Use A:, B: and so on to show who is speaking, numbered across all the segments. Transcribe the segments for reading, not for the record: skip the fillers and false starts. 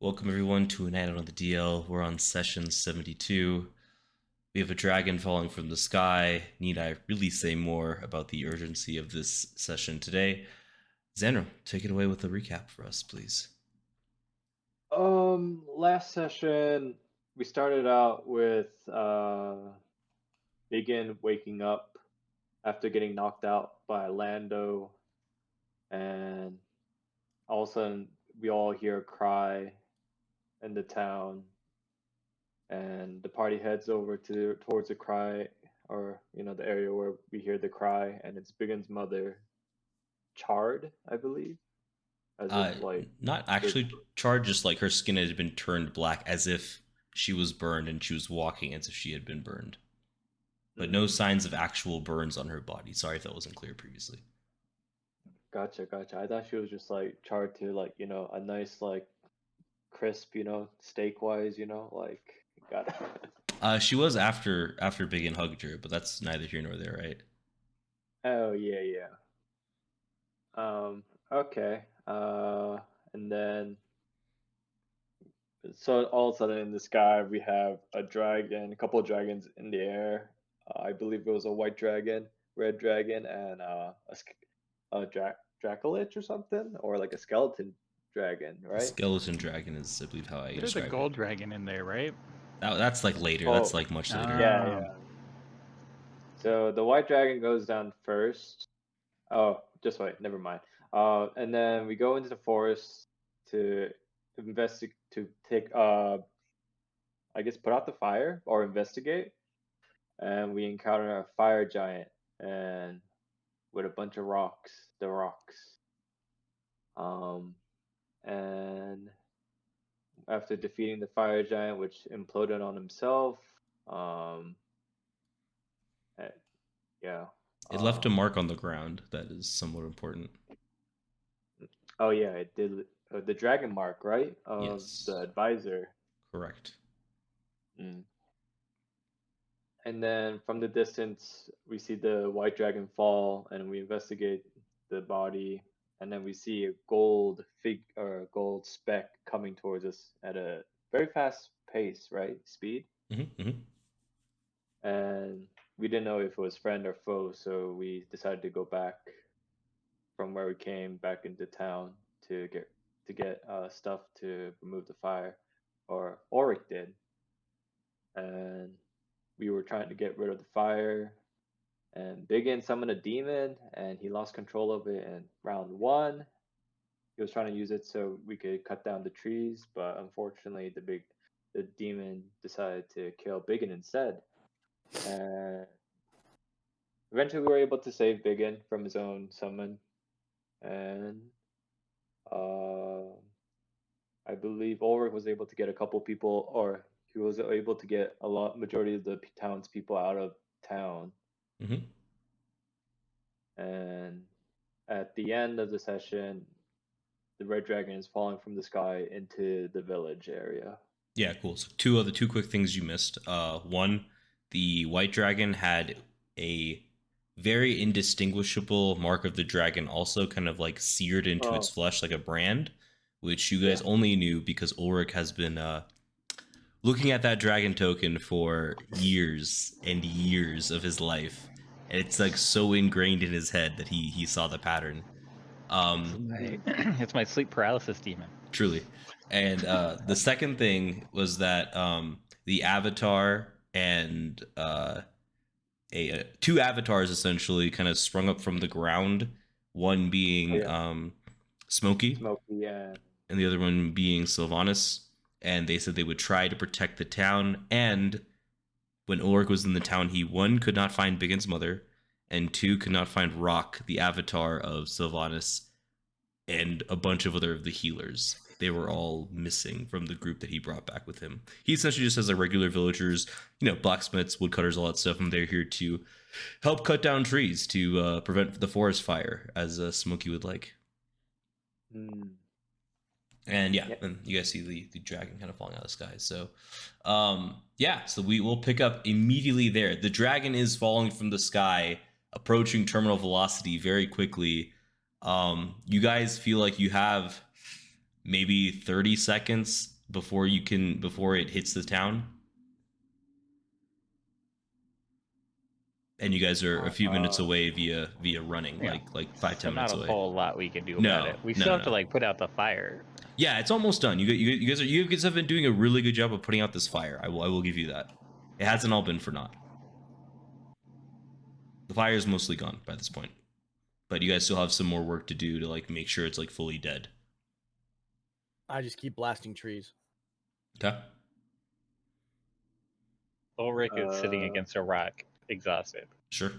A: Welcome everyone to a night out on the DL. We're on session 72. We have a dragon falling from the sky. Need I really say more about the urgency of this session today? Zanril, take it away with a recap for us, please.
B: Last session we started out with BigYin waking up after getting knocked out by Lando, and all of a sudden we all hear a cry in the town, and the party heads over towards the cry, or the area where we hear the cry, and it's BigYin's mother, charred, I believe, as if
A: Uh,
B: like
A: Not
B: the
A: actually charred, just like her skin had been turned black as if she was burned and she was walking as if she had been burned. But no
B: mm,
A: signs of actual burns on her body. Sorry if that wasn't clear previously.
B: gotcha. I thought she was just like charred to like a nice like crisp, steak wise, like got
A: She was after Big and hugged her, but that's neither here nor there, right?
B: Oh yeah. Um okay. And then so all of a sudden in the sky we have a dragon, a couple of dragons in the air. I believe it was a white dragon, red dragon, and a dracolich or something, or like a skeleton dragon, right?
A: Skeleton dragon is, I believe, how I
C: There's a
A: describe it.
C: gold dragon in there, right?
A: That's like later. That's
B: Oh,
A: like much later.
B: yeah.
C: Ah,
B: So the white dragon goes down first. Oh, just wait, never mind. And then we go into the forest to investigate, to take, I guess, put out the fire or investigate. And we encounter a fire giant and with a bunch of rocks, the rocks. Um, and after defeating the fire giant, which imploded on himself, um, eh, yeah.
A: It left a
B: Um,
A: mark on the ground that is somewhat important.
B: oh yeah, it did. The dragon mark, right? Of the
A: Yes,
B: advisor.
A: correct.
B: Mm. And then from the distance, we see the white dragon fall, and we investigate the body, and then we see a gold fig or a gold speck coming towards us at a very fast pace, right? Speed.
A: Mm-hmm.
B: And we didn't know if it was friend or foe, so we decided to go back from where we came back into town to get stuff to remove the fire, or Ulrich did, and we were trying to get rid of the fire. And BigYin summoned a demon, and he lost control of it in round one. He was trying to use it so we could cut down the trees, but unfortunately, the demon decided to kill BigYin instead. And eventually, we were able to save BigYin from his own summon, and uh, I believe Ulrich was able to get a couple people, or he was able to get a majority of the townspeople out of town.
A: Mm-hmm.
B: And at the end of the session, the red dragon is falling from the sky into the village area.
A: Yeah, cool. So two quick things you missed. One, the white dragon had a very indistinguishable mark of the dragon, also kind of like seared into its
B: Oh,
A: flesh like a brand, which you
B: yeah.
A: guys only knew because Ulrich has been looking at that dragon token for years and years of his life. And it's like so ingrained in his head that he saw the pattern.
C: it's
A: Um,
C: my
B: Mm.
C: it's my sleep paralysis demon.
A: Truly. And the second thing was that the avatar and two avatars essentially kind of sprung up from the ground. One
B: Oh,
A: being
B: yeah.
A: Smokey,
B: Smoky and
A: and the other one being Sylvanas. And they said they would try to protect the town. And when Ulrich was in the town, he one could not find Biggin's mother, and two could not find Rock, the avatar of Sylvanas, and a bunch of other of the healers. They were all missing from the group that he brought back with him. He essentially just has like regular villagers, blacksmiths, woodcutters, all that stuff, and they're here to help cut down trees to prevent the forest fire, as Smokey would like.
B: mm.
A: And yeah,
B: Yeah.
A: and you guys see the dragon kind of falling out of the sky. So, yeah, so we will pick up immediately there. The dragon is falling from the sky, approaching terminal velocity very quickly. You guys feel like you have maybe 30 seconds before it hits the town. And you guys are a few minutes away via running,
C: Yeah.
A: like 5-10
C: So
A: minutes
C: not a
A: away.
C: whole lot we can do
A: No,
C: about it. We
A: no,
C: still have to
A: no.
C: like put out the fire.
A: Yeah, it's almost done. You guys have been doing a really good job of putting out this fire. I will give you that. It hasn't all been for naught. The fire is mostly gone by this point, but you guys still have some more work to do to like make sure it's like fully dead.
D: I just keep blasting trees.
A: Okay.
C: Ulrich is sitting against a rock, exhausted.
A: Sure.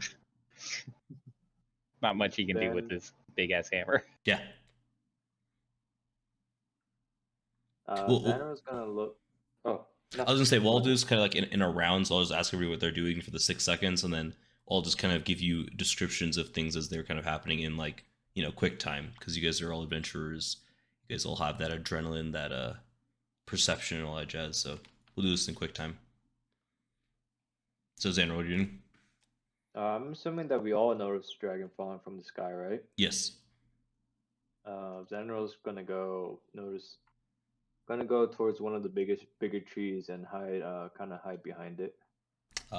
C: Not much he can do with this big ass hammer.
A: Yeah.
B: Zanril's gonna look. Oh, no.
A: I was gonna say, well, I'll do this kind of like in a round, so I'll just ask everybody what they're doing for the 6 seconds, and then I'll just kind of give you descriptions of things as they're kind of happening in like, you know, quick time, because you guys are all adventurers. You guys all have that adrenaline, that perception, and all that jazz. So we'll do this in quick time. So Xander, what are you doing?
B: I'm assuming that we all noticed the dragon falling from the sky, right?
A: Yes.
B: Zanril's gonna go towards one of the bigger trees and hide, kind of hide behind it.
A: You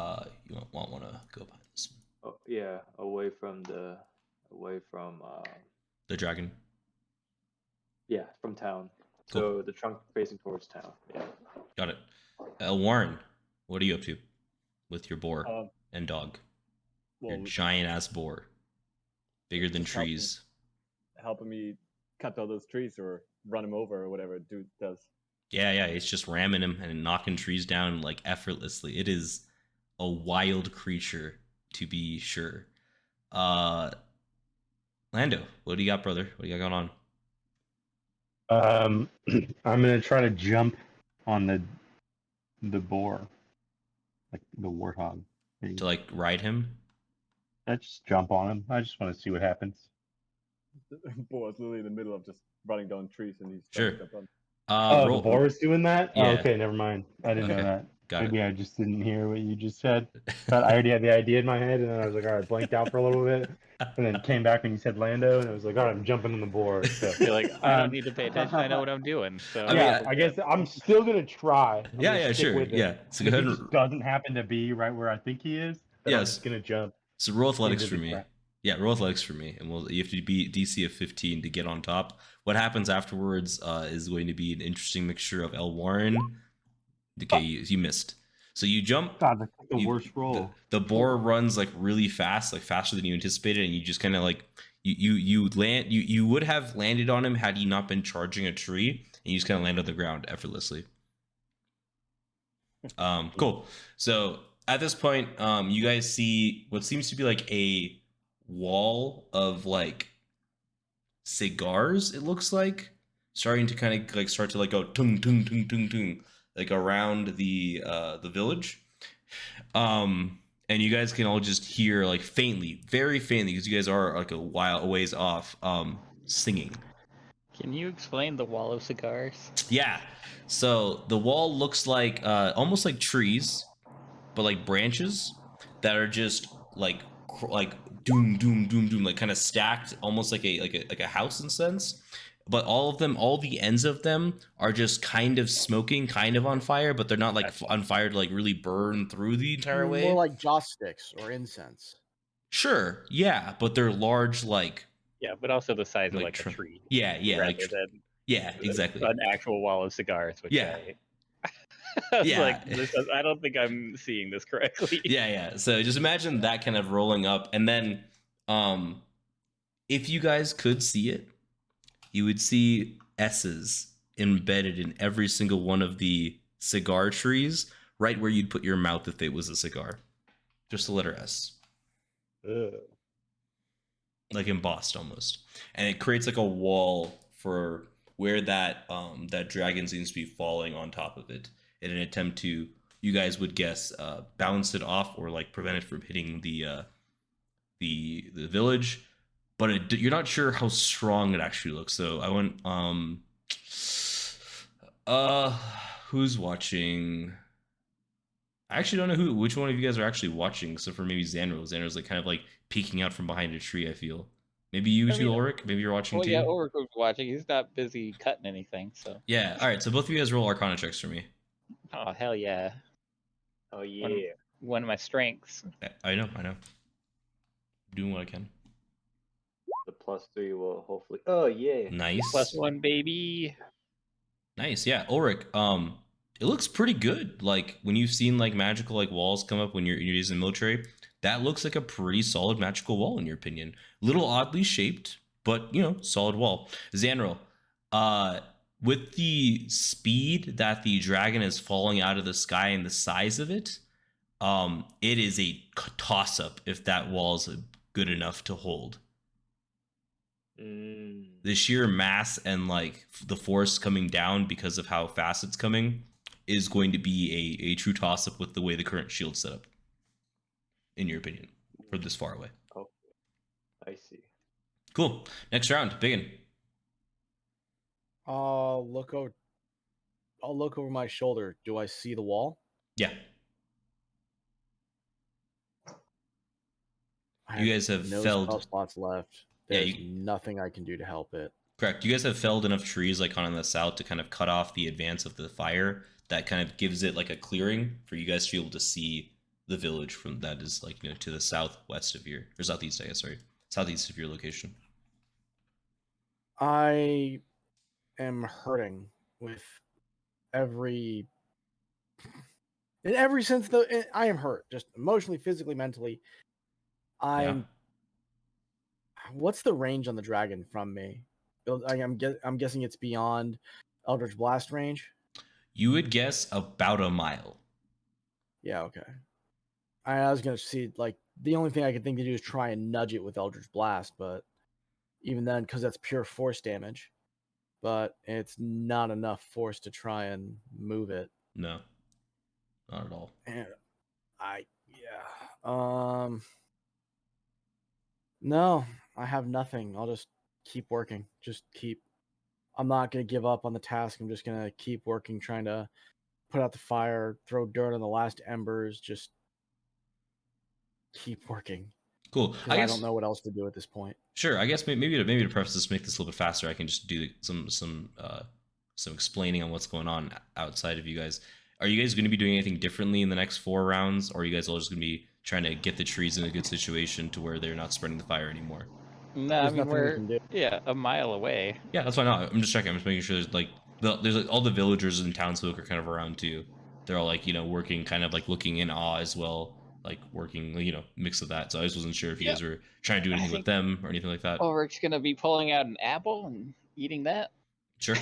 A: want to go behind this one.
B: Oh, yeah, away from
A: the dragon.
B: Yeah, from town.
A: Cool.
B: So the trunk facing towards town. Yeah.
A: Got it. Elwarin, what are you up to with your boar and dog? Your giant ass boar, bigger than trees.
E: Helping me cut all those trees or run him over or whatever dude does.
A: Yeah, it's just ramming him and knocking trees down like effortlessly. It is a wild creature, to be sure. Lando, what do you got, brother? What do you got going
F: on? I'm gonna try to jump on the boar, like the warthog.
A: To like ride him?
F: I just jump on him. I just want to see what happens.
E: The boar is literally in the middle of just running down trees and he's
A: sure.
E: trying to jump on.
F: The boar was doing that?
A: Yeah.
F: Oh, okay, never mind. I didn't know that. Maybe
A: it.
F: I just didn't hear what you just said. But I already had the idea in my head, and then I was like, all right, blanked out for a little bit. And then came back when you said Lando, and I was like, all right, I'm jumping on the board. So.
C: You're like, I don't need to pay attention. I know what I'm doing. So
F: I guess I'm still going to try.
A: Sure. Yeah. So go ahead and...
F: He just doesn't happen to be right where I think he is. Yes. I'm just going to jump.
A: So roll athletics for me. Yeah, roll athletics for me, and you have to beat DC of 15 to get on top. What happens afterwards is going to be an interesting mixture of Elwarin. Okay, you missed. So you jump.
F: God, that's like the worst roll.
A: The boar runs like really fast, like faster than you anticipated, and you just kind of like you land. You would have landed on him had he not been charging a tree, and you just kind of land on the ground effortlessly. Cool. So at this point, you guys see what seems to be like a wall of like cigars. It looks like starting to kind of like start to like go tung tung tung tung tung like around the village. And you guys can all just hear like faintly, very faintly, because you guys are like a ways off, singing.
C: Can you explain the wall of cigars?
A: Yeah. So the wall looks like almost like trees, but like branches that are just like doom doom doom doom, like kind of stacked, almost like a house in a sense. But all the ends of them are just kind of smoking, kind of on fire, but they're not like on fire to like really burn through the entire way.
D: More like joss sticks or incense.
A: Sure, yeah, but they're large, like
C: but also the size of like a tree.
A: Yeah, exactly.
C: An actual wall of cigars. Which I I don't think I'm seeing this correctly.
A: Yeah. So just imagine that kind of rolling up, and then, if you guys could see it, you would see S's embedded in every single one of the cigar trees, right where you'd put your mouth if it was a cigar. Just the letter S.
F: Ugh.
A: Like embossed almost. And it creates like a wall for where that dragon seems to be falling on top of it in an attempt to, you guys would guess, bounce it off or like prevent it from hitting the village. But you're not sure how strong it actually looks. So I went, who's watching? I actually don't know which one of you guys are actually watching, except for maybe Zanril. Zanril's like kind of like peeking out from behind a tree, I feel. Maybe you
C: I
A: too,
C: mean,
A: Ulrich. Maybe you're watching
C: Well,
A: too.
C: yeah, Ulrich was watching. He's not busy cutting anything, so.
A: Yeah. All right. So both of you guys roll Arcana checks for me.
C: Oh, hell yeah.
B: Oh
C: One of,
B: yeah.
C: one of my strengths.
A: I know. Doing what I can.
B: The +3 will hopefully. Oh yeah.
A: Nice.
C: +1, baby.
A: Nice. Yeah, Ulrich. It looks pretty good. Like when you've seen like magical like walls come up when you're using the military, that looks like a pretty solid magical wall in your opinion. Little oddly shaped, but solid wall. Zanril, with the speed that the dragon is falling out of the sky and the size of it, it is a toss up if that wall is good enough to hold. The sheer mass and like the force coming down because of how fast it's coming is going to be a true toss up with the way the current shield's set up, in your opinion, for this far away.
B: Oh, I see.
A: Cool. Next round, BigYin.
D: I'll look over my shoulder. Do I see the wall?
A: Yeah.
D: I
A: You guys have
D: no
A: felled.
D: spell slots left.
A: Yeah,
D: There's nothing I can do to help it.
A: Correct. You guys have felled enough trees like on the south to kind of cut off the advance of the fire. That kind of gives it like a clearing for you guys to be able to see the village from that is like to the southwest of your or southeast, I guess. Sorry, southeast of your location.
D: I am hurting with in every sense. I am hurt, just emotionally, physically, mentally. What's the range on the dragon from me? I'm guessing it's beyond Eldritch Blast range.
A: You would guess about a mile.
D: Yeah, okay. I was gonna see like the only thing I could think to do is try and nudge it with Eldritch Blast, but even then, because that's pure force damage, but it's not enough force to try and move it.
A: No, not at all.
D: And no, I have nothing. I'll just keep working. I'm not gonna give up on the task. I'm just gonna keep working, trying to put out the fire, throw dirt on the last embers, just keep working.
A: Cool.
D: I don't know what else to do at this point.
A: Sure. I guess maybe to preface this, make this a little bit faster, I can just do some explaining on what's going on outside of you guys. Are you guys going to be doing anything differently in the next 4 rounds, or are you guys all just going to be trying to get the trees in a good situation to where they're not spreading the fire anymore?
C: No, I mean we're a mile away.
A: Yeah, that's fine. No, I'm just checking. I'm just making sure there's like all the villagers and townsfolk are kind of around too. They're all like working, kind of like looking in awe as well, like working mix of that. So I just wasn't sure if you guys were trying to do anything with them or anything like that.
C: Ulrich's gonna be pulling out an apple and eating that.
A: Sure.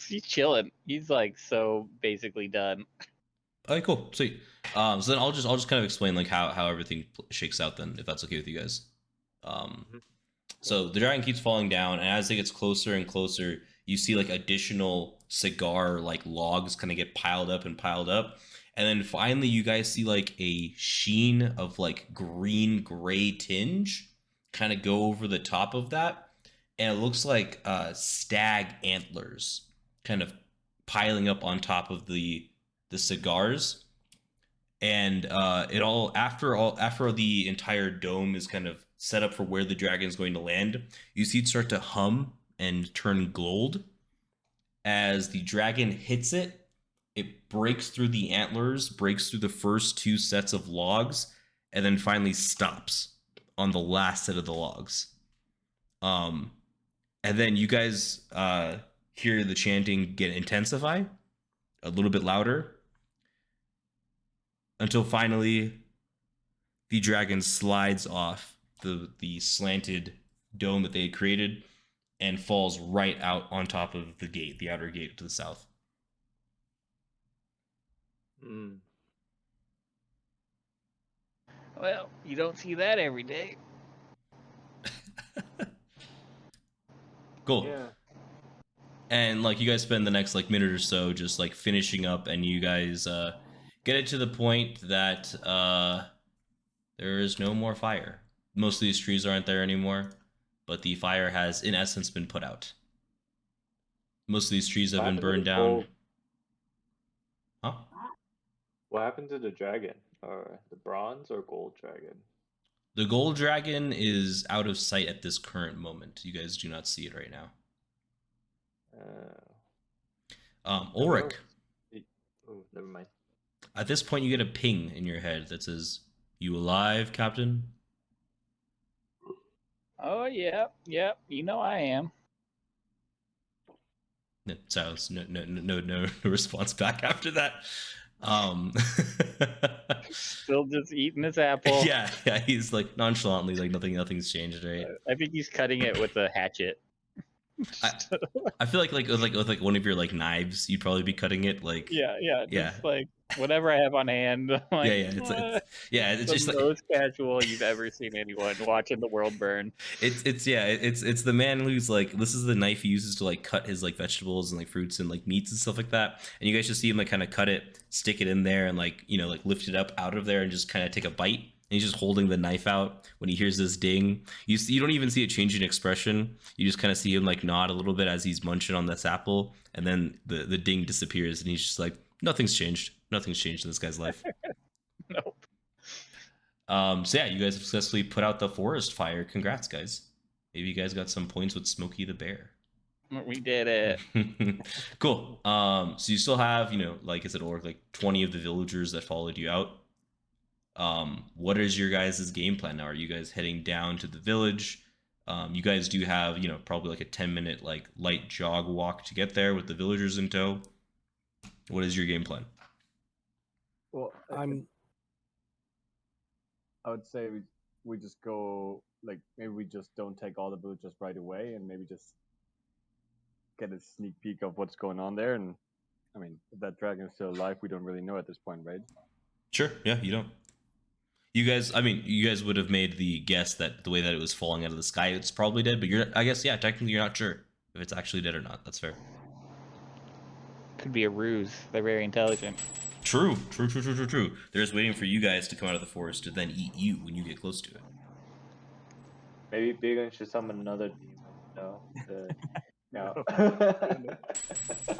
C: He's chilling. He's like so basically done.
A: Okay, cool, sweet. So then I'll just kind of explain like how everything shakes out then, if that's okay with you guys. So the dragon keeps falling down, and as it gets closer and closer, you see like additional cigar like logs kind of get piled up, and then finally you guys see like a sheen of like green gray tinge kind of go over the top of that, and it looks like stag antlers kind of piling up on top of the cigars. And it all after the entire dome is kind of set up for where the dragon is going to land, you see it start to hum and turn gold. As the dragon hits it, it breaks through the antlers, breaks through the first 2 sets of logs, and then finally stops on the last set of the logs. And then you guys hear the chanting get intensify a little bit louder, until finally the dragon slides off the slanted dome that they had created and falls right out on top of the gate, the outer gate to the south.
C: Well, you don't see that every day.
A: Cool.
B: Yeah.
A: And like you guys spend the next like minute or so just like finishing up, and you guys get it to the point that there is no more fire. Most of these trees aren't there anymore, but the fire has in essence been put out. Most of these trees have been burned down.
B: What happened to the dragon? Or the bronze or gold dragon?
A: The gold dragon is out of sight at this current moment. You guys do not see it right now. Ulrich,
B: Oh, never mind.
A: at this point, you get a ping in your head that says, "You alive, Captain?"
C: Oh, yep. You know I am.
A: No silence. No response back after that.
C: Still just eating his apple.
A: yeah. He's like nonchalantly, like nothing's changed, right?
C: I think he's cutting it with a hatchet.
A: I feel like with one of your like knives, you'd probably be cutting it like.
C: Yeah.
A: Yeah.
C: Just like whatever I have on hand. I'm like,
A: It's
C: the
A: just like
C: most casual you've ever seen anyone watching the world burn.
A: it's the man who's like, this is the knife he uses to like cut his like vegetables and like fruits and like meats and stuff like that, and you guys just see him like kind of cut it, stick it in there, and like like lift it up out of there and just kind of take a bite, and he's just holding the knife out when he hears this ding. You don't even see a change in expression. You just kind of see him like nod a little bit as he's munching on this apple, and then the ding disappears, and he's just like, nothing's changed in this guy's life.
C: Nope.
A: So yeah, you guys successfully put out the forest fire. Congrats, guys. Maybe you guys got some points with Smokey the Bear.
C: We did it.
A: Cool. So you still have, like I said, like 20 of the villagers that followed you out. What is your guys' game plan now? Are you guys heading down to the village? You guys do have, probably like a 10-minute like light jog walk to get there with the villagers in tow. What is your game plan?
E: Well, I would say we just go, like, maybe we just don't take all the villagers right away, and maybe just get a sneak peek of what's going on there. And I mean, if that dragon is still alive, we don't really know at this point, right?
A: Sure. Yeah, you don't. You guys would have made the guess that the way that it was falling out of the sky, it's probably dead. But I guess, yeah, technically you're not sure if it's actually dead or not. That's fair.
C: Could be a ruse. They're very intelligent.
A: True. They're just waiting for you guys to come out of the forest to then eat you when you get close to it.
B: Maybe BigYin should summon another demon. No.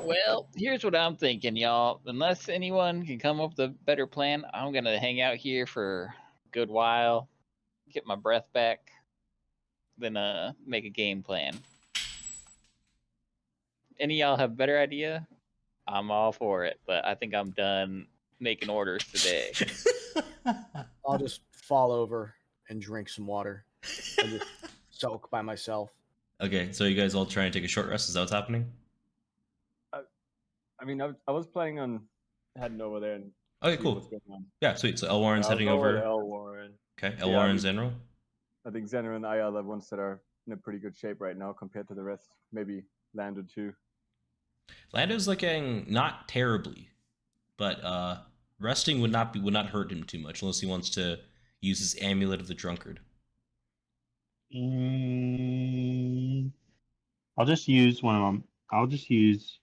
C: Well, here's what I'm thinking, y'all. Unless anyone can come up with a better plan, I'm gonna hang out here for a good while, get my breath back, then make a game plan. Any of y'all have a better idea? I'm all for it, but I think I'm done making orders today.
D: I'll just fall over and drink some water and just soak by myself.
A: Okay, so you guys all try and take a short rest. Is that what's happening?
E: I mean, I was planning on heading over there and
A: Okay,
E: see
A: cool.
E: what's going on.
A: Yeah, sweet. So Elwarin's heading
B: I'll go with
A: over.
B: Elwarin.
A: Okay,
E: Yeah,
A: Elwarin and Zanril.
E: I think Zanril and I are the ones that are in a pretty good shape right now compared to the rest. Maybe Lando too.
A: Lando's looking not terribly, but resting would not hurt him too much unless he wants to use his amulet of the drunkard.
F: I'll just use one of them. I'll just use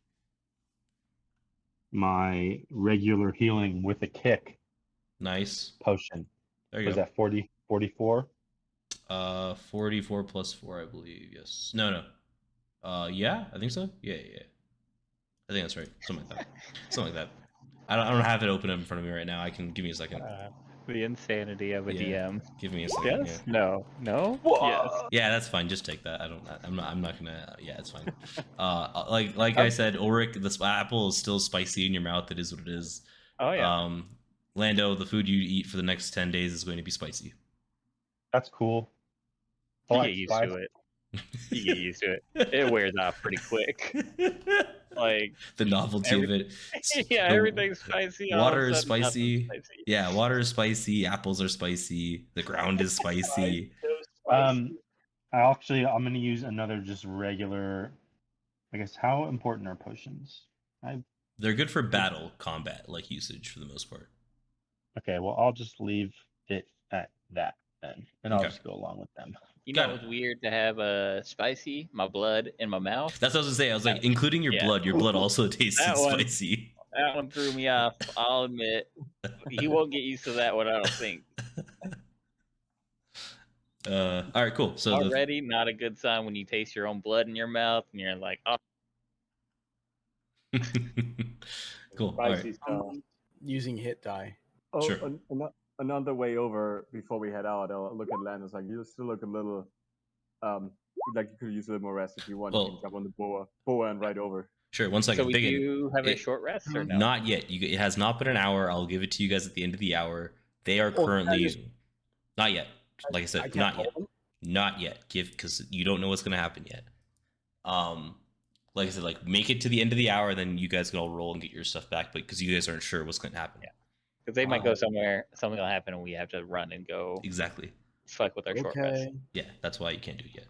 F: my regular healing with a kick
A: Nice.
F: potion.
A: There you
F: Was
A: go.
F: that 40, 44?
A: 44 plus 4, I believe. Yes. No. Yeah, I think so. Yeah. I think that's right. Something like that. I don't have it open up in front of me right now. Give me a second.
C: The insanity of a
A: Yeah.
C: DM.
A: Give me a second.
C: Yes? No?
E: Whoa!
C: Yes.
A: Yeah, that's fine. Just take that. I'm not gonna. Yeah, it's fine. Like I said, Ulrich, this apple is still spicy in your mouth. It is what it is.
C: Oh, yeah.
A: Lando, the food you eat for the next 10 days is going to be spicy.
F: That's cool.
C: You
F: I like
C: get used
F: spice.
C: to it. You get used to it. It wears off pretty quick. Like
A: the novelty of it.
C: Yeah,
A: The
C: everything's spicy. all of a
A: Water is
C: sudden, nothing's
A: spicy. Yeah, water is spicy. Apples are spicy. The ground is spicy.
F: I'm gonna use another just regular. I guess, how important are potions?
A: They're good for battle combat like usage for the most part.
F: Okay, well, I'll just leave it at that then, and I'll
A: Okay.
F: just go along with them.
C: You know,
A: Got
C: it
A: it.
C: was weird to have spicy, my blood in my mouth.
A: That's what I was gonna say. I was like, including your
C: Yeah.
A: blood also tasted
C: That one-
A: spicy.
C: That one threw me off. I'll admit. He won't get used to that one, I don't think.
A: All right, cool. So
C: Already not a good sign when you taste your own blood in your mouth and you're like, oh,
A: cool. All right.
B: Spicy stuff.
D: Using hit die.
E: Oh,
A: Sure.
E: another way over before we head out, I'll look at Lando. It's like you still look a little, like you could use a little more rest if you want. You can
A: Well-
E: jump on the boa and ride over.
A: Sure, one second.
C: So we
A: BigYin,
C: do have a
A: it-
C: short rest or no?
A: Not yet. It has not been an hour. I'll give it to you guys at the end of the hour. They are
D: Well, can I
A: currently
D: just-
A: not yet. Like I
D: I
A: said,
D: can't
A: not
D: call
A: yet.
D: them?
A: Not yet. Because you don't know what's gonna happen yet. Like I said, like make it to the end of the hour, then you guys can all roll and get your stuff back. But because you guys aren't sure what's gonna happen.
C: Yeah. Because they might go somewhere, something will happen, and we have to run and go
A: Exactly.
C: fuck with our short rest.
D: Okay.
A: Yeah, that's why you can't do it yet.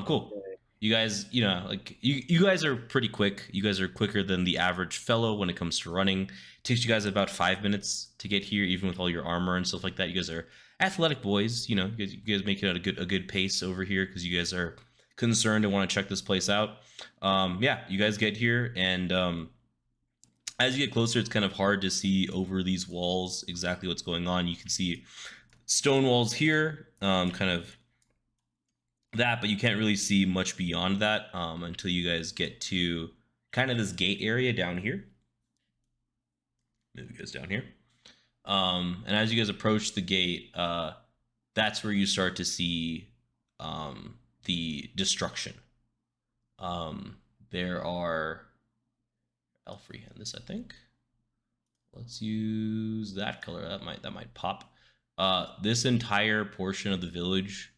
A: Cool. You guys, like you guys are pretty quick. You guys are quicker than the average fellow when it comes to running. It takes you guys about 5 minutes to get here, even with all your armor and stuff like that. You guys are athletic boys. You guys make it at a good pace over here because you guys are concerned and want to check this place out. Yeah, you guys get here, and as you get closer, it's kind of hard to see over these walls exactly what's going on. You can see stone walls here, kind of that, but you can't really see much beyond that until you guys get to kind of this gate area down here. Move you guys down here. And as you guys approach the gate, that's where you start to see the destruction. There are... I'll freehand this, I think. Let's use that color. That might pop. This entire portion of the village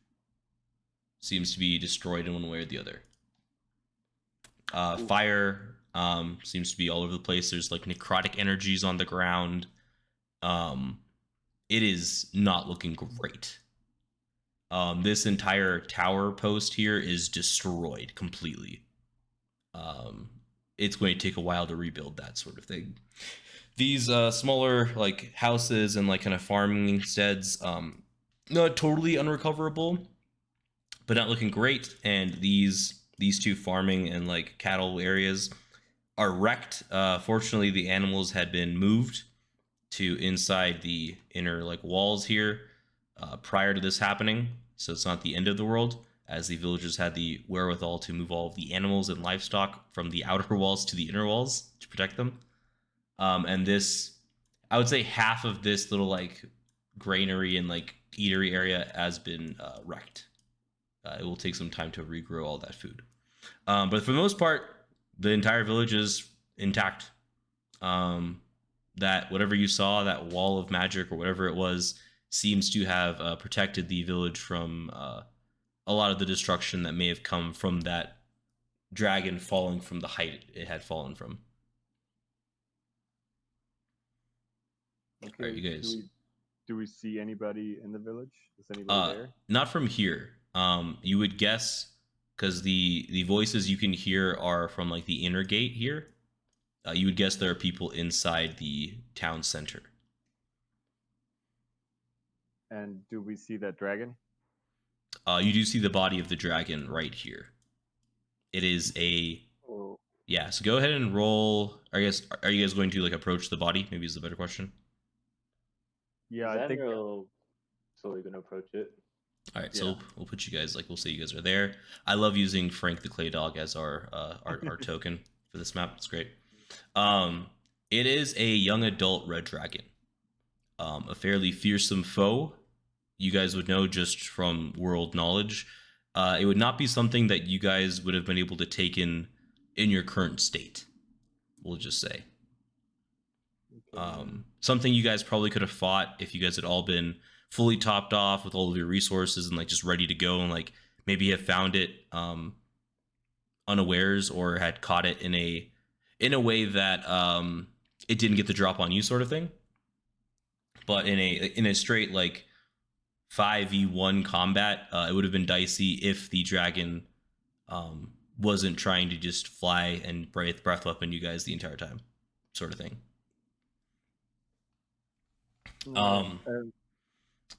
A: seems to be destroyed in one way or the other. Fire seems to be all over the place. There's like necrotic energies on the ground. It is not looking great. This entire tower post here is destroyed completely. It's going to take a while to rebuild, that sort of thing. These smaller like houses and like kind of farming steads, not totally unrecoverable, but not looking great. And these two farming and like cattle areas are wrecked. Fortunately, the animals had been moved to inside the inner like walls here prior to this happening, so it's not the end of the world, as the villagers had the wherewithal to move all of the animals and livestock from the outer walls to the inner walls to protect them. And this, I would say half of this little like granary and like eatery area has been wrecked. It will take some time to regrow all that food. But for the most part, the entire village is intact. That whatever you saw, that wall of magic or whatever it was, seems to have protected the village from a lot of the destruction that may have come from that dragon falling from the height it had fallen from.
E: Okay.
A: All right, you guys.
E: Do we see anybody in the village? Is anybody there?
A: Not from here. You would guess, because the voices you can hear are from like the inner gate here. You would guess there are people inside the town center.
E: And do we see that dragon?
A: You do see the body of the dragon right here. It is a...
B: Oh,
A: Yeah, so go ahead and roll. I guess, are you guys going to like approach the body? Maybe is the better question.
E: Yeah, I think.
B: Zanril slowly gonna approach it.
A: All right, so
E: Yeah.
A: we'll put you guys, like, we'll say you guys are there. I love using Frank the Clay Dog as our token for this map. It's great. It is a young adult red dragon, a fairly fearsome foe. You guys would know just from world knowledge. It would not be something that you guys would have been able to take in your current state. We'll just say. Something you guys probably could have fought if you guys had all been fully topped off with all of your resources and like just ready to go, and like maybe have found it unawares or had caught it in a way that it didn't get the drop on you, sort of thing. But in a straight like 5v1 combat, it would have been dicey if the dragon wasn't trying to just fly and breath weapon you guys the entire time, sort of thing.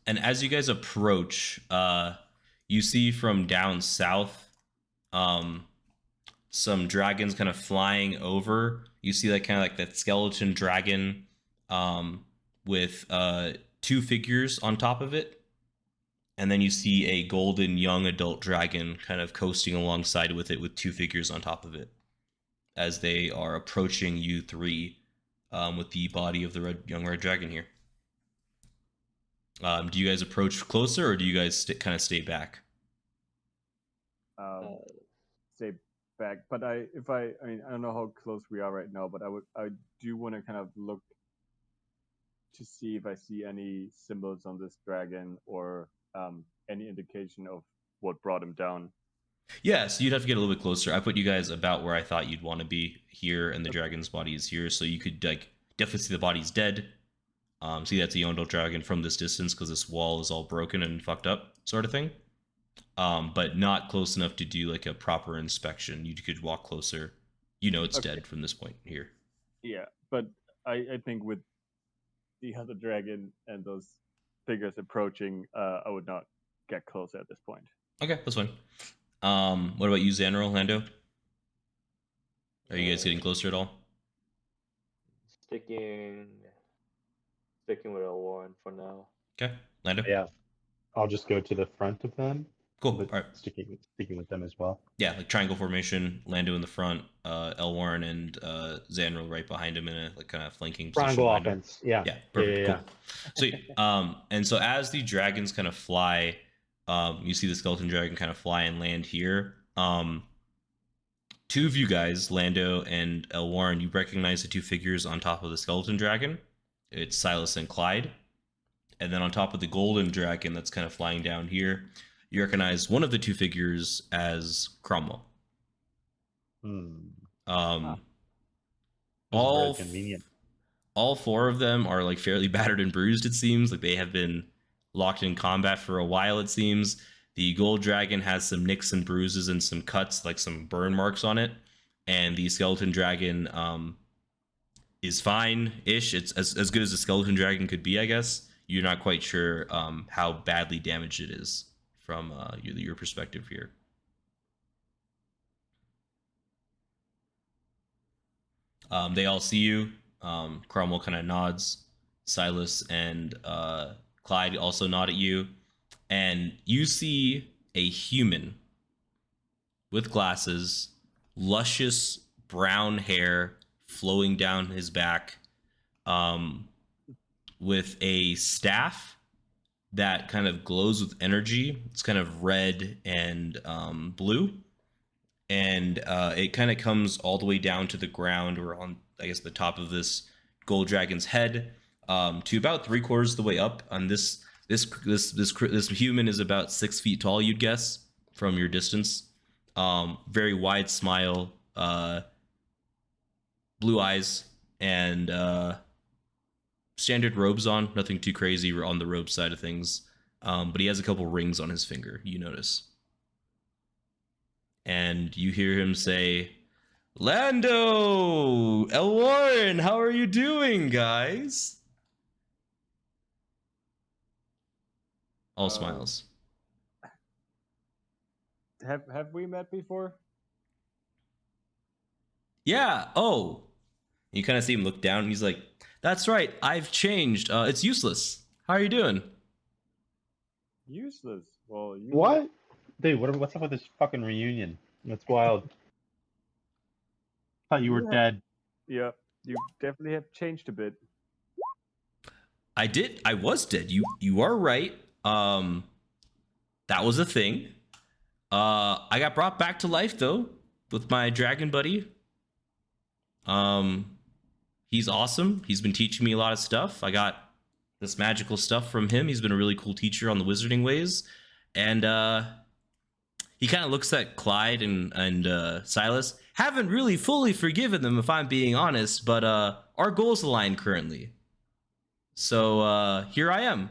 A: And as you guys approach, you see from down south some dragons kind of flying over. You see that kind of like that skeleton dragon with two figures on top of it. And then you see a golden young adult dragon kind of coasting alongside with it with two figures on top of it as they are approaching you three with the body of the young red dragon here. Do you guys approach closer, or do you guys kind of stay back?
E: Stay back. But I mean, I don't know how close we are right now, but I do want to kind of look to see if I see any symbols on this dragon or any indication of what brought him down.
A: Yeah, so you'd have to get a little bit closer. I put you guys about where I thought you'd want to be here, and the dragon's body is here, so you could like definitely see the body's dead. See, that's a Yondel dragon from this distance because this wall is all broken and fucked up, sort of thing. But not close enough to do like a proper inspection. You could walk closer. You know it's dead from this point here.
E: Yeah, but I think with the other dragon and those figures approaching, I would not get close at this point.
A: Okay, that's fine. What about you, Zanril, Lando? Are you guys getting closer at all?
B: Sticking with Elwarin for now.
A: Okay, Lando.
F: Yeah, I'll just go to the front of them.
A: Cool.
F: But
A: All right.
F: sticking with them as well.
A: Yeah, like triangle formation. Lando in the front, Elwarin and Zanril right behind him in a like kind of flanking position.
F: Triangle offense. Yeah.
A: Yeah. Perfect.
F: Yeah.
A: Cool. So, and so as the dragons kind of fly, you see the skeleton dragon kind of fly and land here. Two of you guys, Lando and Elwarin, you recognize the two figures on top of the skeleton dragon. It's Silas and Clyde. And then on top of the golden dragon that's kind of flying down here, you recognize one of the two figures as Cromwell.
F: Very convenient.
A: All four of them are like fairly battered and bruised, it seems. Like they have been locked in combat for a while, it seems. The gold dragon has some nicks and bruises and some cuts, like some burn marks on it. And the skeleton dragon is fine-ish. It's as good as a skeleton dragon could be, I guess. You're not quite sure how badly damaged it is from your perspective here. They all see you. Cromwell kind of nods. Silas and Clyde also nod at you. And you see a human with glasses, luscious brown hair flowing down his back, with a staff that kind of glows with energy. It's kind of red and blue. And it kind of comes all the way down to the ground, or on, I guess, the top of this gold dragon's head, to about 3/4 of the way up. On this human is about 6 feet tall, you'd guess, from your distance. Very wide smile, blue eyes, and standard robes on. Nothing too crazy on the robe side of things. But he has a couple rings on his finger, you notice. And you hear him say, "Lando! Elwarin, how are you doing, guys?" All smiles.
E: Have we met before?
A: Yeah. Oh. You kind of see him look down, and he's like, "That's right. I've changed. It's useless. How are you doing?"
E: Useless. Well, you
F: What? Dude, what's up with this fucking reunion? That's wild. Thought you were dead.
E: Yeah, you definitely have changed a bit.
A: I did. I was dead. You are right. That was a thing. I got brought back to life though with my dragon buddy. He's awesome. He's been teaching me a lot of stuff. I got this magical stuff from him. He's been a really cool teacher on the wizarding ways. And he kind of looks at Clyde and Silas. Haven't really fully forgiven them, if I'm being honest, but our goals align currently. So here I am.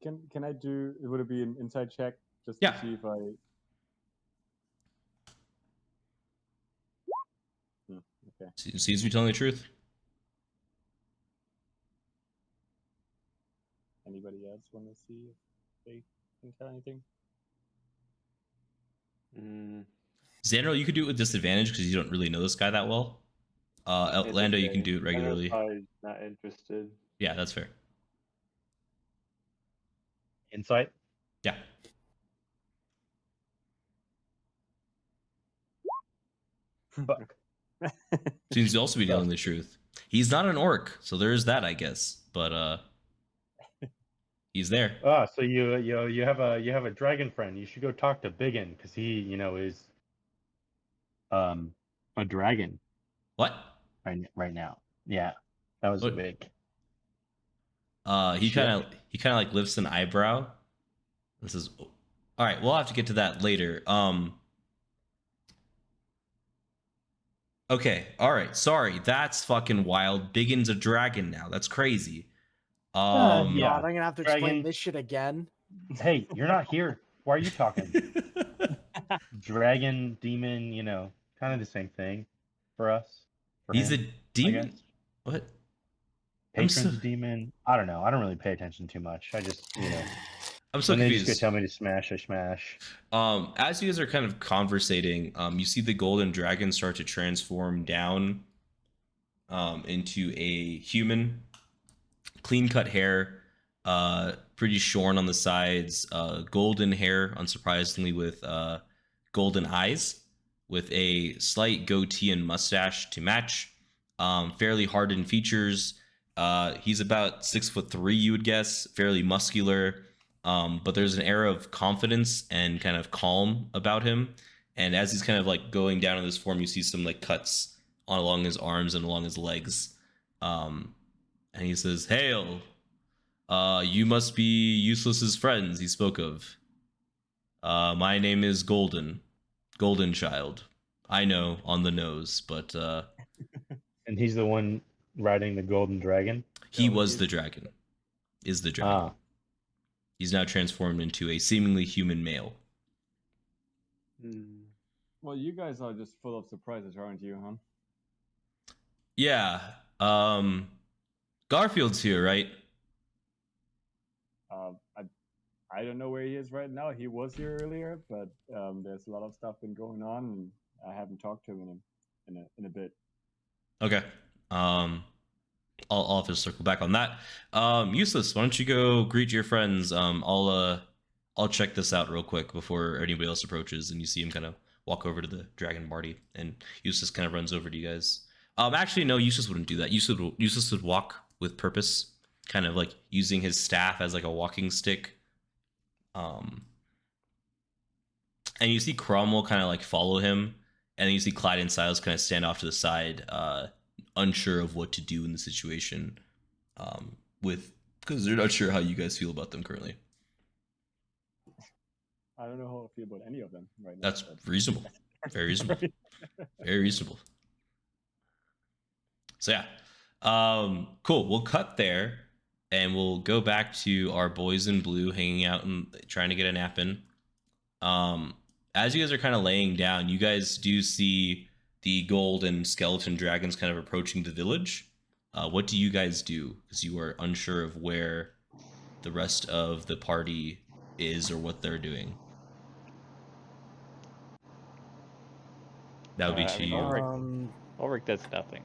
E: Can I do? Would it be an inside check just
A: Yeah.
E: to see if I? Okay.
A: Seems to be telling the truth.
E: Anybody else want to see if they can tell anything?
A: Zanril, you could do it with disadvantage because you don't really know this guy that well. Lando, you can do it regularly.
B: I'm not interested.
A: Yeah, that's fair.
F: Insight?
A: Yeah. Seems to also be telling the truth. He's not an orc, so there's that, I guess. But He's there.
F: Ah, so you have a dragon friend. You should go talk to BigYin because he is a dragon
A: What?
F: right now. Yeah, that was
A: What?
F: big.
A: He
F: Shit.
A: kind of like lifts an eyebrow. This is all right. We'll have to get to that later. Okay. All right. Sorry. That's fucking wild. BigYin's a dragon now. That's crazy.
F: Yeah.
D: God, I'm gonna have to explain
F: Dragon.
D: this shit again.
F: Hey, you're not here. Why are you talking? Dragon, demon, kind of the same thing for us. For
A: He's
F: him,
A: a demon.
F: guess.
A: What? I'm
F: Patron's
A: so-
F: a demon. I don't know. I don't really pay attention too much. I just,
A: I'm so
F: when they just
A: confused.
F: go tell me to smash, I smash.
A: As you guys are kind of conversating, you see the golden dragon start to transform down into a human, clean cut hair, pretty shorn on the sides, golden hair, unsurprisingly, with golden eyes, with a slight goatee and mustache to match, fairly hardened features. He's about 6'3", you would guess, fairly muscular. But there's an air of confidence and kind of calm about him. And as he's kind of like going down in this form, you see some like cuts along his arms and along his legs. And he says, "Hail, you must be Useless's friends he spoke of. My name is Golden Child. I know, on the nose, but
F: And he's the one riding the golden dragon.
A: he
E: No,
A: was
E: he's-
A: the dragon. Is the dragon.
F: Ah,
A: He's now transformed into a seemingly human male."
E: Well, you guys are just full of surprises, aren't you, huh?
A: Yeah. Garfield's here, right?
E: I don't know where he is right now. He was here earlier, but there's a lot of stuff been going on, and I haven't talked to him in a bit.
A: Okay. I'll have to circle back on that. Useless, why don't you go greet your friends? I'll check this out real quick before anybody else approaches, and you see him kind of walk over to the dragon party, and Useless kind of runs over to you guys. Actually, no, Useless wouldn't do that. Useless would walk with purpose, kind of like using his staff as like a walking stick. And you see Cromwell kind of like follow him, and then you see Clyde and Silas kind of stand off to the side, unsure of what to do in the situation, because they're not sure how you guys feel about them currently.
E: I don't know how I feel about any of them right now.
A: That's
E: but-
A: reasonable, very reasonable, very reasonable. So yeah, cool. We'll cut there, and we'll go back to our boys in blue hanging out and trying to get a nap in. As you guys are kind of laying down, you guys do see the golden skeleton dragons kind of approaching the village. What do you guys do? Because you are unsure of where the rest of the party is or what they're doing. That would be to you.
C: Ulrich does nothing.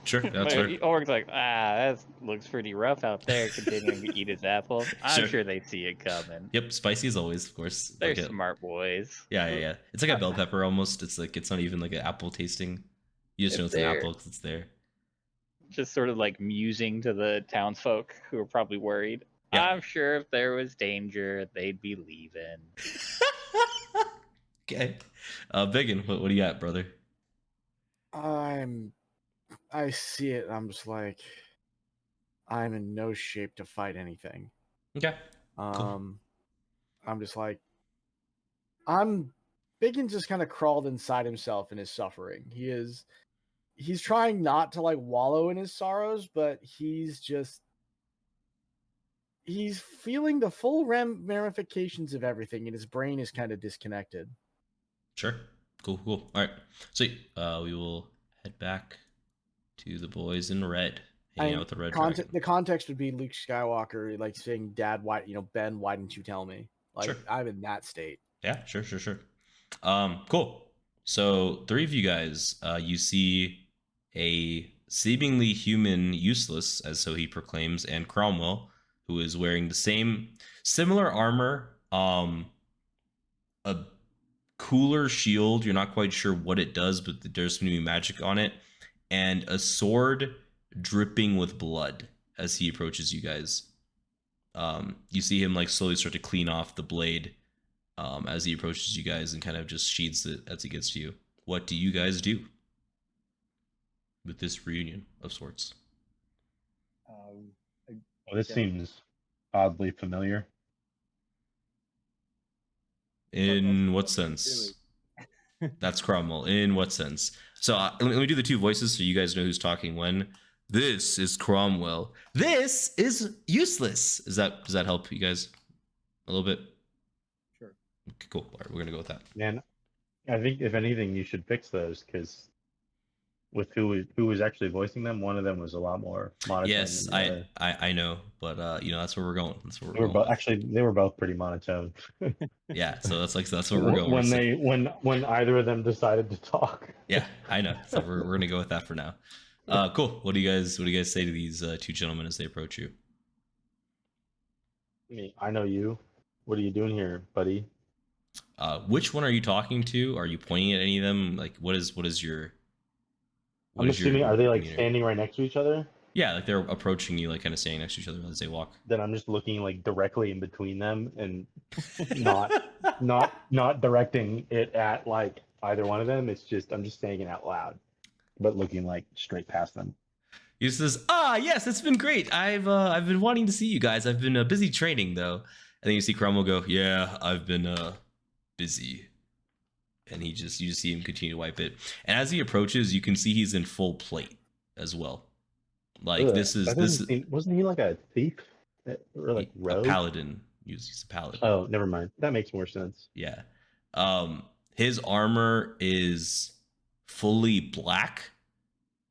A: Sure, that's
C: But
A: fair.
C: Ulrich's like, that looks pretty rough out there, continuing to eat his apples. I'm
A: Sure.
C: sure they see it coming.
A: Yep, spicy as always, of course.
C: They're
A: Like
C: smart boys.
A: yeah. It's like a bell pepper almost. It's like it's not even like an apple tasting. You just know it's an
C: They're-
A: apple because it's there.
C: Just sort of like musing to the townsfolk who are probably worried.
A: Yeah.
C: I'm sure if there was danger, they'd be leaving.
A: Okay, BigYin, what do you got, brother?
D: I see it. I'm just like, I'm in no shape to fight anything.
A: Okay,
D: I'm just like, Bacon just kind of crawled inside himself in his suffering. He's trying not to like wallow in his sorrows, but he's feeling the full ramifications of everything, and his brain is kind of disconnected.
A: sure, cool. All right, so we will head back to the boys in red, hanging out with the red dragon.
D: The context would be Luke Skywalker like saying, "Dad, why, Ben, why didn't you tell me?" Like,
A: Sure.
D: I'm in that state.
A: Yeah, sure. Cool. So 3 of you guys, you see a seemingly human Useless, as so he proclaims, and Cromwell, who is wearing the similar armor, a cooler shield. You're not quite sure what it does, but there's some new magic on it, and a sword dripping with blood as he approaches you guys. You see him like slowly start to clean off the blade as he approaches you guys and kind of just sheathes it as he gets to you. What do you guys do with this reunion of sorts?
F: Well, this seems oddly familiar.
A: In what sense? That's Cromwell. In what sense? So let me do the two voices so you guys know who's talking when. This is Cromwell. This is useless. Does that help you guys a little bit?
E: Sure.
A: Okay, cool. All right, we're gonna go with that.
F: Man, I think if anything, you should fix those because with who was actually voicing them, one of them was a lot more monotone.
A: Yes,
F: than the other.
A: I know, but that's where we're going. That's where
F: They
A: we're
F: were
A: going.
F: both actually they were both pretty monotone.
A: Yeah, so that's where we're going.
F: When either of them decided to talk.
A: Yeah, I know. So we're gonna go with that for now. Cool. What do you guys say to these two gentlemen as they approach you?
F: I know you. What are you doing here, buddy?
A: Which one are you talking to? Are you pointing at any of them? Like, what is your?
F: I'm assuming, are they like
A: demeanor?
F: standing right next to each other?
A: Yeah, like they're approaching you, like kind of standing next to each other as they walk.
F: Then I'm just looking like directly in between them and not directing it at like either one of them. It's just I'm just saying it out loud, but looking like straight past them.
A: He says, yes, it's been great. I've been wanting to see you guys. I've been busy training though. And then you see Cromwell go, yeah, I've been busy. And you just see him continue to wipe it. And as he approaches, you can see he's in full plate as well. Like
F: wasn't he like a thief or like rogue?
A: A paladin? He's a paladin.
F: Oh, never mind. That makes more sense.
A: Yeah. His armor is fully black,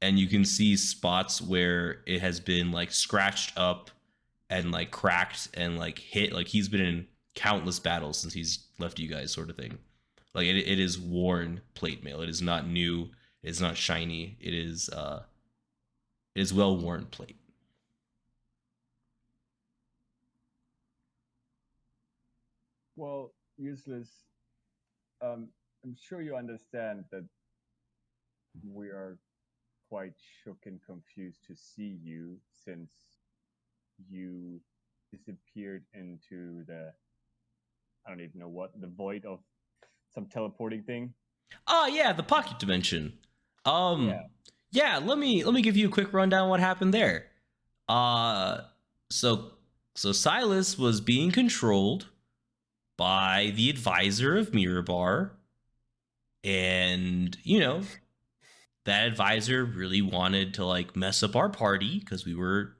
A: and you can see spots where it has been like scratched up and like cracked and like hit. Like he's been in countless battles since he's left you guys, sort of thing. Like it is worn plate mail. It is not new. It is not shiny. It is well worn plate.
E: Well, useless. I'm sure you understand that we are quite shook and confused to see you since you disappeared into the, I don't even know what, the void of some teleporting thing.
A: Oh yeah, the pocket dimension. Yeah, let me give you a quick rundown what happened there. So Silas was being controlled by the advisor of Mirabar, and that advisor really wanted to like mess up our party because we were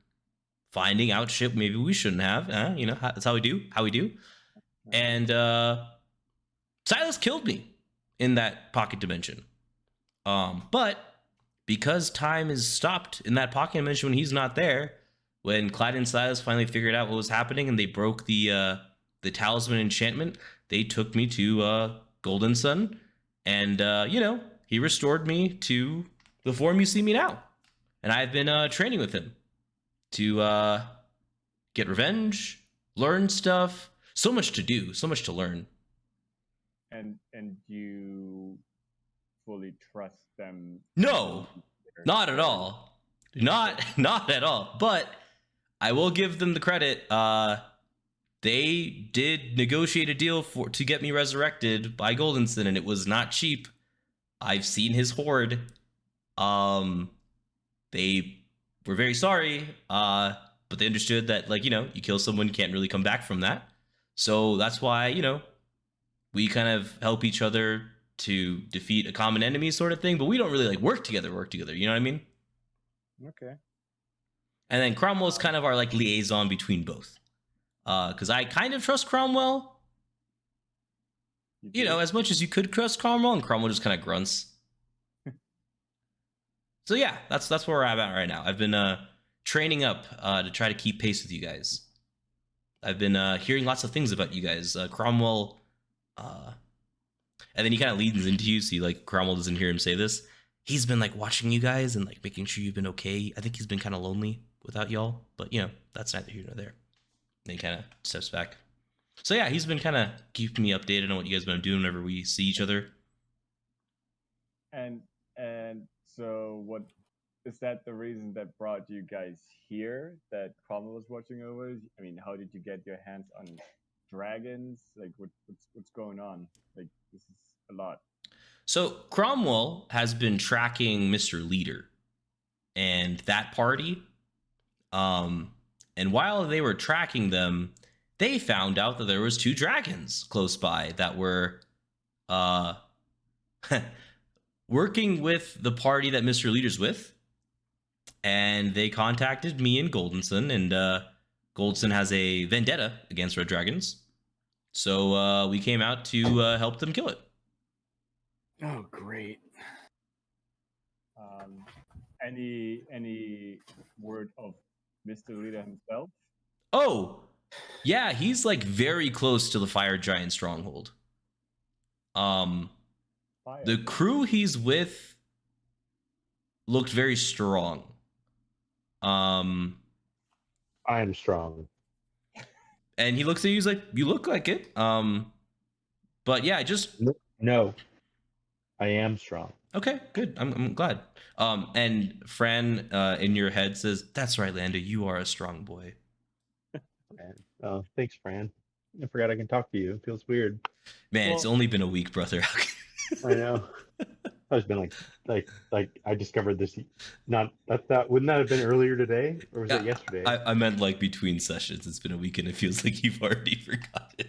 A: finding out shit maybe we shouldn't have. That's how we do. And Silas killed me in that pocket dimension. But because time is stopped in that pocket dimension when he's not there, when Clyde and Silas finally figured out what was happening and they broke the talisman enchantment, they took me to Golden Sun, and he restored me to the form you see me now. And I've been training with him to get revenge, learn stuff. So much to do, so much to learn.
E: And you fully trust them?
A: No, not at all. Not at all. But I will give them the credit. They did negotiate a deal to get me resurrected by Goldenson, and it was not cheap. I've seen his horde. They were very sorry, but they understood that, like, you kill someone, you can't really come back from that. So that's why, we kind of help each other to defeat a common enemy sort of thing, but we don't really like work together, you know what I mean?
E: Okay.
A: And then Cromwell's kind of our like liaison between both. Because I kind of trust Cromwell. As much as you could trust Cromwell, and Cromwell just kind of grunts. So yeah, that's where I'm at right now. I've been training up to try to keep pace with you guys. I've been hearing lots of things about you guys. Cromwell, and then he kind of leads into you, so like Cromwell doesn't hear him say this. He's been like watching you guys and like making sure you've been okay. I think he's been kind of lonely without y'all, but that's neither here nor there. And he kind of steps back. So yeah, he's been kind of keeping me updated on what you guys have been doing whenever we see each other.
E: And so what is that the reason that brought you guys here? That Cromwell was watching over? I mean, how did you get your hands on dragons? Like, what's going on? Like, this is a lot.
A: So Cromwell has been tracking Mr. Leader and that party. And while they were tracking them, they found out that there was 2 dragons close by that were working with the party that Mr. Leader's with. And they contacted me and Goldenson, and Goldenson has a vendetta against Red Dragons. So we came out to help them kill it.
D: Oh, great.
E: Any word of Mr. Leader himself?
A: Oh, yeah, he's like very close to the Fire Giant stronghold. The crew he's with looked very strong.
F: I am strong.
A: And he looks at you, he's like, you look like it. But yeah,
F: No, I am strong.
A: Okay, good. I'm glad. And Fran in your head says, "That's right, Lando. You are a strong boy."
F: Oh, thanks, Fran. I forgot I can talk to you. It feels weird.
A: Man, it's only been a week, brother.
F: I know. It's been like I discovered this. Not that wouldn't that have been earlier today, or was it yesterday?
A: I meant like between sessions. It's been a week, and it feels like you've already forgotten.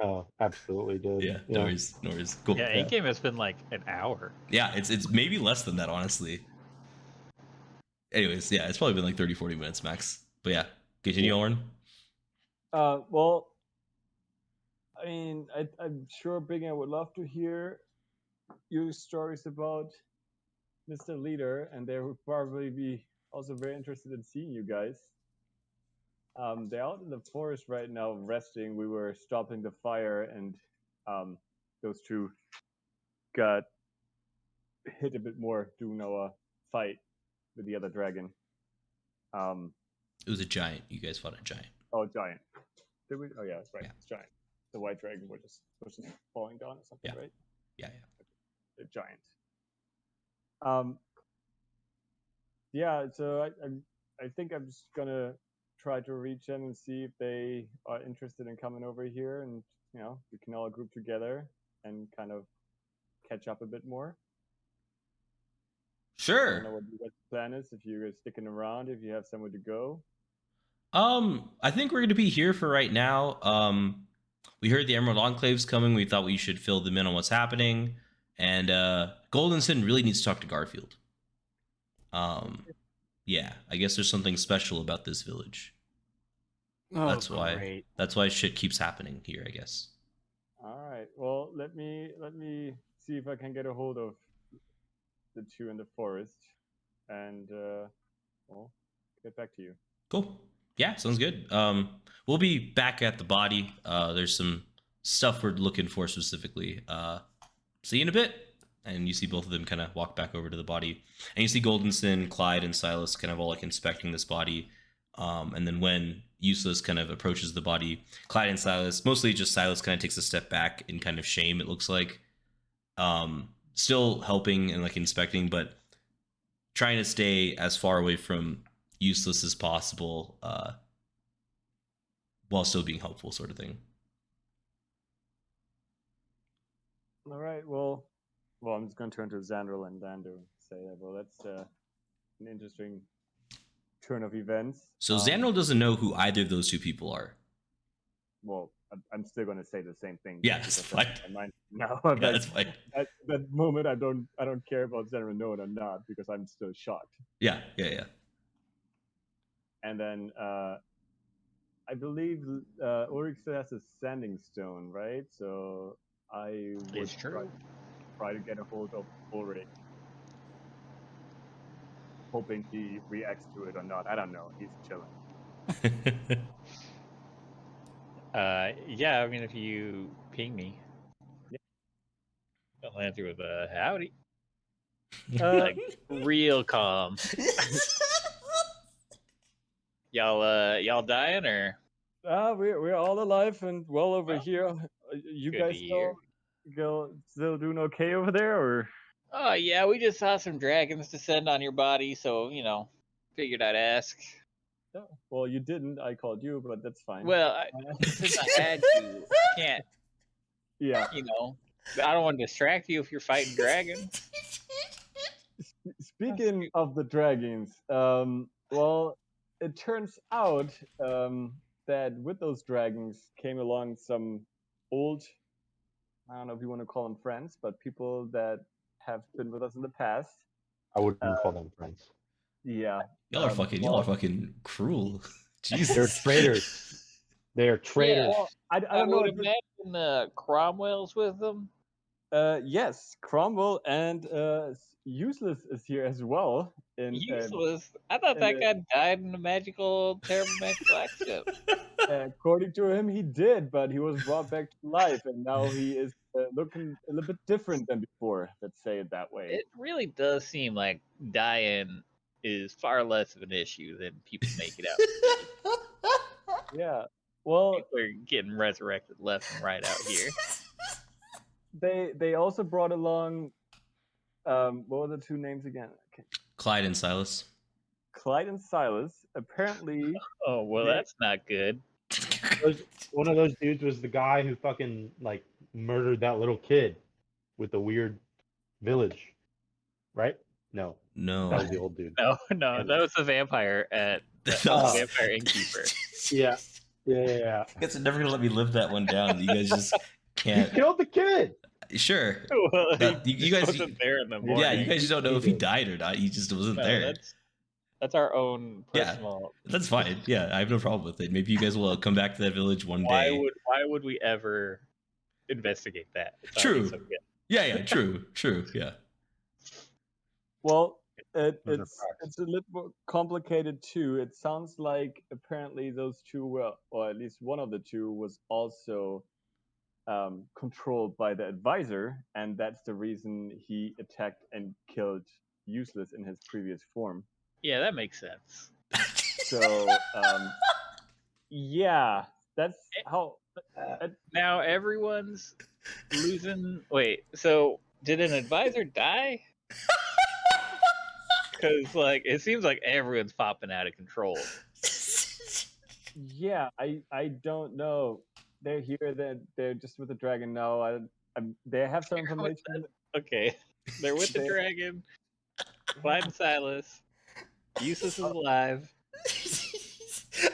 F: Oh, absolutely did.
A: Yeah, no worries. Cool.
C: Yeah, in-game has been like an hour.
A: Yeah, it's maybe less than that, honestly. Anyways, yeah, it's probably been like 30, 40 minutes max. But yeah, continue, Elwarin.
E: Well, I mean, I'm sure BigYin would love to hear your stories about Mr. Leader, and they would probably be also very interested in seeing you guys. They're out in the forest right now resting. We were stopping the fire, and those 2 got hit a bit more during our fight with the other dragon.
A: It was a giant. You guys fought a giant.
E: Oh, giant. Did we? Oh, yeah, that's right.
A: Yeah.
E: It's giant. The white dragon was just falling down or something, right?
A: Yeah.
E: The giant. Yeah. So I think I'm just gonna try to reach them and see if they are interested in coming over here, and we can all group together and kind of catch up a bit more.
A: Sure.
E: I don't know what your plan is. If you're sticking around, if you have somewhere to go.
A: I think we're gonna be here for right now. We heard the Emerald Enclave's coming. We thought we should fill them in on what's happening. And Goldenson really needs to talk to Garfield. Yeah, I guess there's something special about this village.
D: Oh,
A: That's why shit keeps happening here, I guess.
E: All right. Well, let me see if I can get a hold of the 2 in the forest, and get back to you.
A: Cool. Yeah, sounds good. We'll be back at the body. There's some stuff we're looking for specifically. See you in a bit. And you see both of them kind of walk back over to the body. And you see Goldenson, Clyde, and Silas kind of all like inspecting this body. And then when Useless kind of approaches the body, Clyde and Silas, mostly just Silas, kind of takes a step back in kind of shame, it looks like. Still helping and like inspecting, but trying to stay as far away from Useless as possible, while still being helpful, sort of thing.
E: All right. Well, I'm just going to turn to Zanril and Lando and say, well, that's an interesting turn of events.
A: So Zanril doesn't know who either of those 2 people are.
E: Well, I'm still going to say the same thing.
A: Yeah, that's fine.
E: No,
A: yeah, that's fine.
E: At that moment, I don't care about Zanril knowing or not, because I'm still shocked.
A: Yeah.
E: And then I believe Ulrich still has a sanding stone, right? So I would try to get a hold of Ulrich, hoping he reacts to it or not. I don't know. He's chilling.
C: Yeah, I mean, if you ping me, I'll answer with a howdy. Like real calm. Y'all dying or?
E: We're all alive and well over here. You
C: Good
E: guys
C: to hear.
E: still doing okay over there, or?
C: Oh yeah, we just saw some dragons descend on your body, so figured I'd ask.
E: Oh, well, you didn't. I called you, but that's fine.
C: Well, since I had you, I can't.
E: Yeah.
C: I don't want to distract you if you're fighting dragons.
E: Speaking of the dragons, well, it turns out that with those dragons came along some old, I don't know if you want to call them friends, but people that have been with us in the past.
F: I wouldn't call them friends.
E: Yeah.
A: Y'all are fucking cruel. Jesus.
F: They're traitors. They are traitors.
E: Well, I
C: I
E: don't know.
C: would imagine Cromwell's with them.
E: Yes, Cromwell and Useless is here as well.
C: Useless. I thought that guy died in a terrible magical accident.
E: According to him, he did, but he was brought back to life, and now he is looking a little bit different than before. Let's say it that way.
C: It really does seem like dying is far less of an issue than people make it out.
E: Yeah. Well,
C: people are getting resurrected left and right out here.
E: They also brought along, what were the two names again?
A: Clyde and Silas.
E: Clyde and Silas. Apparently.
C: Oh well, that's not good.
F: One of those dudes was the guy who fucking like murdered that little kid with the weird village, right? No, that was the old dude.
C: No, that was the vampire at the vampire innkeeper.
F: Yeah.
A: You guys are never gonna let me live that one down. You guys just can't.
F: He killed the kid.
A: Sure.
C: Well,
A: you guys
C: wasn't there in the morning.
A: Yeah, you guys just don't know if he died or not. He just wasn't there.
C: That's our own personal.
A: Yeah, that's fine. Yeah, I have no problem with it. Maybe you guys will come back to that village one day.
C: Why would we ever investigate that?
A: True. Yeah, true, yeah.
E: Well, it's a little more complicated too. It sounds like apparently those two were, or at least one of the two was also controlled by the advisor, and that's the reason he attacked and killed Useless in his previous form.
C: Yeah, that makes sense.
E: So, yeah, that's how.
C: Now everyone's losing. Wait, so did an advisor die? Because it seems like everyone's popping out of control.
E: Yeah, I don't know. They're here. They're just with the dragon now. They have some information.
C: Okay, they're with the dragon. Clyde and Silas. Useless is alive.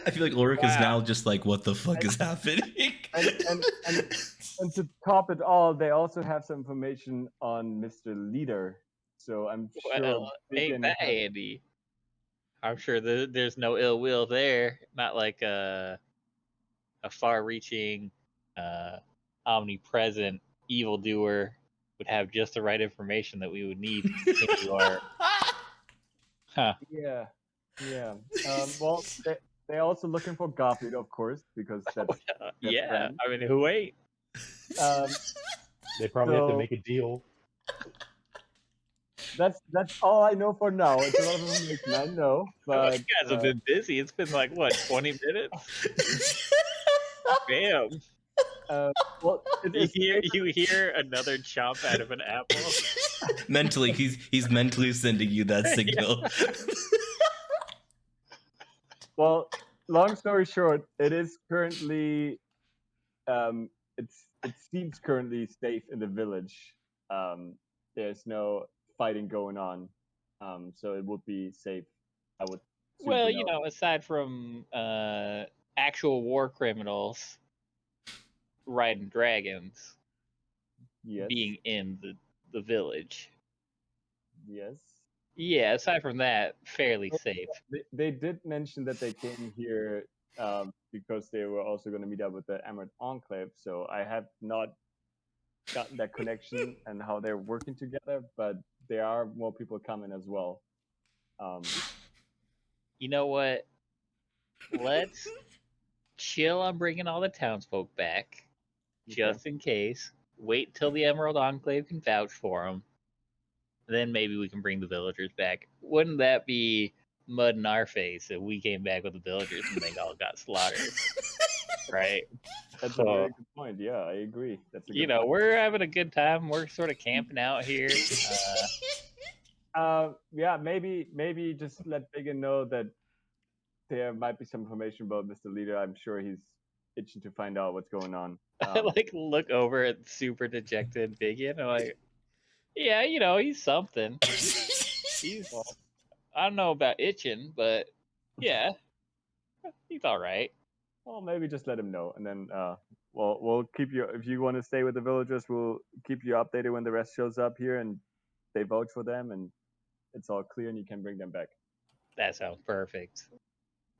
A: I feel like Ulrich is now just like, what the fuck is happening?
E: And to top it all, they also have some information on Mr. Leader. So I'm sure.
C: Ain't that handy? I'm sure there's no ill will there. Not like a far-reaching, omnipresent evildoer would have just the right information that we would need to continue our. Huh.
E: Yeah. Well, they're also looking for Garfield, of course, because that's
C: yeah.
E: friend.
C: I mean, who ain't?
F: They probably have to make a deal.
E: That's all I know for now. It's a lot of information, I know. But
C: you guys have been busy. It's been like what, 20 minutes? Damn.
E: Well,
C: you hear another chomp out of an apple.
A: Mentally, he's mentally sending you that signal.
E: Well, long story short, it is currently, it seems currently safe in the village. There's no fighting going on, so it would be safe. I would.
C: Well, aside from actual war criminals riding dragons, being in the village.
E: Yes.
C: Yeah, aside from that, fairly safe.
E: They did mention that they came here because they were also going to meet up with the Emerald Enclave, so I have not gotten that connection and how they're working together, but there are more people coming as well.
C: You know what? Let's chill on bringing all the townsfolk back, just in case. Wait till the Emerald Enclave can vouch for them. Then maybe we can bring the villagers back. Wouldn't that be mud in our face if we came back with the villagers and they all got slaughtered? Right?
E: That's a very good point. Yeah, I agree. That's a
C: You
E: good
C: know,
E: point.
C: we're having a good time. We're sort of camping out here.
E: Yeah, maybe just let BigYin know that there might be some information about Mr. Leader. I'm sure he's itching to find out what's going on.
C: I like look over at super dejected BigYin. I'm like, yeah, you know, he's something. He's, I don't know about itching, but yeah, he's all right.
E: Well, maybe just let him know, and then we'll keep you. If you want to stay with the villagers, we'll keep you updated when the rest shows up here, and they vote for them, and it's all clear, and you can bring them back.
C: That sounds perfect.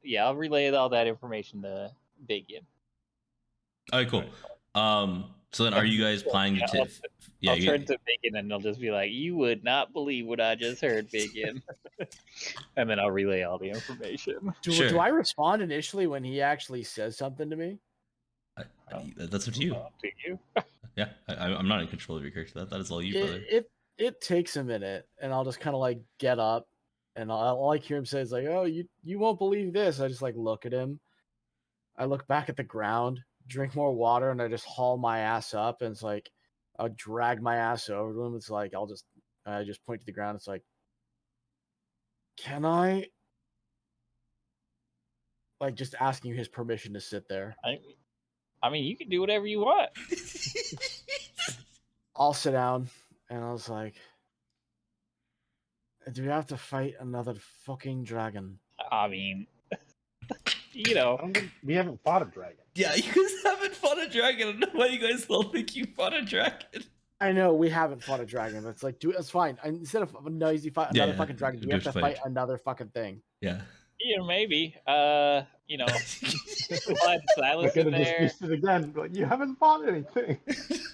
C: Yeah, I'll relay all that information to BigYin.
A: All right, cool. So then, are you guys planning to?
C: I'll turn to BigYin and they'll just be like, "You would not believe what I just heard, BigYin," and then I'll relay all the information.
D: Do I respond initially when he actually says something to me?
A: That's up to you.
C: Up to you.
A: Yeah, I'm not in control of your character. That is all you, brother.
D: It takes a minute, and I'll just kind of like get up, and I'll like hear him say, "It's like, oh, you won't believe this." I just like look at him. I look back at the ground, drink more water, and I just haul my ass up, and it's like I'll drag my ass over to him. It's like I just point to the ground. It's like, can I? Like just asking his permission to sit there.
C: I mean, you can do whatever you want.
D: I'll sit down, and I was like, do we have to fight another fucking dragon?
C: I mean, you know,
F: I don't think we haven't fought a dragon.
A: Yeah, you guys haven't fought a dragon. I don't know why you guys all think you fought a dragon.
D: I know we haven't fought a dragon, but it's like, it's fine. Instead of a noisy fight, another fucking dragon, we have to fight another fucking thing.
A: Yeah.
C: Yeah, maybe. You know, Clyde and Silas are there.
F: Just it again, but you haven't fought anything.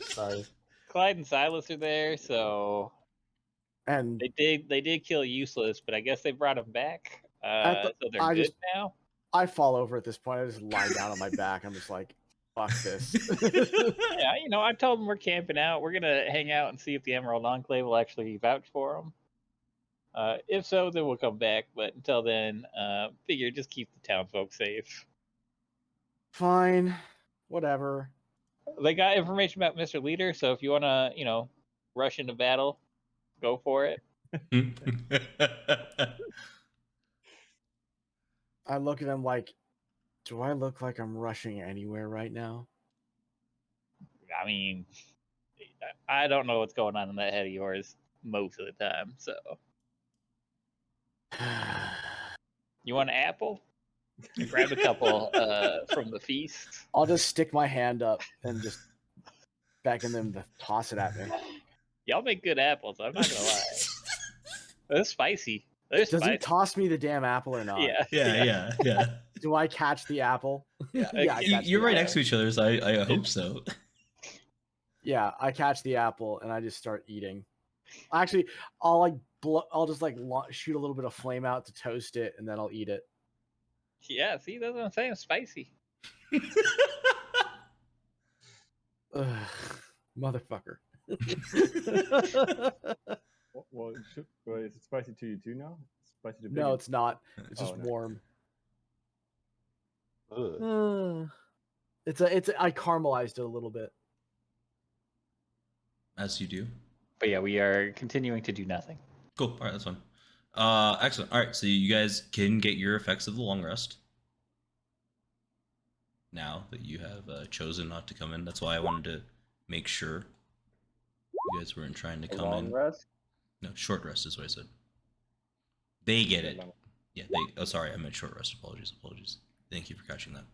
F: Sorry.
C: Clyde and Silas are there, so
D: and
C: they did kill Useless, but I guess they brought him back. So they're good now.
D: I fall over at this point. I just lie down on my back. I'm just like, fuck this.
C: Yeah, you know, I told them we're camping out. We're gonna hang out and see if the Emerald Enclave will actually vouch for them. If so, then we'll come back. But until then, figure just keep the town folks safe.
D: Fine, whatever.
C: They got information about Mr. Leader, so if you want to, you know, rush into battle, go for it.
D: I look at him like, do I look like I'm rushing anywhere right now?
C: I mean, I don't know what's going on in that head of yours most of the time, so. You want an apple? Grab a couple from the feast.
D: I'll just stick my hand up and just beckon them to toss it at me.
C: Y'all make good apples, I'm not gonna lie. They're spicy.
D: Does he toss me the damn apple or not?
A: Yeah.
D: Do I catch the apple?
A: Yeah, you're right next to each other, so I hope so.
D: Yeah, I catch the apple and I just start eating. Actually, I'll just shoot a little bit of flame out to toast it, and then I'll eat it.
C: Yeah, see, that's what I'm saying. Spicy.
D: Ugh, motherfucker.
E: Well, is it spicy to you too now? Spicy to
D: No, it's not. It's just warm. I caramelized it a little bit.
A: As you do.
C: But yeah, we are continuing to do nothing.
A: Cool. All right, that's fine. Excellent. All right, so you guys can get your effects of the long rest. Now that you have chosen not to come in, that's why I wanted to make sure you guys weren't trying to come in.
B: Long rest?
A: No, short rest is what I said. They get it. Yeah, they. Oh, sorry, I meant short rest. Apologies. Thank you for catching that.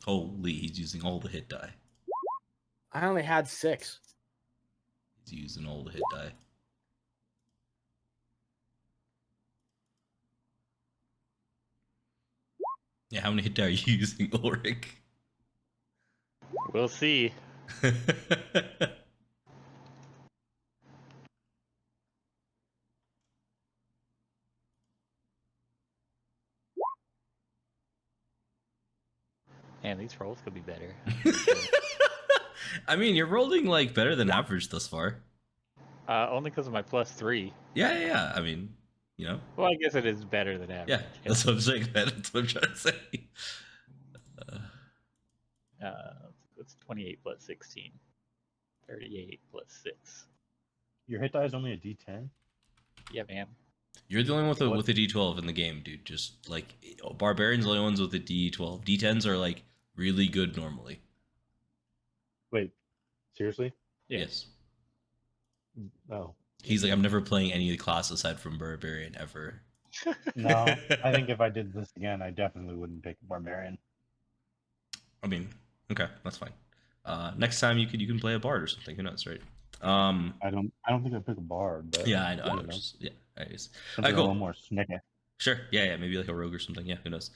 A: Holy, he's using all the hit die.
D: I only had 6.
A: He's using all the hit die. Yeah, how many hit die are you using, Ulrich?
C: We'll see. Man, these rolls could be better.
A: I mean, you're rolling like better than average thus far.
C: Only because of my +3.
A: Yeah. I mean, You know?
C: Well, I guess it is better than average.
A: Yeah, that's what I'm saying. That's what I'm trying to say.
C: It's 28 plus 16. 38 plus 6.
F: Your hit die is only a D10.
C: Yeah, man.
A: You're the only one with a D12 in the game, dude. Just like barbarians, are the only ones with a D12. D10s are like really good normally.
F: Wait, seriously?
C: Yeah.
A: Yes.
F: No.
A: He's like, I'm never playing any of the class aside from barbarian ever.
F: No, I think if I did this again, I definitely wouldn't pick barbarian.
A: I mean, okay, that's fine. Next time you can play a bard or something. Who knows, right?
F: I don't think I'd pick a bard, but
A: Yeah, I know.
F: you know.
A: Just, yeah, anyways.
F: Something
A: Cool.
F: a little more snicker.
A: Sure. Yeah, maybe like a rogue or something. Yeah, who knows?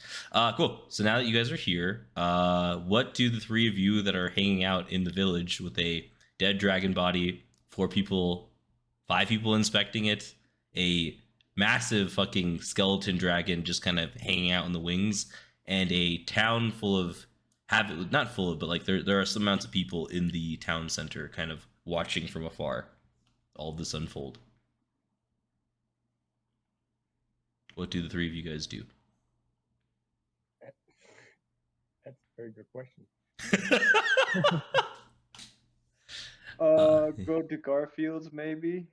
A: Cool. So now that you guys are here, what do the three of you that are hanging out in the village with a dead dragon body, 4 people, 5 people inspecting it, a massive fucking skeleton dragon just kind of hanging out in the wings, and a town full of not full of, but like there are some amounts of people in the town center kind of watching from afar all this unfold. What do the three of you guys do?
E: That's a very good question.
B: Go to Garfield's maybe.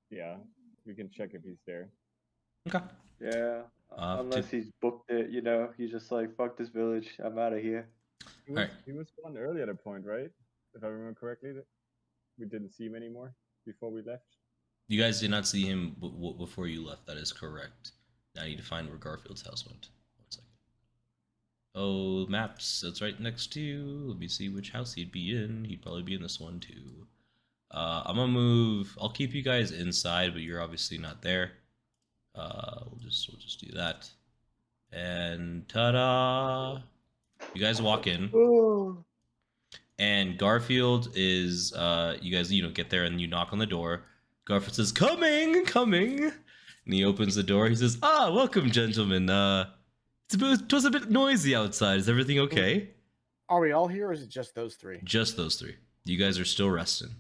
E: Yeah, we can check if he's there.
A: Okay.
B: Yeah, unless he's booked it, you know, he's just like, fuck this village, I'm out of here.
E: He was gone early at a point, right? If I remember correctly, that we didn't see him anymore before we left.
A: You guys did not see him before you left. That is correct. Now I need to find where Garfield's house went. 1 second. Oh, maps. That's right next to you. Let me see which house he'd be in. He'd probably be in this one too. I'm gonna move. I'll keep you guys inside, but you're obviously not there. We'll just do that. And ta-da! You guys walk in. And Garfield is you guys get there and you knock on the door. Garfield says, "Coming, coming," and he opens the door. He says, "Ah, welcome, gentlemen. It was a bit noisy outside. Is everything okay?"
D: Are we all here, or is it just those 3?
A: Just those 3. You guys are still resting.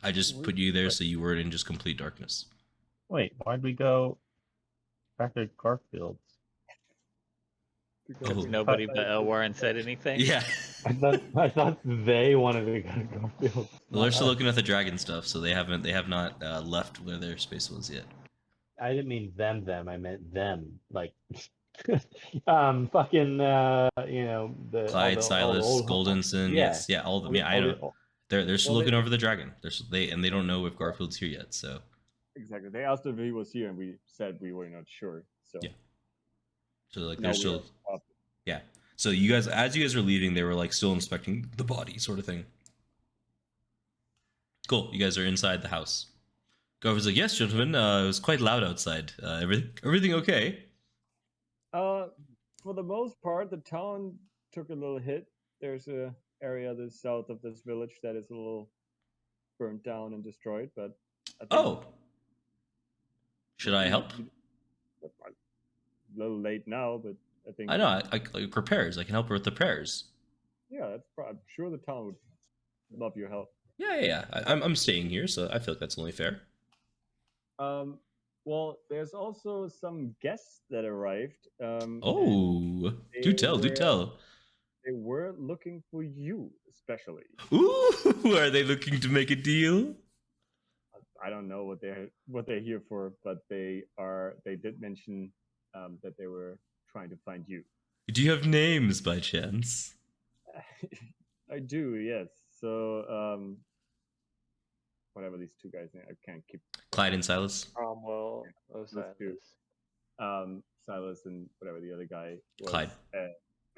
A: I just put you there so you weren't in just complete darkness.
F: Wait, why'd we go back to Garfield's?
C: Because nobody but Elwarin said anything.
A: Yeah.
F: I thought they wanted to go to Garfield.
A: Well, they're still looking at the dragon stuff, so they have not left where their space was yet.
F: I didn't mean them. I meant them. Like, fucking, the
A: Clyde, Silas, Goldenson, yes, yeah, all of them. Yeah, I know. They're still looking over the dragon. They don't know if Garfield's here yet. So
E: exactly, they asked if he was here, and we said we were not sure. So
A: yeah. So like
E: now
A: they're still, yeah. So you guys, as you guys were leaving, they were like still inspecting the body, sort of thing. Cool. You guys are inside the house. Garfield's like, "Yes, gentlemen. It was quite loud outside. Everything okay?"
E: For the most part, the town took a little hit. There's a area to the south of this village that is a little burnt down and destroyed, but I think
A: should I help?
E: A little late now, but I think
A: I know. I like repairs. I can help her with the repairs.
E: Yeah, I'm sure the town would love your help.
A: Yeah. I'm staying here, so I feel like that's only fair.
E: Well, there's also some guests that arrived.
A: Do tell.
E: They were looking for you, especially.
A: Ooh, are they looking to make a deal?
E: I don't know what they're here for, but they did mention that they were trying to find you.
A: Do you have names by chance?
E: I do, yes. So, whatever these 2 guys' names, I can't keep.
A: Clyde and Silas.
B: Cromwell,
E: Silas. Silas and whatever the other guy was.
A: Clyde.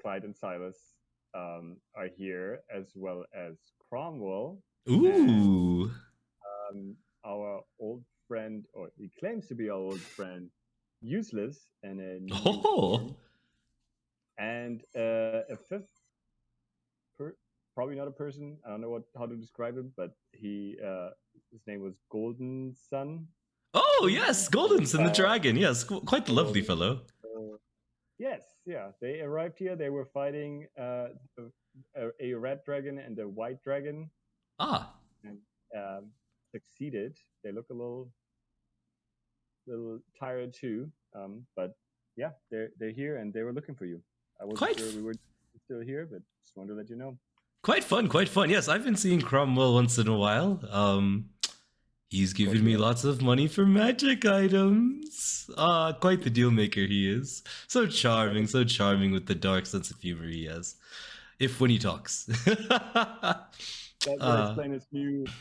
E: Clyde and Silas are here, as well as Cromwell.
A: Ooh.
E: And, our old friend, or he claims to be our old friend, Useless, and and a 5th, probably not a person. I don't know how to describe him, but his name was Golden Sun.
A: Oh yes, Goldenson the dragon. Yes, quite the lovely fellow.
E: Yes, yeah. They arrived here. They were fighting a red dragon and a white dragon.
A: Ah.
E: And succeeded. They look a little little tired too. But yeah, they're here and they were looking for you. I wasn't
A: Quite
E: sure
A: f-
E: we were still here, but just wanted to let you know.
A: Quite fun, quite fun. Yes, I've been seeing Cromwell once in a while. He's given me lots of money for magic items. Quite the deal maker he is. So charming with the dark sense of humor he has. If when he talks.
E: That would explain his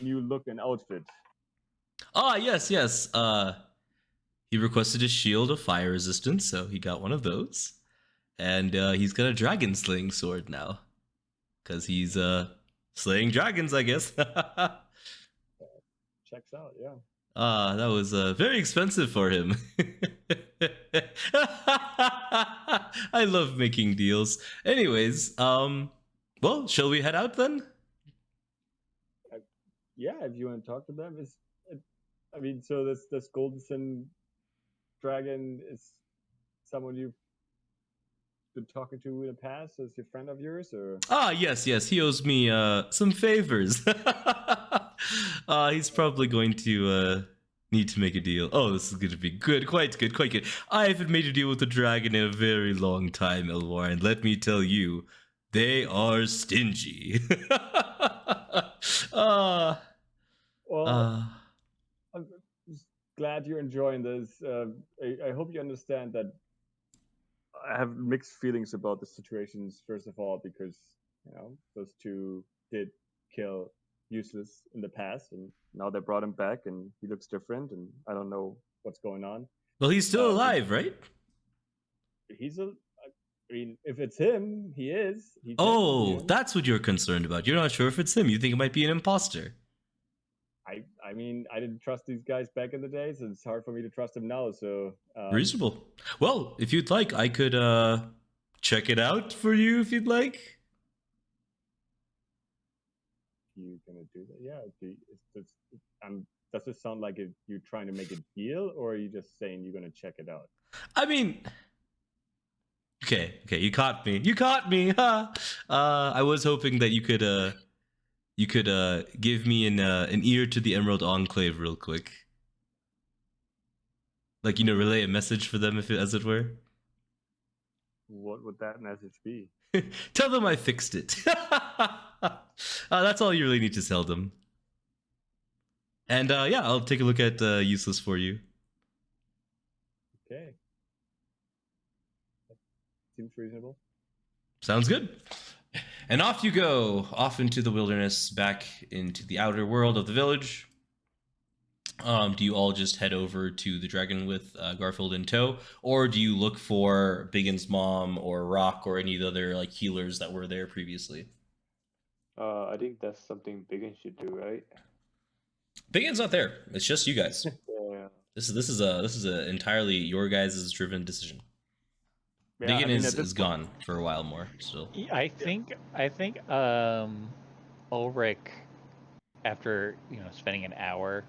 E: new look and outfit.
A: Yes. He requested a shield of fire resistance, so he got one of those. And he's got a dragon slaying sword now. Because he's slaying dragons, I guess.
E: Checks out, yeah.
A: That was very expensive for him. I love making deals. Anyways, well, shall we head out then?
E: Yeah, if you want to talk to them, I mean, so this Golden Sun dragon is someone you've been talking to in the past as your friend of yours, or?
A: Yes, he owes me some favors. He's probably going to need to make a deal. Oh, this is going to be good, quite good. I haven't made a deal with the dragon in a very long time, Elwarin. Let me tell you, they are stingy.
E: Well, I'm just glad you're enjoying this. I hope you understand that I have mixed feelings about the situations. First of all, because those two did kill Useless in the past, and now they brought him back, and he looks different, and I don't know what's going on.
A: Well, he's still alive, right?
E: I mean, if it's him, he is.
A: That's what you're concerned about. You're not sure if it's him. You think it might be an imposter.
E: I mean, I didn't trust these guys back in the days, and it's hard for me to trust them now. So
A: reasonable. Well, if you'd like, I could check it out for you. If you'd like.
E: You gonna do that? Yeah. Does it sound like you're trying to make a deal, or are you just saying you're gonna check it out?
A: I mean, okay, you caught me. Huh? I was hoping that you could give me an ear to the Emerald Enclave real quick. Like, relay a message for them, as it were.
E: What would that message be?
A: Tell them I fixed it. That's all you really need to tell them. And yeah, I'll take a look at Useless for you.
E: Okay. That seems reasonable.
A: Sounds good. And off you go, off into the wilderness, back into the outer world of the village. Do you all just head over to the dragon with Garfield in tow, or do you look for BigYin's mom or Rock or any of the other healers that were there previously?
B: I think that's something BigYin should do, right?
A: BigYin's not there. It's just you guys.
B: Yeah.
A: This is a entirely your guys' driven decision.
E: Yeah,
A: BigYin is gone for a while more still.
C: I think Ulrich, after spending an hour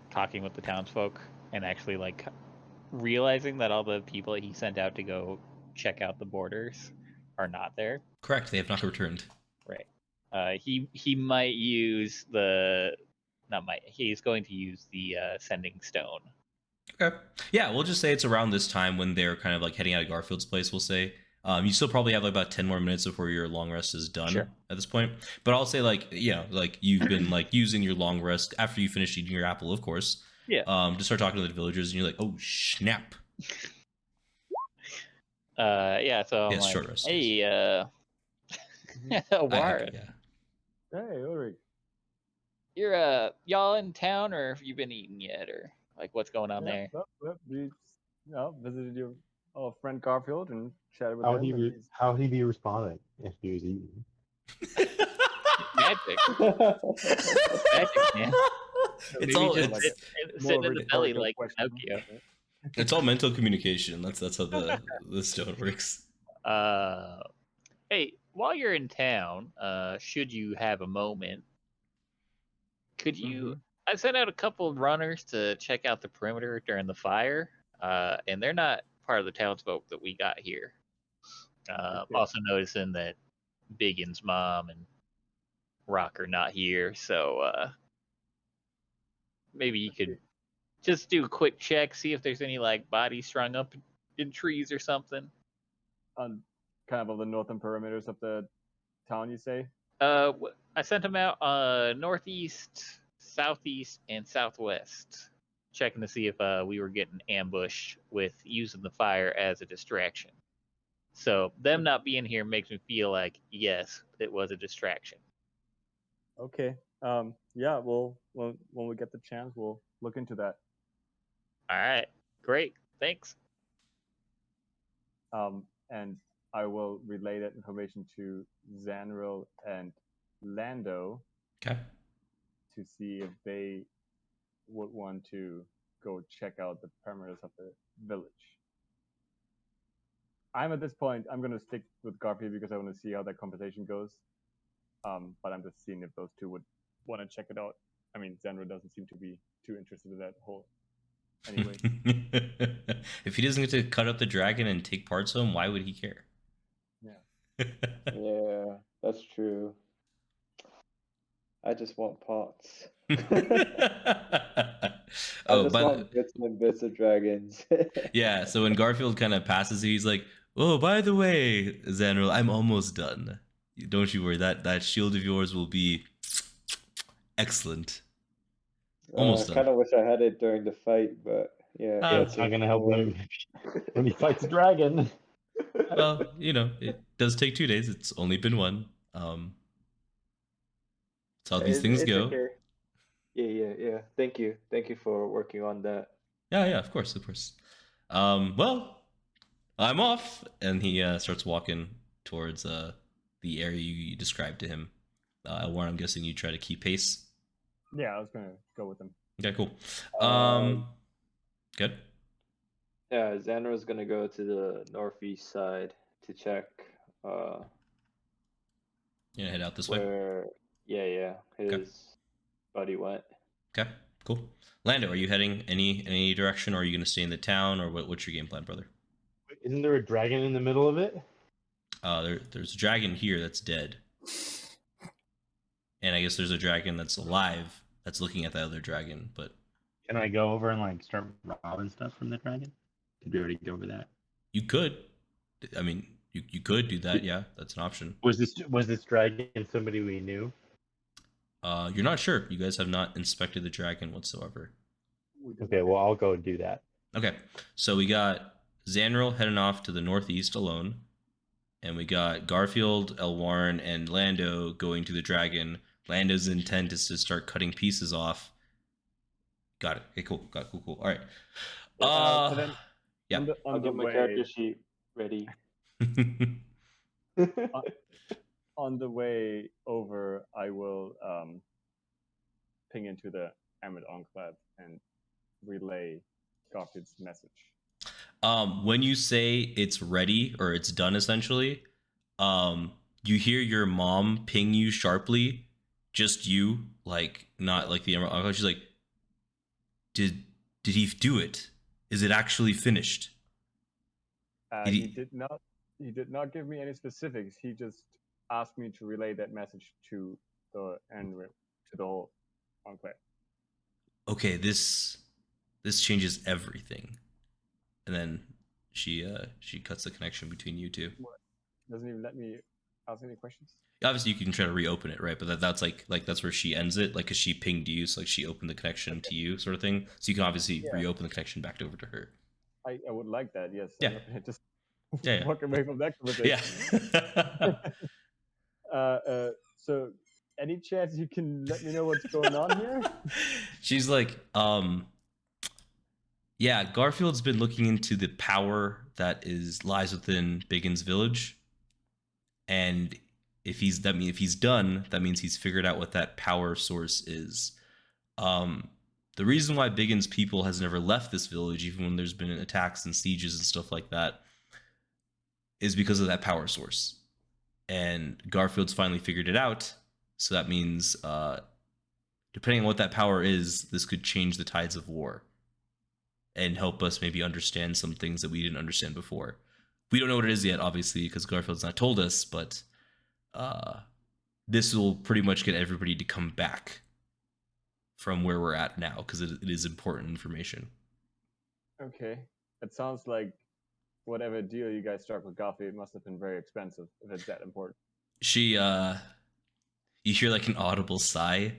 C: talking with the townsfolk and actually realizing that all the people that he sent out to go check out the borders are not there.
A: Correct, they have not returned.
C: Right. He might use he's going to use the sending stone.
A: Okay. Yeah, we'll just say it's around this time when they're kind of heading out of Garfield's place, we'll say. You still probably have about 10 more minutes before your long rest is done at this point. But I'll say you've been using your long rest after you finish eating your apple, of course.
C: Yeah.
A: To start talking to the villagers, and you're like, oh snap.
C: Yeah, so I'm
A: short rest.
C: Hey, Elwarin.
A: Yeah.
E: Hey, Ulrich.
C: You're y'all in town, or have you been eating yet, or what's going on there?
E: We visited your friend Garfield and chatted with him.
F: How would he be responding if he was eating?
C: Magic. Magic, man.
A: It's all
C: sitting in the belly like Pinocchio.
A: It's all mental communication. That's how the stone works.
C: Hey, while you're in town, should you have a moment, could you? I sent out a couple of runners to check out the perimeter during the fire, and they're not part of the townsfolk that we got here. Also noticing that BigYin's mom and Rock are not here, so maybe you could Just do a quick check, see if there's any like bodies strung up in trees or something.
E: On kind of the northern perimeters of the town, you say?
C: I sent them out northeast, southeast, and southwest, checking to see if we were getting ambushed with using the fire as a distraction. So them not being here makes me feel like, yes, it was a distraction.
E: Okay. Yeah, when we get the chance, we'll look into that.
C: All right, great, thanks.
E: And I will relay that information to Zanril and Lando.
A: Okay.
E: To see if they would want to go check out the perimeters of the village. At this point, I'm going to stick with Garfield because I want to see how that conversation goes. But I'm just seeing if those two would want to check it out. I mean, Zanril doesn't seem to be too interested in that whole. Anyway.
A: If he doesn't get to cut up the dragon and take parts of him, why would he care?
E: Yeah.
B: Yeah, that's true. I just want parts.
A: Oh,
B: I just want bits and bits of dragons.
A: Yeah, so when Garfield kind of passes you, he's like, "Oh, by the way, Zanril, I'm almost done. Don't you worry, that shield of yours will be excellent." Almost done.
B: I kind of wish I had it during the fight, but yeah.
F: It's not going to help him when he fights a dragon.
A: Well, it does take 2 days. It's only been one. That's how these things go.
B: Okay. Yeah. Thank you for working on that.
A: Yeah, of course. Well, I'm off, and he starts walking towards the area you described to him. Elwarin, I'm guessing you try to keep pace.
E: Yeah, I was gonna go with him.
A: Okay, cool. Good.
B: Yeah, Zanril's gonna go to the northeast side to check.
A: You gonna head out this way?
B: Where? Yeah. His buddy went.
A: Okay, cool. Lando, are you heading any direction, or are you gonna stay in the town, or what's your game plan, brother?
F: Isn't there a dragon in the middle of it?
A: There's a dragon here that's dead. And I guess there's a dragon that's alive that's looking at that other dragon, but...
F: Can I go over and start robbing stuff from the dragon? Did we already go over that?
A: You could. I mean, you could do that, yeah. That's an option.
F: Was this dragon somebody we knew?
A: You're not sure. You guys have not inspected the dragon whatsoever.
F: Okay, well, I'll go do that.
A: Okay, so we got Zanril heading off to the northeast alone, and we got Garfield, Elwarin, and Lando going to the dragon. Lando's intent is to start cutting pieces off. Got it. Okay, cool. Cool. All right. Yeah.
B: I'll get my character sheet ready.
E: On the way over, I will ping into the Armored Enclave and relay Garfield's message.
A: When you say it's ready or it's done, essentially, you hear your mom ping you sharply. Just you, not like the Emerald Enclave. She's like, Did he do it? Is it actually finished?
E: He did not. He did not give me any specifics. He just asked me to relay that message to the whole enclave.
A: Okay, this changes everything. And then she cuts the connection between you two.
E: What? Doesn't even let me ask any questions.
A: Obviously, you can try to reopen it, right? But that's like that's where she ends it, because she pinged you, so she opened the connection to you, sort of thing. So you can obviously reopen the connection back over to her.
E: I would like that, yes.
A: Yeah.
E: I'm not gonna just
A: Yeah.
E: walk away from that conversation.
A: Yeah.
E: So, any chance you can let me know what's going on here?
A: She's like, yeah, Garfield's been looking into the power that lies within BigYin's village, and if he's done, that means he's figured out what that power source is. The reason why BigYin's people has never left this village, even when there's been attacks and sieges and stuff like that, is because of that power source. And Garfield's finally figured it out. So that means, depending on what that power is, this could change the tides of war and help us maybe understand some things that we didn't understand before. We don't know what it is yet, obviously, because Garfield's not told us, but this will pretty much get everybody to come back from where we're at now, because it is important information.
E: Okay. It sounds like whatever deal you guys struck with Goffy, it must have been very expensive if it's that important.
A: She, you hear like an audible sigh,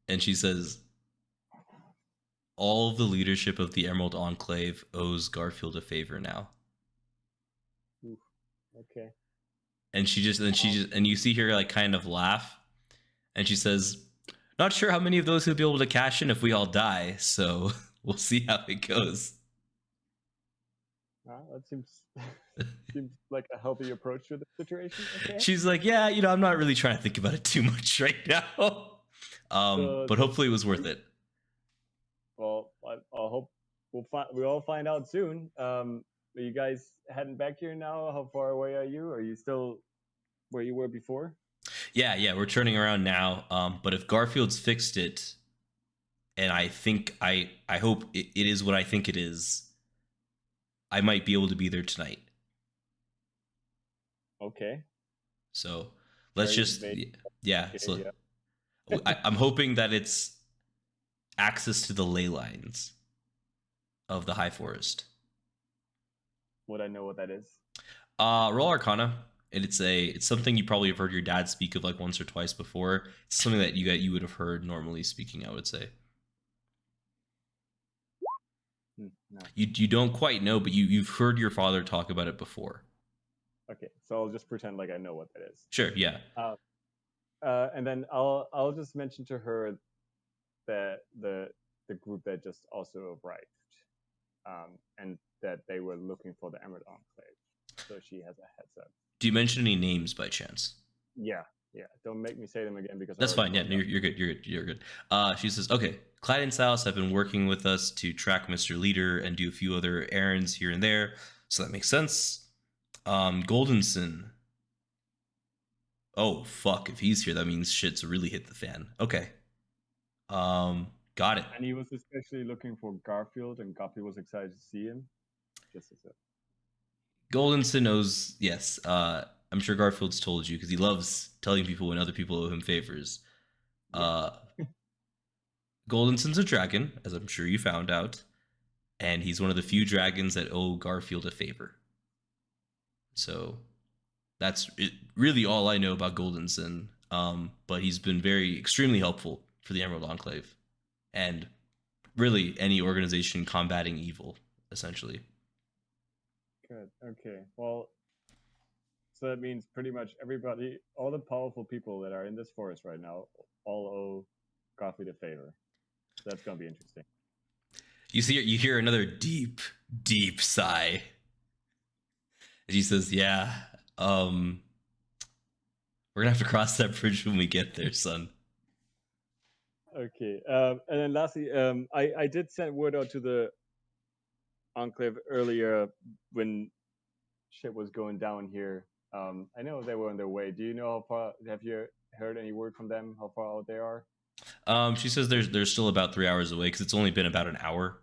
A: and she says, all of the leadership of the Emerald Enclave owes Garfield a favor now.
E: Oof. Okay.
A: And and you see her like kind of laugh, and she says, not sure how many of those will be able to cash in if we all die, so we'll see how it goes.
E: That seems like a healthy approach to the situation. Okay.
A: She's like, yeah, I'm not really trying to think about it too much right now. But hopefully it was worth it.
E: Well, I hope we'll all find out soon. Are you guys heading back here now? How far away are you? Are you still where you were before?
A: Yeah, we're turning around now. But if Garfield's fixed it, and I think I hope it is what I think it is, I might be able to be there tonight.
E: Okay.
A: So let's just yeah.
E: Okay,
A: So
E: yeah.
A: I'm hoping that it's access to the ley lines of the High Forest.
E: Would I know what that is?
A: Roll Arcana. And it's something you probably have heard your dad speak of like once or twice before. It's something that you would have heard normally speaking, I would say.
E: No.
A: You don't quite know, but you've heard your father talk about it before.
E: Okay, so I'll just pretend like I know what that is.
A: Sure, yeah.
E: And then I'll just mention to her that the group that just also arrived, and that they were looking for the Emerald Enclave, so she has a heads up.
A: Do you mention any names by chance?
E: Yeah. Don't make me say them again because
A: that's fine. Yeah, no, you're good. You're good. She says, okay, Clyde and Salas have been working with us to track Mr. Leader and do a few other errands here and there, so that makes sense. Goldenson. Oh fuck! If he's here, that means shit's really hit the fan. Okay. Got it.
E: And he was especially looking for Garfield, and Guppy was excited to see him. Just as it.
A: Goldenson knows, yes. I'm sure Garfield's told you because he loves telling people when other people owe him favors. Goldenson's a dragon, as I'm sure you found out, and he's one of the few dragons that owe Garfield a favor. So that's really all I know about Goldenson. But he's been extremely helpful for the Emerald Enclave, and really any organization combating evil, essentially.
E: Good. Okay. Well, so that means pretty much everybody, all the powerful people that are in this forest right now, all owe Garfield a favor. So that's gonna be interesting.
A: You hear another deep, deep sigh. And he says, "Yeah, we're gonna have to cross that bridge when we get there, son."
E: Okay. And then lastly, I did send word out to the Enclave earlier when shit was going down here. I know they were on their way. Do you know how far? Have you heard any word from them? How far out they are?
A: She says they're still about 3 hours away because it's only been about an hour.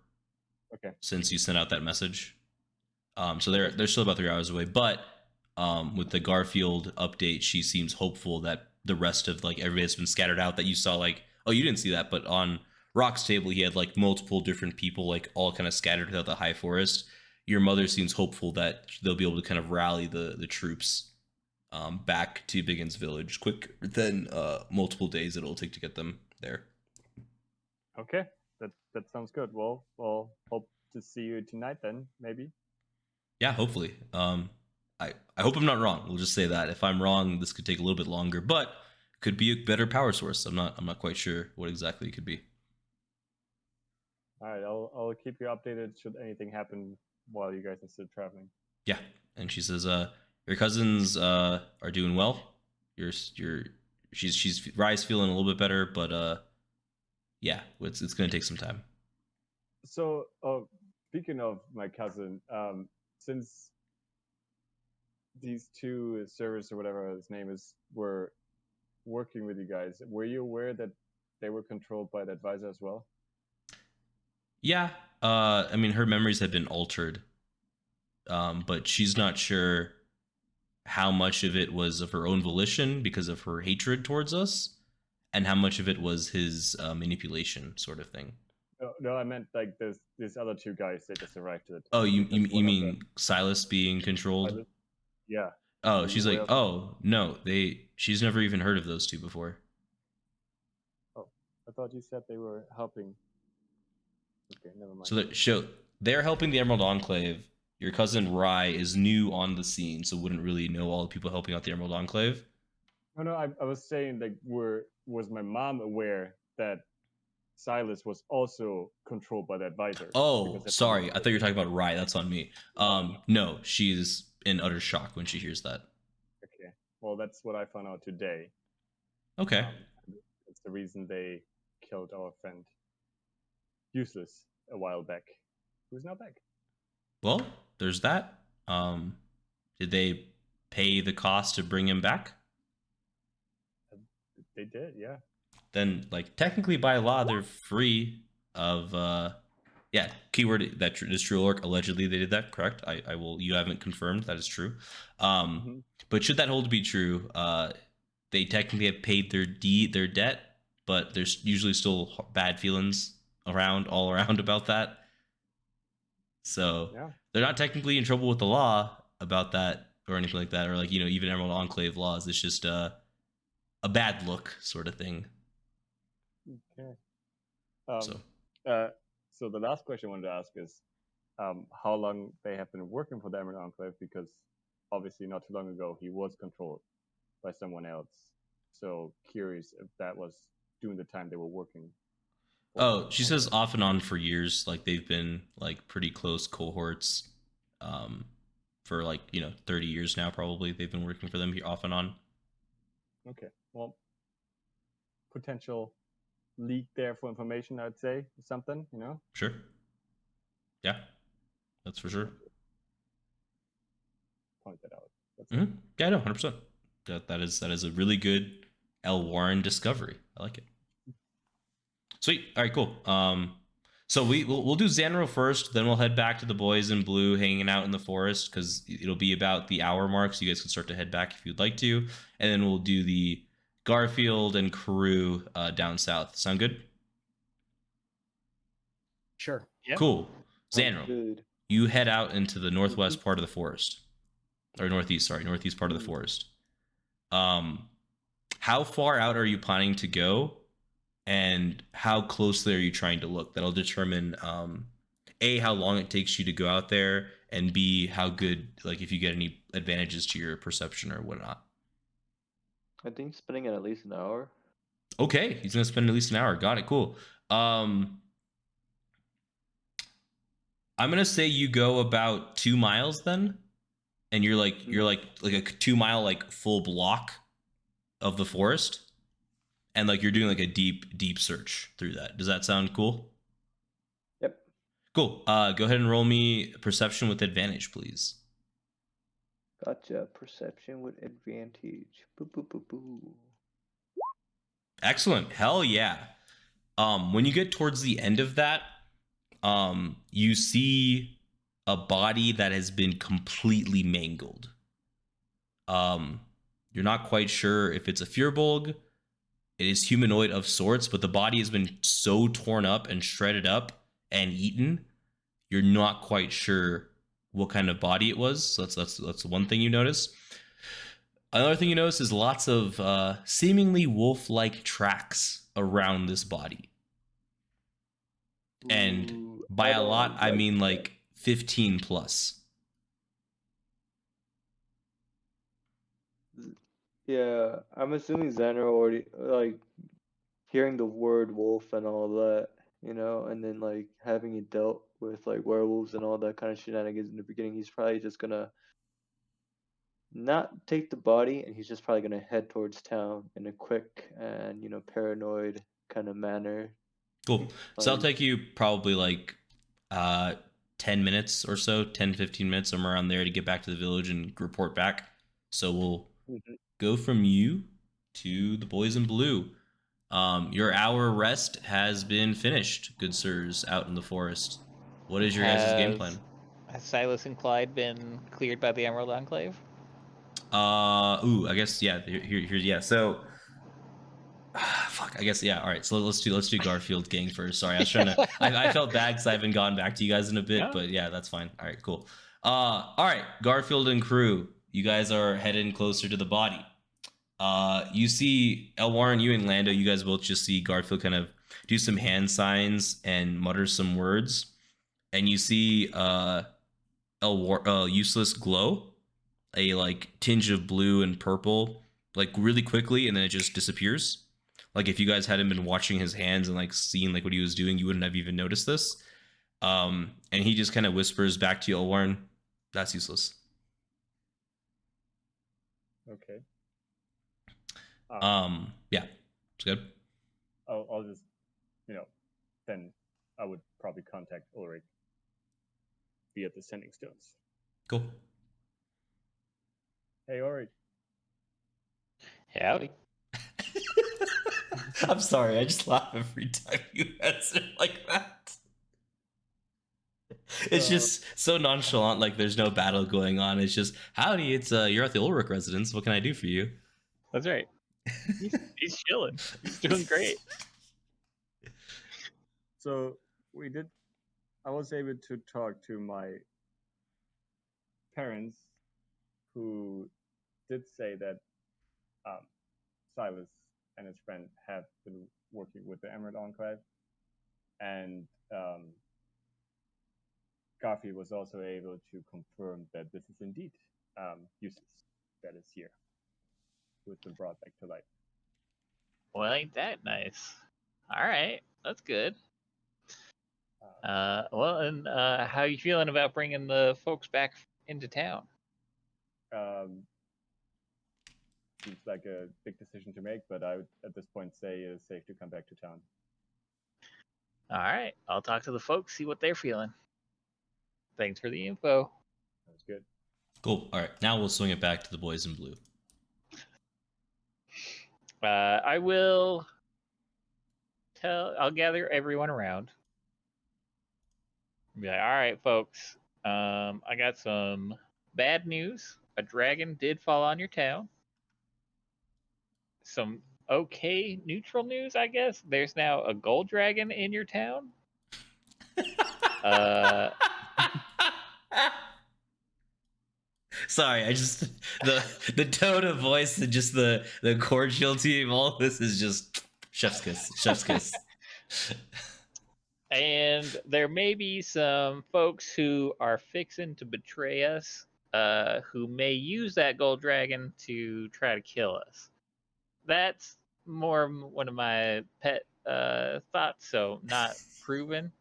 E: Okay.
A: Since you sent out that message. So they're still about 3 hours away. But with the Garfield update, she seems hopeful that the rest of like everybody that's been scattered out that you saw, like, oh, you didn't see that, but on Rock's table he had like multiple different people like all kind of scattered throughout the High Forest. Your mother seems hopeful that they'll be able to kind of rally the troops back to BigYin's village quicker than multiple days it'll take to get them there.
E: Okay, that sounds good. Well, hope to see you tonight then, maybe.
A: Yeah, hopefully. I hope I'm not wrong. We'll just say that. If I'm wrong, this could take a little bit longer, but could be a better power source. I'm not quite sure what exactly it could be.
E: All right, I'll keep you updated should anything happen while you guys are still traveling.
A: Yeah, and she says, your cousins are doing well. She's Rye's feeling a little bit better, but yeah, it's gonna take some time.
E: So, speaking of my cousin, since these two servers or whatever his name is were working with you guys, were you aware that they were controlled by the advisor as well?
A: Yeah, I mean, her memories have been altered, but she's not sure how much of it was of her own volition because of her hatred towards us, and how much of it was his manipulation sort of thing.
E: No, I meant like these other two guys that just arrived to it.
A: Oh, you mean Silas being controlled?
E: Silas? Yeah.
A: Oh,
E: Are
A: she's
E: you
A: like,
E: aware of that?
A: oh no, she's never even heard of those two before.
E: Oh, I thought you said they were helping. Okay, never mind.
A: So they're helping the Emerald Enclave. Your cousin Rye is new on the scene, so wouldn't really know all the people helping out the Emerald Enclave.
E: No, I was saying like was my mom aware that Silas was also controlled by the advisor?
A: Oh, sorry. I thought you were talking about Rye. That's on me. No, she's in utter shock when she hears that.
E: Okay. Well, that's what I found out today.
A: Okay.
E: It's the reason they killed our friend Useless a while back. Who's now back?
A: Well, there's that. Did they pay the cost to bring him back?
E: They did, yeah.
A: Then, like, technically by law, they're free of, yeah, keyword that is true, Ulrich. Allegedly they did that, correct? I will, you haven't confirmed, that is true. But should that hold to be true, they technically have paid their debt, but there's usually still bad feelings all around about that. So
E: yeah.
A: They're not technically in trouble with the law about that or anything like that, or like, even Emerald Enclave laws. It's just a bad look sort of thing.
E: Okay. So the last question I wanted to ask is how long they have been working for the Emerald Enclave, because obviously not too long ago he was controlled by someone else. So curious if that was during the time they were working.
A: Oh, she says off and on for years. Like they've been like pretty close cohorts for like, 30 years now probably. They've been working for them here off and on.
E: Okay. Well, potential leak there for information, I'd say, something,
A: Sure. Yeah, that's for sure.
E: Point that out.
A: Mm-hmm. Yeah, no, 100%. That is a really good Elwarin discovery. I like it. Sweet. All right, cool. So we'll do Zanril first, then we'll head back to the boys in blue hanging out in the forest, because it'll be about the hour mark, so you guys can start to head back if you'd like to, and then we'll do the Garfield and Carew down south. Sound good?
D: Sure.
C: Yeah.
A: Cool. Zanril, you head out into the northwest part of the forest, or northeast part of the forest. How far out are you planning to go, and how closely are you trying to look? That'll determine A, how long it takes you to go out there, and B, how good, like if you get any advantages to your perception or whatnot.
B: I think spending it at least an hour.
A: Okay, he's gonna spend at least an hour. Got it. Cool. I'm gonna say you go about 2 miles then, and you're like a 2 mile like full block of the forest, and like you're doing like a deep search through that. Does that sound cool?
B: Yep.
A: Cool. Go ahead and roll me perception with advantage, please.
B: Gotcha. Perception with advantage. Boo boo boo boo.
A: Excellent. Hell yeah. When you get towards the end of that, you see a body that has been completely mangled. You're not quite sure if it's a Furbolg. It is humanoid of sorts, but the body has been so torn up and shredded up and eaten, you're not quite sure what kind of body it was. So that's one thing you notice. Another thing you notice is lots of seemingly wolf-like tracks around this body. And by a lot, I mean like 15 plus.
B: Yeah, I'm assuming Xander already like hearing the word wolf and all that, and then like having it dealt with like werewolves and all that kind of shenanigans in the beginning. He's probably just gonna not take the body, and he's just probably gonna head towards town in a quick and paranoid kind of manner.
A: Cool. So that'll take you probably like 10 minutes or so, 10-15 minutes, somewhere around there, to get back to the village and report back. So we'll go from you to the boys in blue. Your hour rest has been finished, good sirs, out in the forest. What is your guys' game plan?
C: Has Silas and Clyde been cleared by the Emerald Enclave?
A: I guess, yeah. Here's yeah. So, fuck. I guess yeah. All right. So let's do Garfield gang first. Sorry, I was trying to. I felt bad because I haven't gone back to you guys in a bit, but yeah, that's fine. All right, cool. All right, Garfield and crew. You guys are heading closer to the body. You see Elwarin, you and Lando. You guys both just see Garfield kind of do some hand signs and mutter some words, and you see Useless glow, a like tinge of blue and purple, like really quickly, and then it just disappears. Like if you guys hadn't been watching his hands and like seeing like what he was doing, you wouldn't have even noticed this. And he just kind of whispers back to you, Elwarin, "That's useless."
E: Okay.
A: Yeah, it's good.
E: I'll just, then I would probably contact Ulrich via the sending stones.
A: Cool.
E: Hey, Ulrich.
C: Howdy.
A: I'm sorry, I just laugh every time you answer like that. It's just so nonchalant, like there's no battle going on. It's just, howdy, it's you're at the Ulrich residence. What can I do for you?
C: That's right. He's chilling. He's doing great.
E: So I was able to talk to my parents, who did say that Silas and his friend have been working with the Emerald Enclave, and Garfield was also able to confirm that this is indeed Useless that is here, who has been brought back to life.
C: Well, ain't that nice? All right, that's good. Well, and how you feeling about bringing the folks back into town?
E: Seems like a big decision to make, but I would at this point say it is safe to come back to town.
C: All right, I'll talk to the folks, see what they're feeling. Thanks for the info.
E: That's good.
A: Cool. All right, now we'll swing it back to the boys in blue.
C: I'll gather everyone around. Be like, all right, folks, I got some bad news. A dragon did fall on your town. Some okay neutral news, I guess. There's now a gold dragon in your town.
A: Sorry, I just the tone of voice and just the cordiality of all this is just chef's kiss. Chef's kiss.
C: And there may be some folks who are fixing to betray us, who may use that gold dragon to try to kill us. That's more one of my pet thoughts, so not proven.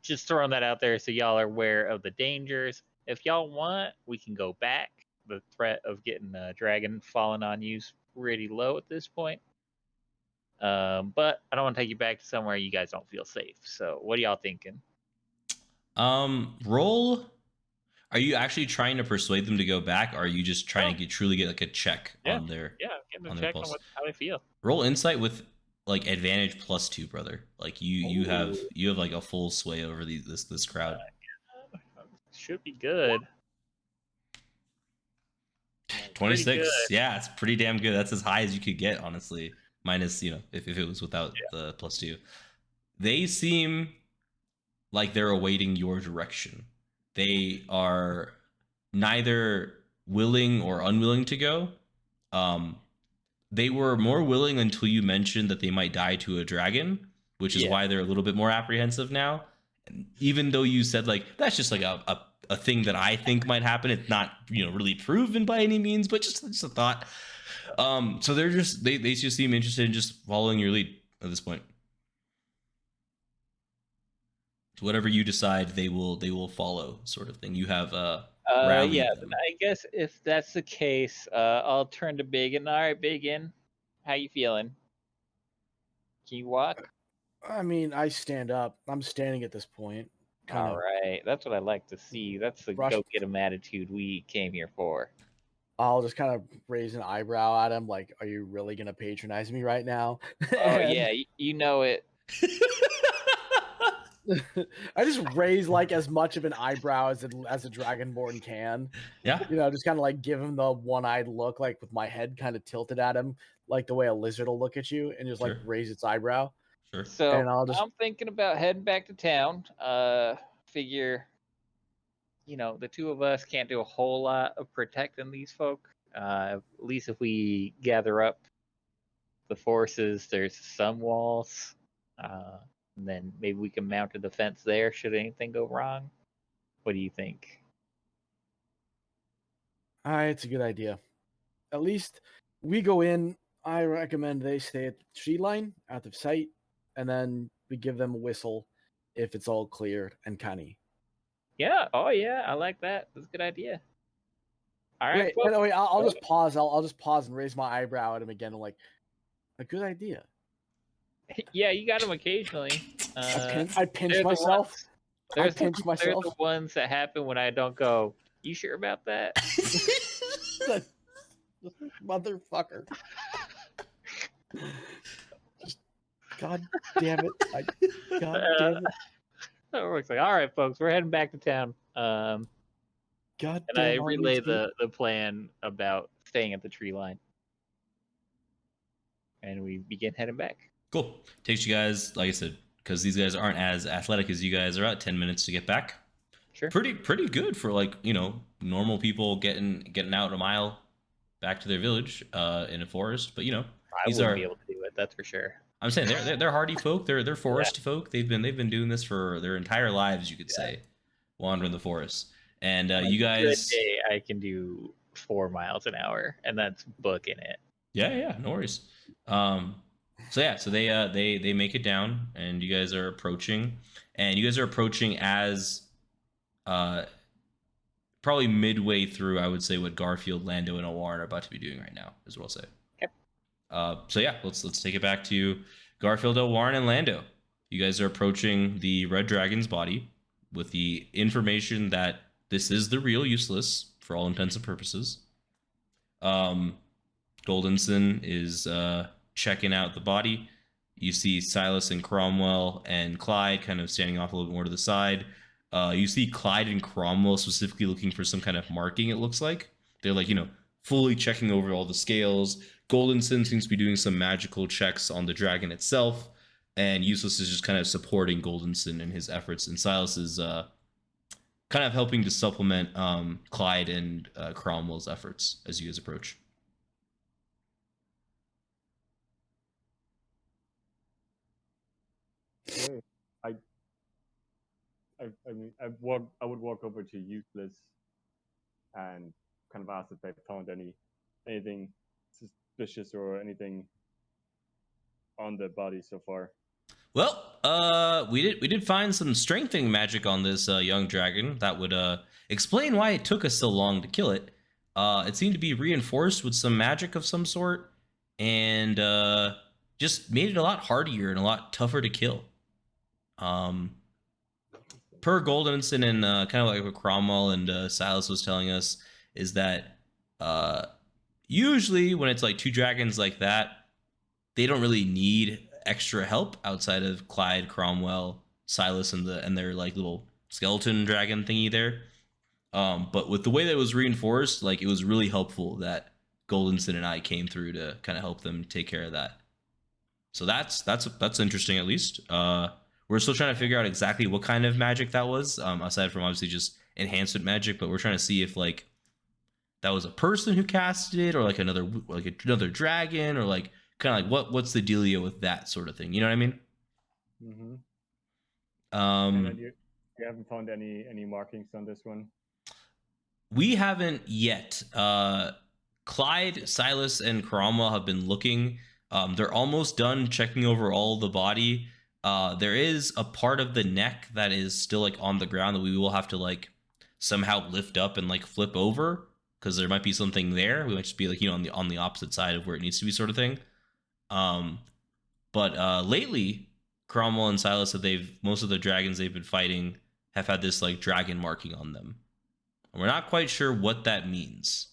C: Just throwing that out there so y'all are aware of the dangers. If y'all want, we can go back. The threat of getting a dragon falling on you is pretty low at this point. But I don't want to take you back to somewhere you guys don't feel safe. So what are y'all thinking?
A: Roll. Are you actually trying to persuade them to go back, or are you just trying to truly get like a check on their
C: getting a check on how they feel?
A: Roll insight with like advantage +2, brother. Like you have like a full sway over this crowd.
C: Should be good.
A: 26. Yeah, it's pretty damn good. That's as high as you could get, honestly. Minus, if it was without the +2. They seem like they're awaiting your direction. They are neither willing or unwilling to go. They were more willing until you mentioned that they might die to a dragon, which is why they're a little bit more apprehensive now. And even though you said like that's just like a thing that I think might happen, it's not really proven by any means, but just a thought. So they just seem interested in just following your lead at this point. Whatever you decide, they will follow, sort of thing. You have rallied them.
C: I guess if that's the case, I'll turn to BigYin. All right, BigYin, how you feeling? Can you walk?
D: I mean, I stand up. I'm standing at this point.
C: All right, that's what I like to see. That's the go get 'em attitude we came here for.
D: I'll just kind of raise an eyebrow at him, like, "Are you really gonna patronize me right now?"
C: Oh yeah, you know it.
D: I just raise like as much of an eyebrow as a dragonborn can.
A: Yeah.
D: You know, just kind of like give him the one-eyed look, like with my head kind of tilted at him, like the way a lizard will look at you, and just like
A: Sure.
D: raise its eyebrow.
A: Sure.
C: So
D: And I'll just
C: I'm thinking about heading back to town. Figure, the two of us can't do a whole lot of protecting these folk. At least if we gather up the forces, there's some walls. And then maybe we can mount a defense there should anything go wrong. What do you think?
D: it's a good idea. At least we go in. I recommend they stay at the tree line, out of sight, and then we give them a whistle if it's all cleared and canny.
C: Yeah. Oh, yeah. I like that. That's a good idea. All right.
D: Wait. I'll just pause. I'll just pause and raise my eyebrow at him again. I'm like, a good idea.
C: Yeah, you got them occasionally.
D: I pinch myself. I pinch myself.
C: They're the ones that happen when I don't go, you sure about that?
D: Motherfucker. God damn it. God damn it.
C: It's like, all right, folks, we're heading back to town.
D: God
C: and
D: damn
C: I relay the plan about staying at the tree line. And we begin heading back.
A: Cool. Takes you guys, like I said, because these guys aren't as athletic as you guys are, about 10 minutes to get back.
C: Sure.
A: Pretty good for normal people getting out a mile back to their village in a forest. But
C: I wouldn't be able to do it. That's for sure.
A: I'm saying they're hardy folk. They're forest folk. They've been doing this for their entire lives, you could say, wandering the forest. And you guys,
C: good day, I can do 4 miles an hour, and that's booking it.
A: Yeah, no worries. So they make it down, and you guys are approaching, as probably midway through, I would say, what Garfield, Lando, and Elwarin are about to be doing right now, is what I'll say.
C: Okay.
A: Let's take it back to Garfield, Elwarin, and Lando. You guys are approaching the Red Dragon's body with the information that this is the real Useless for all intents and purposes. Goldenson is checking out the body. You see Silas and Cromwell and Clyde kind of standing off a little bit more to the side. You see Clyde and Cromwell specifically looking for some kind of marking, it looks like. They're fully checking over all the scales. Goldenson seems to be doing some magical checks on the dragon itself. And Useless is just kind of supporting Goldenson in his efforts. And Silas is kind of helping to supplement Clyde and Cromwell's efforts as you guys approach.
E: Okay. I would walk over to Useless and kind of ask if they found anything suspicious or anything on the body so far.
A: Well, we did find some strengthening magic on this young dragon that would explain why it took us so long to kill it. It seemed to be reinforced with some magic of some sort, and just made it a lot hardier and a lot tougher to kill. Per Goldenson and kind of like what Cromwell and Silas was telling us, is that usually when it's like two dragons like that, they don't really need extra help outside of Clyde, Cromwell, Silas, and their like little skeleton dragon thingy there. But with the way that it was reinforced, like, it was really helpful that Goldenson and I came through to kind of help them take care of that. So that's interesting, at least. We're still trying to figure out exactly what kind of magic that was, aside from obviously just enhancement magic. But we're trying to see if like that was a person who casted it, or like another dragon, or like kind of like what's the dealio with that sort of thing. You know what I mean?
E: Mm-hmm.
A: And
E: you haven't found any markings on this one?
A: We haven't yet. Clyde, Silas, and Cromwell have been looking. They're almost done checking over all the body. There is a part of the neck that is still like on the ground that we will have to like somehow lift up and like flip over, because there might be something there. We might just be like, on the opposite side of where it needs to be, sort of thing. But lately, Cromwell and Silas said most of the dragons they've been fighting have had this like dragon marking on them. And we're not quite sure what that means.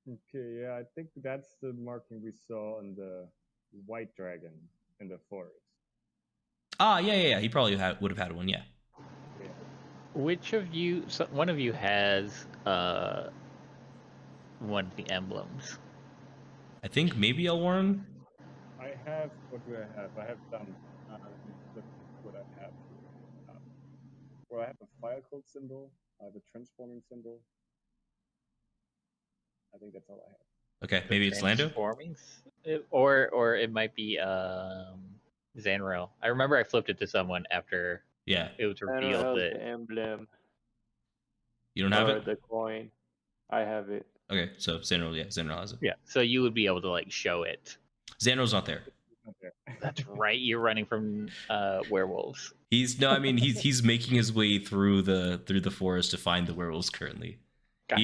E: Okay, yeah, I think that's the marking we saw on the white dragon in the forest.
A: Yeah. He probably would have had one. Yeah.
C: Which of you? So one of you has one of the emblems.
A: I think maybe Elwarin.
E: I have. What do I have? I have some. Let me look what I have. Well, I have a fire code symbol. I have a transforming symbol. I think that's all I have.
A: Okay, maybe it's Lando.
C: Or it might be Zanril. I remember I flipped it to someone after
A: Yeah.
C: it was
B: I don't
C: revealed
B: have
C: that
B: the emblem
A: You don't have
B: or
A: it?
B: the coin. I have it.
A: Okay, so Zanril, yeah, Zanril has it.
C: yeah. So you would be able to like show it.
A: Zanril's not there.
E: Not there.
C: That's right. You're running from werewolves.
A: He's he's making his way through the forest to find the werewolves currently.
C: Gotcha.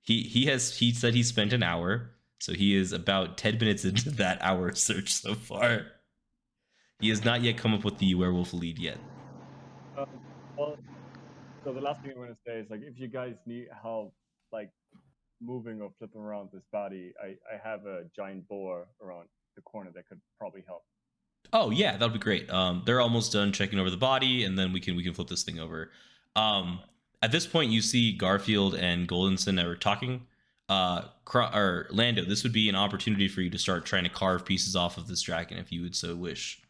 A: He is he said he spent an hour, so he is about 10 minutes into that hour search so far. He has not yet come up with the werewolf lead yet.
E: Well, so the last thing I'm going to say is like, if you guys need help, like moving or flipping around this body, I have a giant boar around the corner that could probably help.
A: Oh yeah, that would be great. They're almost done checking over the body, and then we can flip this thing over. At this point, you see Garfield and Goldenson are talking. Or Lando, this would be an opportunity for you to start trying to carve pieces off of this dragon if you would so wish.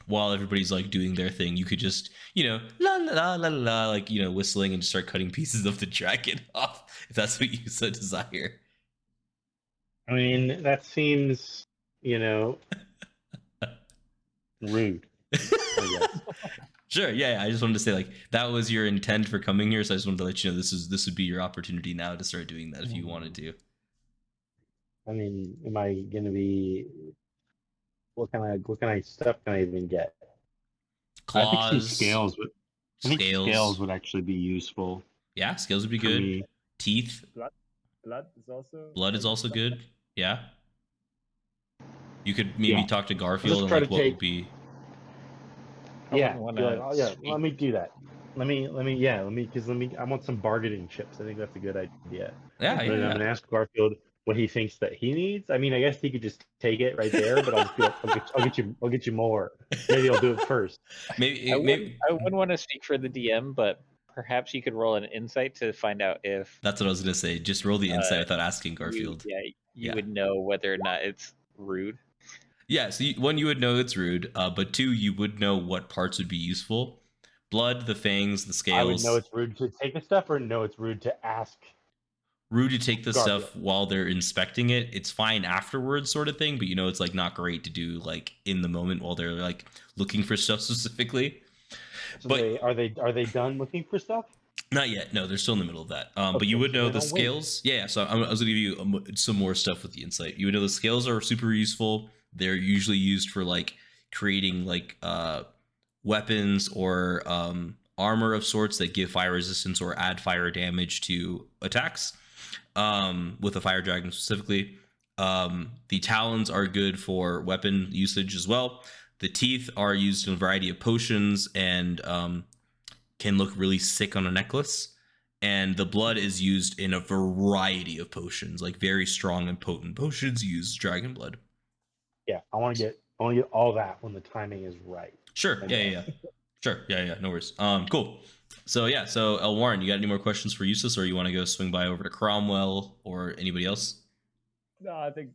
A: While everybody's like doing their thing, you could just, la la la la la, like, whistling and just start cutting pieces of the dragon off if that's what you so desire.
F: I mean, that seems, rude. I guess.
A: Sure, yeah. I just wanted to say like that was your intent for coming here, so I just wanted to let you know this would be your opportunity now to start doing that if you wanted to.
F: I mean, am I gonna be? What kind of stuff can I even get?
A: Claws.
F: I think some scales would. I think
A: Scales.
F: scales would actually be useful.
A: Yeah, scales would be good.
F: Me.
A: Teeth.
E: Blood
A: is also good. Yeah. You could maybe talk to Garfield and like what would be.
F: Yeah. Let me do that. Let me. I want some bargaining chips. I think that's a good idea.
A: Yeah.
F: I'm gonna ask Garfield what he thinks that he needs. I mean, I guess he could just take it right there, but I'll just be like, I'll get you more. Maybe I'll do it first.
A: Maybe
C: I wouldn't want to speak for the DM, but perhaps you could roll an insight to find out if.
A: That's what I was gonna say. Just roll the insight without asking Garfield.
C: You would know whether or not it's rude.
A: Yeah, so one, you would know it's rude, but two, you would know what parts would be useful. Blood, the fangs, the scales.
F: I would know it's rude to take the stuff, or no, it's rude to ask.
A: Rude to take the stuff while they're inspecting it. It's fine afterwards, sort of thing, but it's like not great to do like in the moment while they're like looking for stuff specifically.
F: So but are they done looking for stuff?
A: Not yet. No, they're still in the middle of that. But you would know the scales. Wait. Yeah. So I was gonna give you some more stuff with the insight. You would know the scales are super useful. They're usually used for like creating like weapons or armor of sorts that give fire resistance or add fire damage to attacks. With a fire dragon specifically, the talons are good for weapon usage as well. The teeth are used in a variety of potions and can look really sick on a necklace. And the blood is used in a variety of potions, like very strong and potent potions use dragon blood.
F: Yeah, I want to get all that when the timing is right.
A: Sure. Yeah. Sure. Yeah. No worries. Cool. So Elwarin, you got any more questions for Eustace, or you want to go swing by over to Cromwell or anybody else?
E: No, I think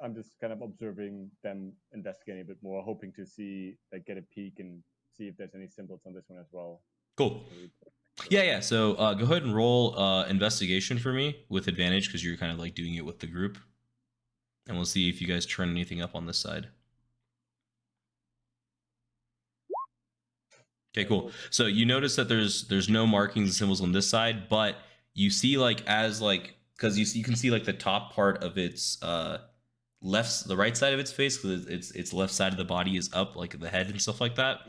E: I'm just kind of observing them investigating a bit more, hoping to see, like, get a peek and see if there's any symbols on this one as well.
A: Cool. Yeah. So go ahead and roll investigation for me with advantage because you're kind of like doing it with the group, and we'll see if you guys turn anything up on this side. Okay, cool. So you notice that there's no markings and symbols on this side, but you see because you can see like the top part of its the right side of its face, because its left side of the body is up, like the head and stuff like that.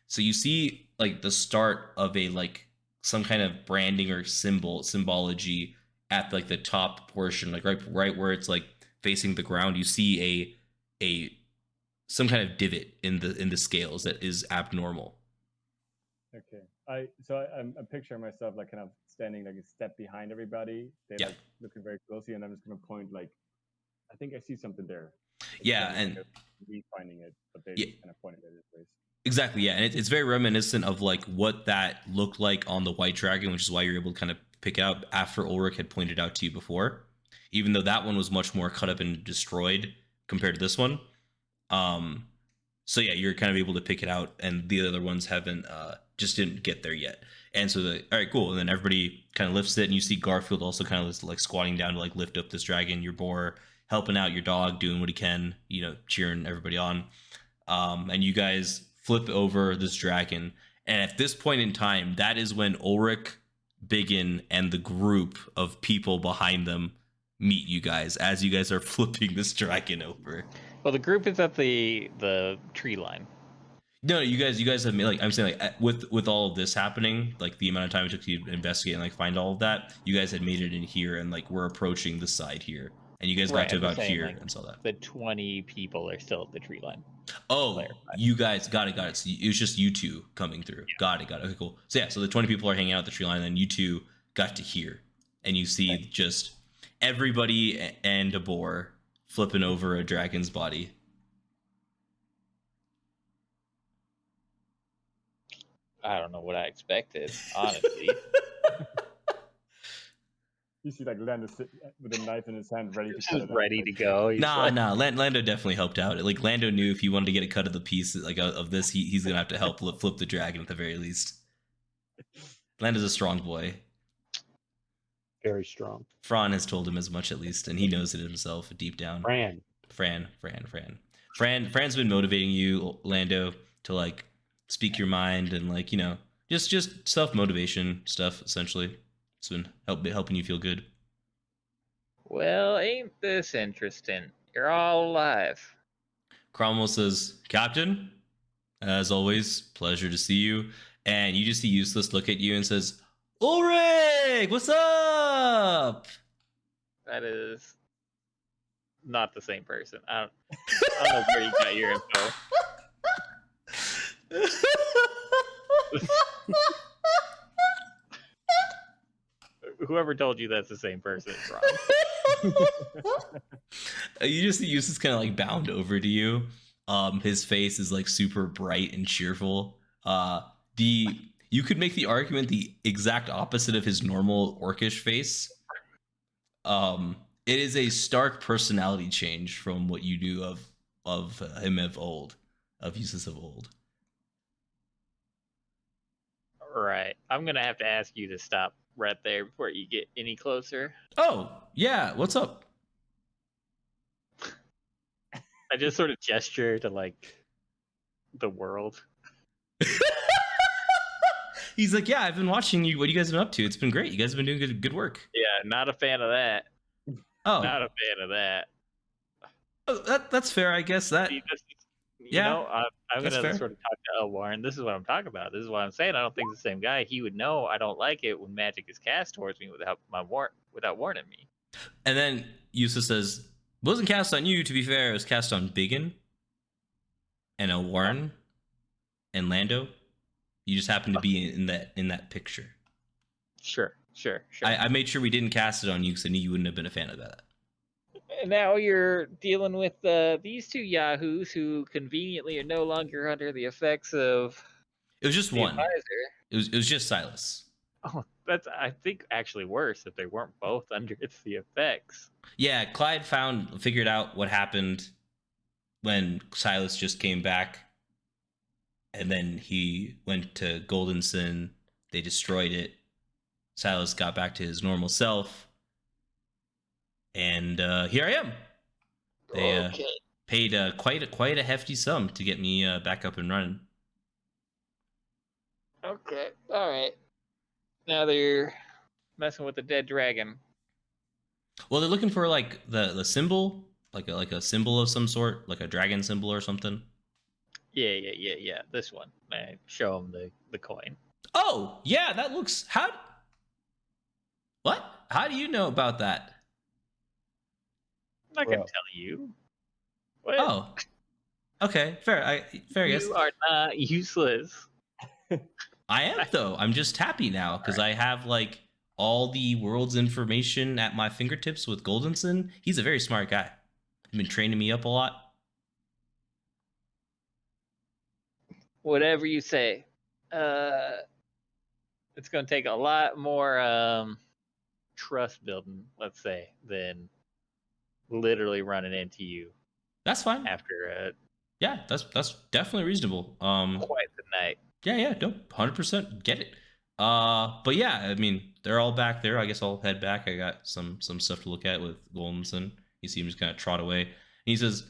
A: So you see like the start of a like some kind of branding or symbology at like the top portion, like right where it's like facing the ground. You see a some kind of divot in the scales that is abnormal.
E: Okay. I'm picturing myself like kind of standing like a step behind everybody. They're like looking very closely, and I'm just gonna point like I think I see something there.
A: Yeah, and
E: me finding it, but they
A: Yeah.
E: kind of pointed at it place.
A: Exactly, yeah, and it's very reminiscent of like what that looked like on the White Dragon, which is why you're able to kind of pick it up after Ulrich had pointed out to you before, even though that one was much more cut up and destroyed compared to this one. So yeah, you're kind of able to pick it out, and the other ones haven't just didn't get there yet. And so all right, cool. And then everybody kind of lifts it, and you see Garfield also kind of like squatting down to like lift up this dragon. Your boar helping out your dog, doing what he can, you know, cheering everybody on. And you guys flip over this dragon, and at this point in time, that is when Ulrich, BigYin, and the group of people behind them meet you guys as you guys are flipping this dragon over.
C: Well, the group is at the tree line.
A: No, you guys have made, like, I'm saying, like, with all of this happening, like the amount of time it took to investigate and like find all of that, you guys had made it in here, and like we're approaching the side here, and you guys got to about here and saw that.
C: The 20 people are still at the tree line.
A: Oh, you guys got it. So it was just you two coming through. Yeah. Got it. Okay, cool. So yeah, so the 20 people are hanging out at the tree line, and you two got to here, and you see just everybody and a boar flipping over a dragon's body.
C: I don't know what I expected, honestly.
E: You see, like, Lando sit with a knife in his hand, ready to
C: cut it ready to go.
A: Nah. Lando definitely helped out. Like, Lando knew if he wanted to get a cut of the piece, like of this, he's gonna have to help flip the dragon at the very least. Lando's a strong boy.
F: Very strong.
A: Fran has told him as much, at least, and he knows it himself deep down. Fran's been motivating you, Lando, to like speak your mind and like, you know, just self-motivation stuff, essentially. It's been helping you feel good.
C: Well, ain't this interesting? You're all alive.
A: Cromwell says, Captain, as always, pleasure to see you. And you just see Useless look at you and says, Ulrich, what's up?
C: That is not the same person. I don't know where you got your info. Whoever told you that's the same person is wrong.
A: You just see Eustace kind of like bound over to you. His face is like super bright and cheerful. You could make the argument the exact opposite of his normal orcish face. It is a stark personality change from what you knew of him of old, of Eustace of old.
C: Right. I'm gonna have to ask you to stop right there before you get any closer.
A: Oh, yeah. What's up?
C: I just sort of gesture to like the world.
A: He's like, yeah, I've been watching you. What you guys have been up to? It's been great. You guys have been doing good work.
C: Yeah, not a fan of that.
A: Oh,
C: not a fan of that.
A: Oh, that's fair, I guess. That
C: you
A: yeah,
C: know, I'm gonna
A: fair.
C: sort of talk to Elwarin. This is what I'm talking about. This is what I'm saying. I don't think it's the same guy. He would know I don't like it when magic is cast towards me without warning me.
A: And then Eustace says, "It wasn't cast on you. To be fair, it was cast on BigYin and Elwarin and Lando. You just happened to be in that picture."
C: Sure.
A: I made sure we didn't cast it on you because I knew you wouldn't have been a fan of that.
C: And now you're dealing with these two yahoos who conveniently are no longer under the effects of.
A: It was just one.
C: Advisor.
A: It was just Silas.
C: Oh, that's I think actually worse if they weren't both under the effects.
A: Yeah, Clyde figured out what happened when Silas just came back, and then he went to Golden Sin. They destroyed it. Silas got back to his normal self. And here I am. They paid quite a hefty sum to get me back up and running.
C: Okay, all right. Now they're messing with the dead dragon.
A: Well, they're looking for like the symbol, like a symbol of some sort, like a dragon symbol or something.
C: Yeah. This one. I show them the coin.
A: Oh yeah, that looks What? How do you know about that?
C: I'm not gonna tell you. What?
A: Oh, okay, fair. I guess
C: you are not useless.
A: I am though. I'm just happy now because I have like all the world's information at my fingertips with Goldenson. He's a very smart guy. been training me up a lot.
C: Whatever you say. It's going to take a lot more trust building, let's say, than literally running into you
A: That's fine.
C: after
A: Yeah, that's definitely reasonable.
C: quite the night.
A: Yeah, no, 100% get it. But yeah, I mean, they're all back there. I guess I'll head back. I got some stuff to look at with Goldenson. You see him just kind of trot away. And he says,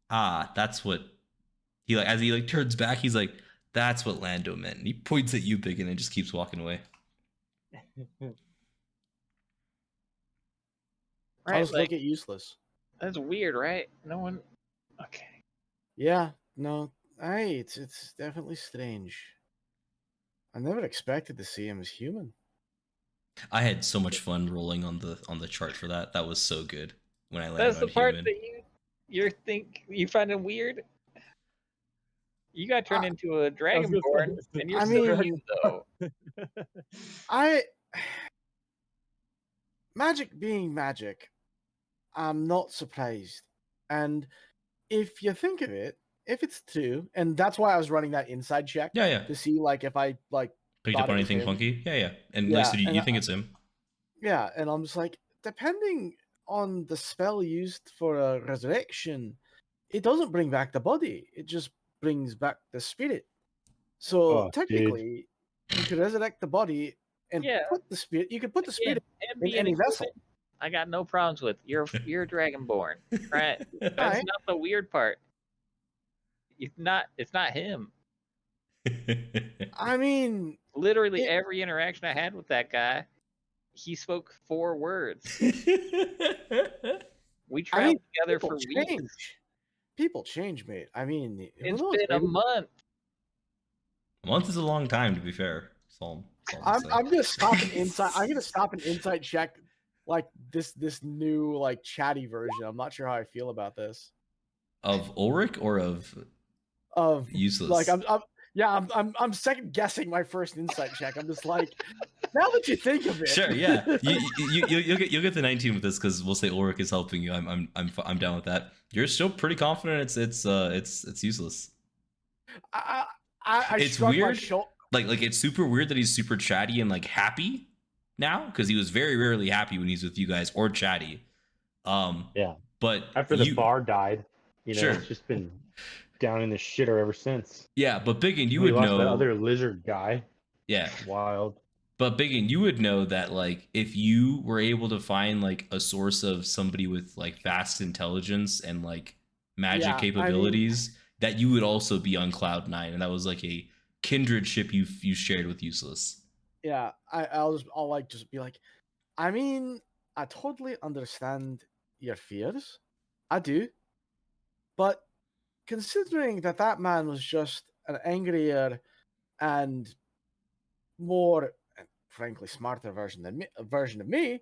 A: that's what he like. As he like turns back, he's like, that's what Lando meant. And he points at you, BigYin, and just keeps walking away.
D: I'll just look at useless.
C: That's weird, right? No one. Okay.
D: Yeah, no, it's definitely strange. I never expected to see him as human.
A: I had so much fun rolling on the chart for that. That was so good when I landed
C: That's the
A: on
C: part
A: human.
C: that you find it weird. You got turned into a dragonborn, and you're still human, though.
D: Magic being magic, I'm not surprised. And if you think of it, if it's true, and that's why I was running that inside check.
A: Yeah.
D: To see like if I like
A: picked up on anything funky. Yeah. And like, so you think it's him?
D: Yeah, and I'm just like, depending on the spell used for a resurrection, it doesn't bring back the body. It just brings back the spirit. So technically, you could resurrect the body and put the spirit. You could put the spirit in any vessel.
C: I got no problems with you're dragonborn, right? That's not the weird part. It's not him.
D: I mean,
C: literally every interaction I had with that guy, he spoke 4 words. We traveled together for weeks.
D: People change, mate. I mean,
C: it's been a month.
A: A month is a long time, to be fair.
D: I'm gonna stop an insight. I'm gonna stop an insight check, like this new like chatty version. I'm not sure how I feel about this.
A: Of Ulrich or of useless?
D: Like I'm second guessing my first insight check. I'm just like, now that you think of it.
A: Sure, yeah. You'll get the 19 with this because we'll say Ulrich is helping you. I'm down with that. You're still pretty confident it's useless. It's weird. Like it's super weird that he's super chatty and like happy now because he was very rarely happy when he's with you guys or chatty.
F: Yeah.
A: But
F: after the bar died,
A: sure.
F: It's just been down in the shitter ever since.
A: Yeah, but BigYin, you would know
F: that other lizard guy.
A: Yeah,
F: wild.
A: But BigYin, you would know that like if you were able to find like a source of somebody with like vast intelligence and like magic capabilities, that you would also be on cloud 9, and that was like a kindred ship you shared with useless.
D: Yeah, I'll just be like, I mean, I totally understand your fears, I do, but considering that man was just an angrier and more, frankly, smarter version of me,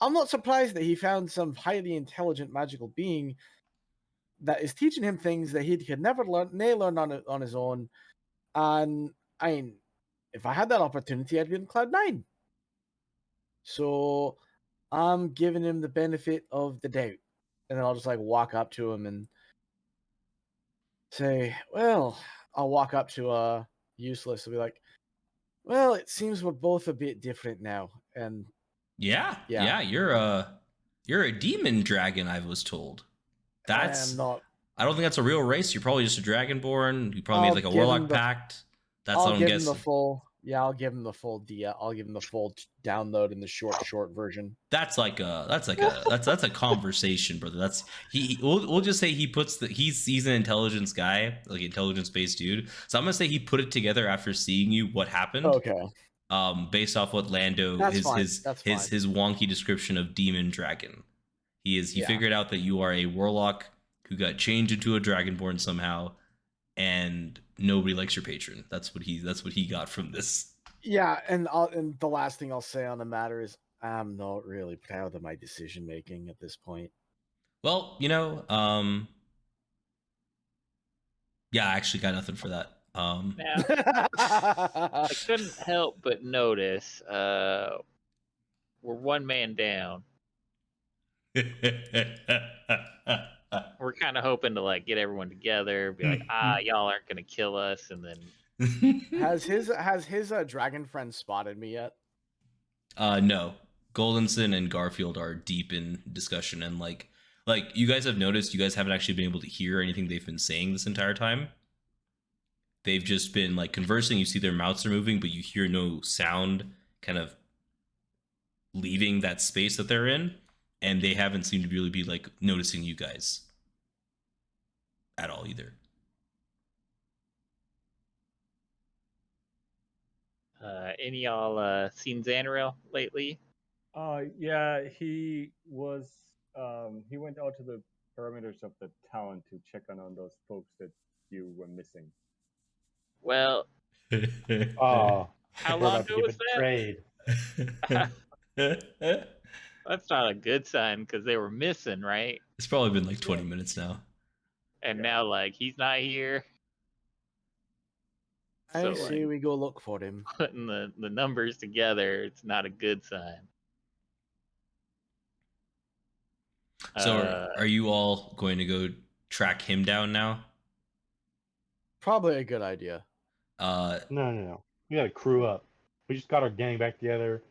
D: I'm not surprised that he found some highly intelligent magical being that is teaching him things that he could never learn on his own. And I mean, if I had that opportunity, I'd be in Cloud 9. So I'm giving him the benefit of the doubt. And then I'll just like walk up to him and say, well, I'll walk up to Useless and be like, well, it seems we're both a bit different now. And
A: yeah, you're a demon dragon, I was told. That's
D: not.
A: I don't think that's a real race. You're probably just a dragonborn. You probably made like a warlock pact. That's what I'm guessing.
D: I'll give him the full I'll give him the full download in the short version.
A: That's a conversation, brother. That's we'll just say he's an intelligence guy, like intelligence based dude. So I'm gonna say he put it together after seeing you what happened.
D: Okay.
A: Based off what Lando his wonky description of demon dragon. He figured out that you are a warlock who got changed into a dragonborn somehow, and nobody likes your patron. That's what he got from this.
D: Yeah, and the last thing I'll say on the matter is I'm not really proud of my decision making at this point.
A: Well, I actually got nothing for that.
C: Now, I couldn't help but notice we're one man down. We're kind of hoping to like get everyone together, be like, y'all aren't gonna kill us, and then
D: Has his dragon friend spotted me yet?
A: No. Goldenson and Garfield are deep in discussion, and like you guys have noticed, you guys haven't actually been able to hear anything they've been saying this entire time. They've just been like conversing. You see their mouths are moving, but you hear no sound kind of leaving that space that they're in, and they haven't seemed to really be like noticing you guys at all either.
C: Any y'all seen Zanril lately?
E: Yeah, he was. He went out to the perimeters of the town to check on those folks that you were missing.
C: Well,
F: Oh,
C: how
F: we're
C: long
F: about to
C: ago
F: get
C: was
A: It's
C: That's not a good sign because they were missing, right?
A: probably been like 20 minutes now.
C: And now, like, he's not here.
D: I
C: So,
D: say
C: like,
D: we go look for him.
C: putting the numbers together, it's not a good sign.
A: So are you all going to go track him down now?
D: Probably a good idea.
F: No. We got to crew up. We just got our gang back together.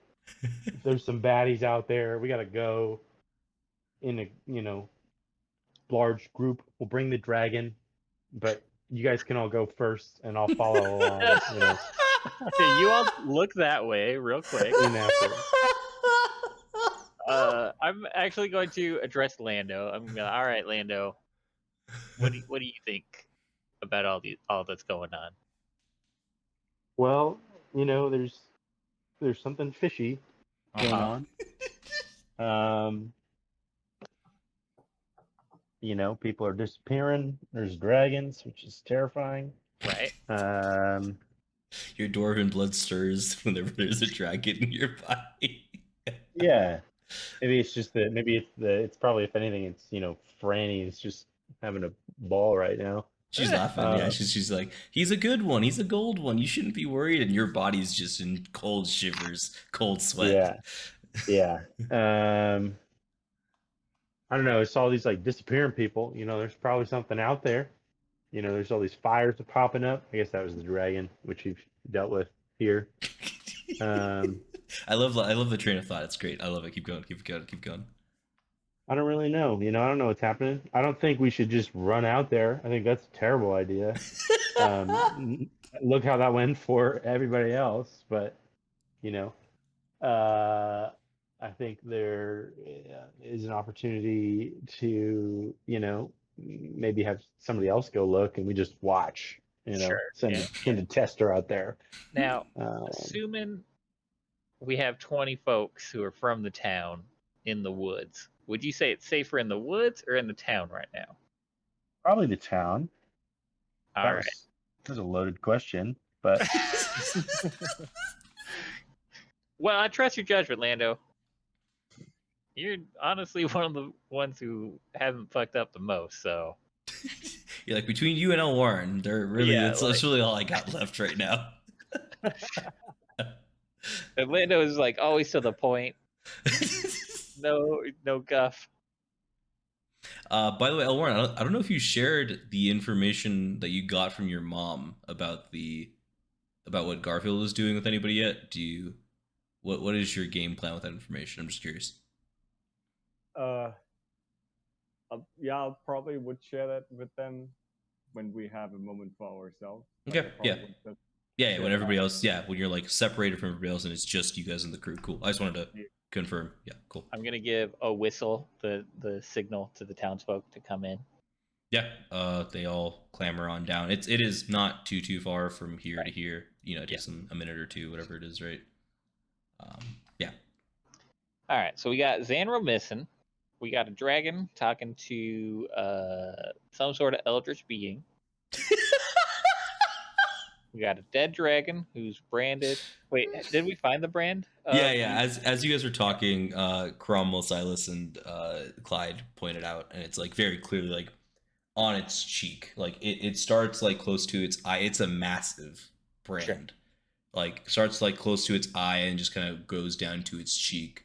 F: There's some baddies out there. We got to go in a, large group. We'll bring the dragon, but you guys can all go first, and I'll follow along.
C: Okay, you all look that way real quick. I'm actually going to address Lando. I'm gonna, all right, Lando. What do you think about all that's going on?
F: Well, there's something fishy going on. People are disappearing. There's dragons, which is terrifying.
C: Right.
A: Your dwarven blood stirs whenever there's a dragon in your body.
F: Yeah. Maybe it's just that. Maybe it's probably, if anything, it's Franny is just having a ball right now.
A: She's laughing. Yeah, she's like, he's a good one. He's a gold one. You shouldn't be worried. And your body's just in cold shivers, cold sweat.
F: Yeah. I don't know. It's all these like disappearing people. There's probably something out there. There's all these fires popping up. I guess that was the dragon, which you've dealt with here.
A: I love the train of thought. It's great. I love it. Keep going.
F: I don't really know. I don't know what's happening. I don't think we should just run out there. I think that's a terrible idea. Look how that went for everybody else. But, I think there is an opportunity to, maybe have somebody else go look and we just watch, send a tester out there.
C: Now, assuming we have 20 folks who are from the town in the woods, would you say it's safer in the woods or in the town right now?
F: Probably the town.
C: All right.
F: That was a loaded question, but
C: well, I trust your judgment, Lando. You're honestly one of the ones who haven't fucked up the most, so.
A: You're like, between you and Elwarin, they're really, that's really all I got left right now.
C: And Lando is like always to the point. No guff.
A: By the way, Elwarin, I don't know if you shared the information that you got from your mom about what Garfield was doing with anybody yet. What is your game plan with that information? I'm just curious.
E: Yeah, I probably would share that with them when we have a moment for ourselves.
A: Okay, yeah, when everybody else, when you're like separated from everybody else and it's just you guys in the crew. Cool. I just wanted to confirm. Yeah, cool.
C: I'm gonna give a whistle, the signal to the townsfolk to come in.
A: Yeah, they all clamber on down. It is not too far from here to here. It takes them a minute or two, whatever it is, right? Yeah.
C: All right, so we got Zanril missing. We got a dragon talking to some sort of eldritch being. We got a dead dragon who's branded. Wait, did we find the brand?
A: Yeah. As you guys were talking, Cromwell, Silas, and Clyde pointed out, and it's like very clearly like on its cheek. Like it starts like close to its eye. It's a massive brand. Sure. Like starts like close to its eye and just kind of goes down to its cheek.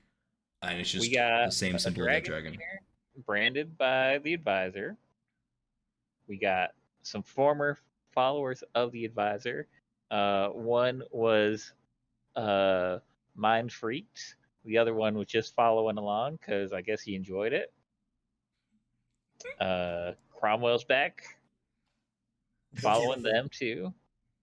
A: And it's
C: We
A: just
C: got
A: the same
C: a
A: symbol of that dragon.
C: here, branded by the advisor. We got some former followers of the advisor. One was mind freaked. The other one was just following along because I guess he enjoyed it. Cromwell's back, following them too.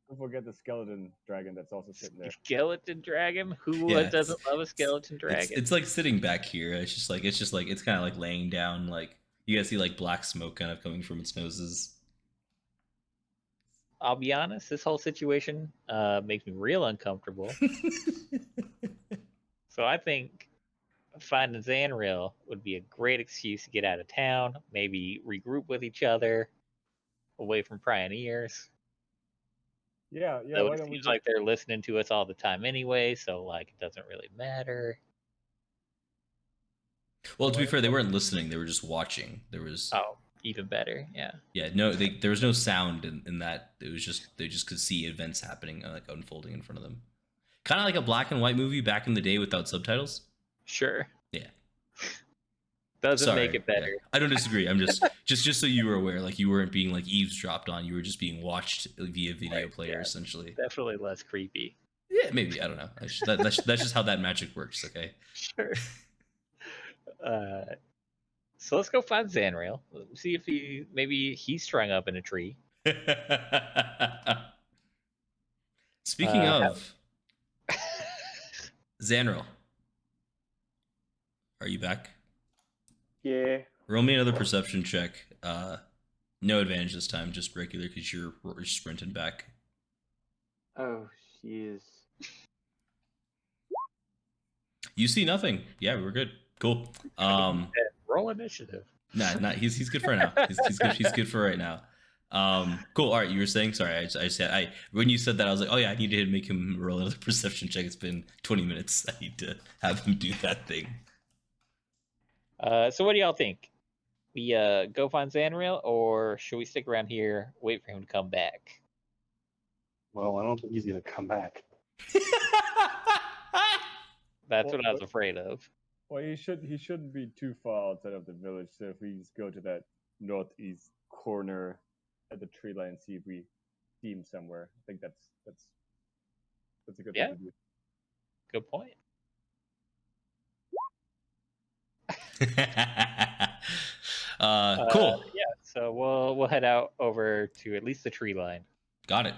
E: Don't forget the skeleton dragon that's also sitting there.
C: Skeleton dragon. Who
A: Yeah,
C: doesn't love a skeleton
A: It's,
C: dragon?
A: it's like sitting back here. It's kind of like laying down. Like you guys see like black smoke kind of coming from its noses.
C: I'll be honest. This whole situation makes me real uncomfortable. So I think finding Zanril would be a great excuse to get out of town, maybe regroup with each other, away from prying ears.
E: Yeah.
C: Though
E: Why
C: it
E: don't we
C: seems
E: just
C: like they're listening to us all the time anyway, so like it doesn't really matter.
A: Well, to be fair, they weren't listening; they were just watching. There was
C: Even better, yeah.
A: no, there was no sound in that. It was just they just could see events happening, like unfolding in front of them. Kind of like a black and white movie back in the day without subtitles.
C: Sure.
A: Yeah.
C: Doesn't make it better.
A: Yeah. I don't disagree. I'm just so you were aware, like you weren't being like eavesdropped on. You were just being watched via video player, essentially.
C: Definitely less creepy.
A: Yeah, maybe. I don't know. That's just how that magic works. Okay.
C: Sure. So let's go find Zanril. See if maybe he's strung up in a tree.
A: Speaking of Zanril, are you back?
B: Yeah.
A: Roll me another perception check. No advantage this time, just regular because you're sprinting back.
B: Oh, she is.
A: You see nothing. Yeah, we're good. Cool.
C: Roll initiative.
A: Nah, he's good for now. He's good for right now. Cool. All right, you were saying. Sorry, I just said when you said that, I was like, oh yeah, I need to make him roll another perception check. It's been 20 minutes. I need to have him do that thing.
C: So what do y'all think? We go find Zanril, or should we stick around here, wait for him to come back?
F: Well, I don't think he's gonna come back.
C: That's what I was afraid of.
E: Well, he shouldn't be too far outside of the village. So if we just go to that northeast corner at the tree line and see if we see him somewhere, I think that's a good thing to do.
C: Good point.
A: Cool.
C: Yeah, so we'll head out over to at least the tree line.
A: Got it.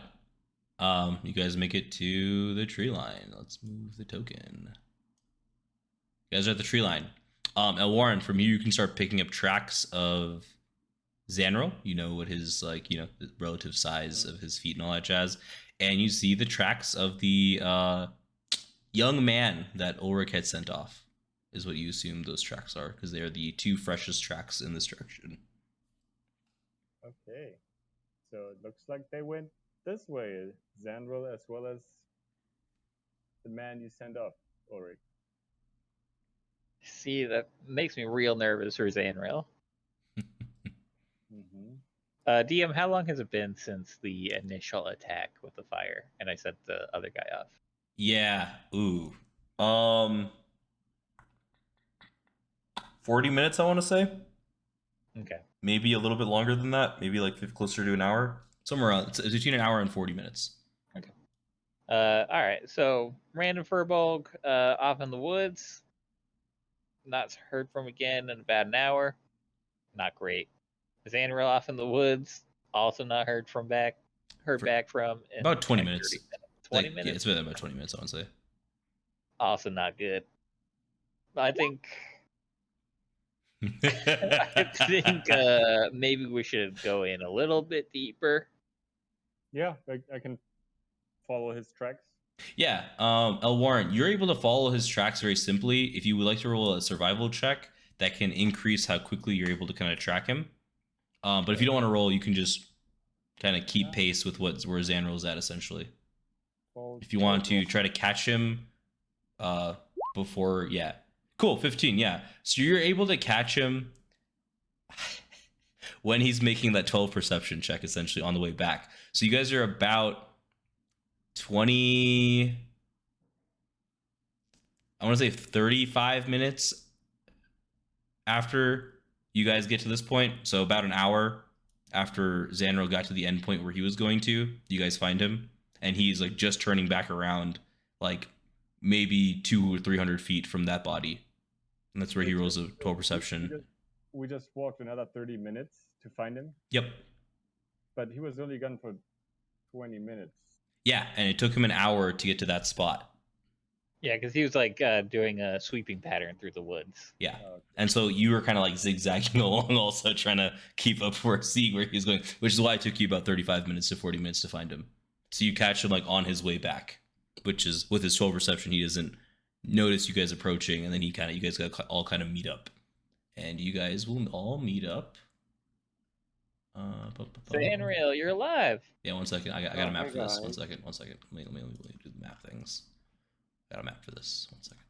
A: You guys make it to the tree line. Let's move the token. You guys are at the tree line. Elwarin, from here you can start picking up tracks of Zanril. You know what his the relative size of his feet and all that jazz. And you see the tracks of the young man that Ulrich had sent off, is what you assume those tracks are, because they are the two freshest tracks in this direction.
E: Okay. So it looks like they went this way, Zanril, as well as the man you sent off, Ulrich.
C: See, that makes me real nervous for Zanril. DM, how long has it been since the initial attack with the fire? And I sent the other guy off.
A: Yeah. Ooh. 40 minutes, I want to say.
C: Okay.
A: Maybe a little bit longer than that. Maybe like closer to an hour. Somewhere around. It's between an hour and 40 minutes.
C: Okay. All right. So random furbolg off in the woods. Not heard from again in about an hour. Not great. Zanril off in the woods. Also not heard back from in
A: about 20
C: like
A: minutes.
C: 20
A: minutes.
C: minutes.
A: Yeah, it's been about 20 minutes, I want to say.
C: Also not good. I think maybe we should go in a little bit deeper.
E: Yeah, I can follow his tracks.
A: Yeah, Elwarin, you're able to follow his tracks very simply. If you would like to roll a survival check, that can increase how quickly you're able to kind of track him. But if you don't want to roll, you can just kind of keep pace with where Zanril's at, essentially. If you want to try to catch him before, yeah. Cool, 15, yeah. So you're able to catch him when he's making that 12 perception check, essentially, on the way back. So you guys are about 20 I want to say 35 minutes after you guys get to this point. So about an hour after Zanril got to the end point where he was going to, you guys find him, and he's like just turning back around, like maybe 200 or 300 feet from that body, and that's where he rolls a 12 perception.
E: We just walked another 30 minutes to find him.
A: Yep.
E: But he was only gone for 20 minutes.
A: Yeah, and it took him an hour to get to that spot.
C: Yeah, because he was like doing a sweeping pattern through the woods.
A: Yeah.
E: Oh, okay.
A: And so you were kind of like zigzagging along, also trying to keep up for seeing where he was going, which is why it took you about 35 minutes to 40 minutes to find him. So you catch him like on his way back, which is with his 12 perception, he doesn't notice you guys approaching, and then you guys got all kind of meet up, and you guys will all meet up.
C: Zanril, you're alive.
A: Yeah, 1 second. I got a map
B: hi,
A: for this.
B: guys.
A: 1 second. 1 second. Let me do the map things. Got a map for this. 1 second.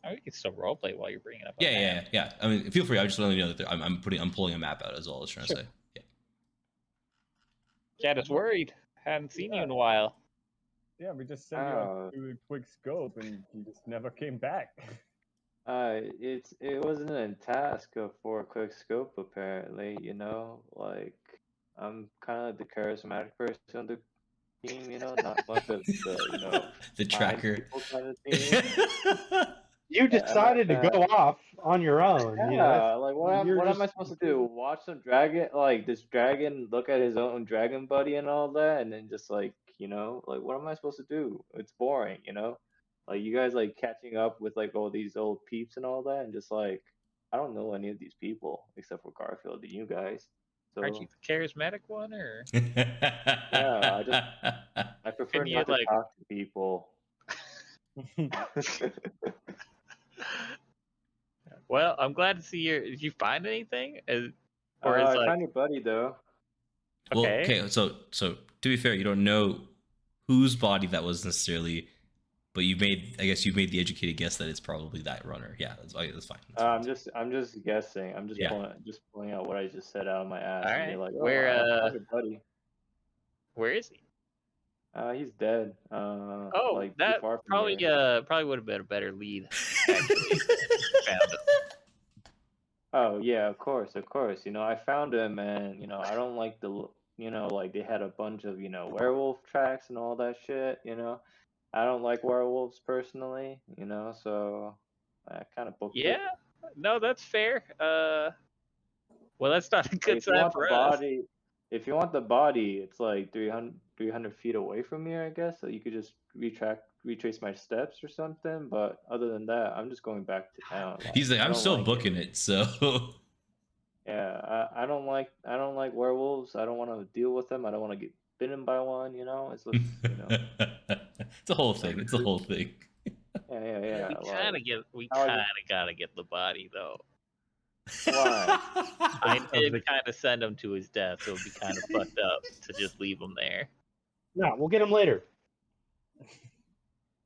C: Oh, we can still roleplay while you're bringing up.
A: Yeah. I mean, feel free. I just letting you know that I'm pulling a map out as well. I was trying to say. Yeah.
C: Yeah, just worried. Hadn't seen you in a while.
E: Yeah, we just sent you out to a quick scope, and you just never came back.
B: It wasn't a task for a quick scope apparently. Like I'm kind of the charismatic person on the team. Not much of the
A: The
B: kind
A: tracker.
B: people kind of team.
F: You decided to go off on your own.
B: Yeah,
F: You know,
B: like what am I supposed to do? Watch some dragon, like this dragon, look at his own dragon buddy and all that, and then just like like what am I supposed to do? It's boring, Like you guys like catching up with like all these old peeps and all that, and just like I don't know any of these people except for Garfield and you guys. So
C: Aren't you the charismatic one, or?
B: yeah, I prefer
C: Can you,
B: not to
C: like-
B: talk to people.
C: Well, I'm glad to see your. Did you find anything? Or is
B: I
C: like
B: found your buddy though.
A: Well,
C: okay.
A: okay. So to be fair, you don't know whose body that was necessarily, but you made the educated guess that it's probably that runner. Yeah, that's fine. That's fine.
B: I'm just guessing. I'm just
A: Yeah.
B: pulling out what I just said out of my ass
C: All
B: and be
C: right.
B: like,
C: Where,
B: I found your buddy.
C: Where is he?
B: He's dead.
C: Oh,
B: like too
C: that
B: far from
C: probably
B: here.
C: probably would have been a better lead. Actually, found him.
B: Oh yeah, of course. I found him, and I don't like like they had a bunch of werewolf tracks and all that shit. I don't like werewolves personally. So I kind of booked it.
C: Yeah, no, that's fair. Well, that's not a
B: Like,
C: good
B: if you
C: sign
B: want
C: for
B: the
C: us.
B: body, if you want the body, it's like 300 feet away from here, I guess. So you could just retrace my steps or something. But other than that, I'm just going back to town.
A: He's like,
B: I
A: I'm
B: don't
A: still
B: like
A: booking it. So
B: Yeah, I don't like werewolves. I don't want to deal with them. I don't want to get bitten by one. It's just
A: it's a whole thing. It's a whole thing.
B: yeah.
C: We
B: how I
C: kind of gotta get the body though.
B: Why?
C: I did kind of send him to his death, so it'd be kind of fucked up to just leave him there.
F: no, we'll get him later.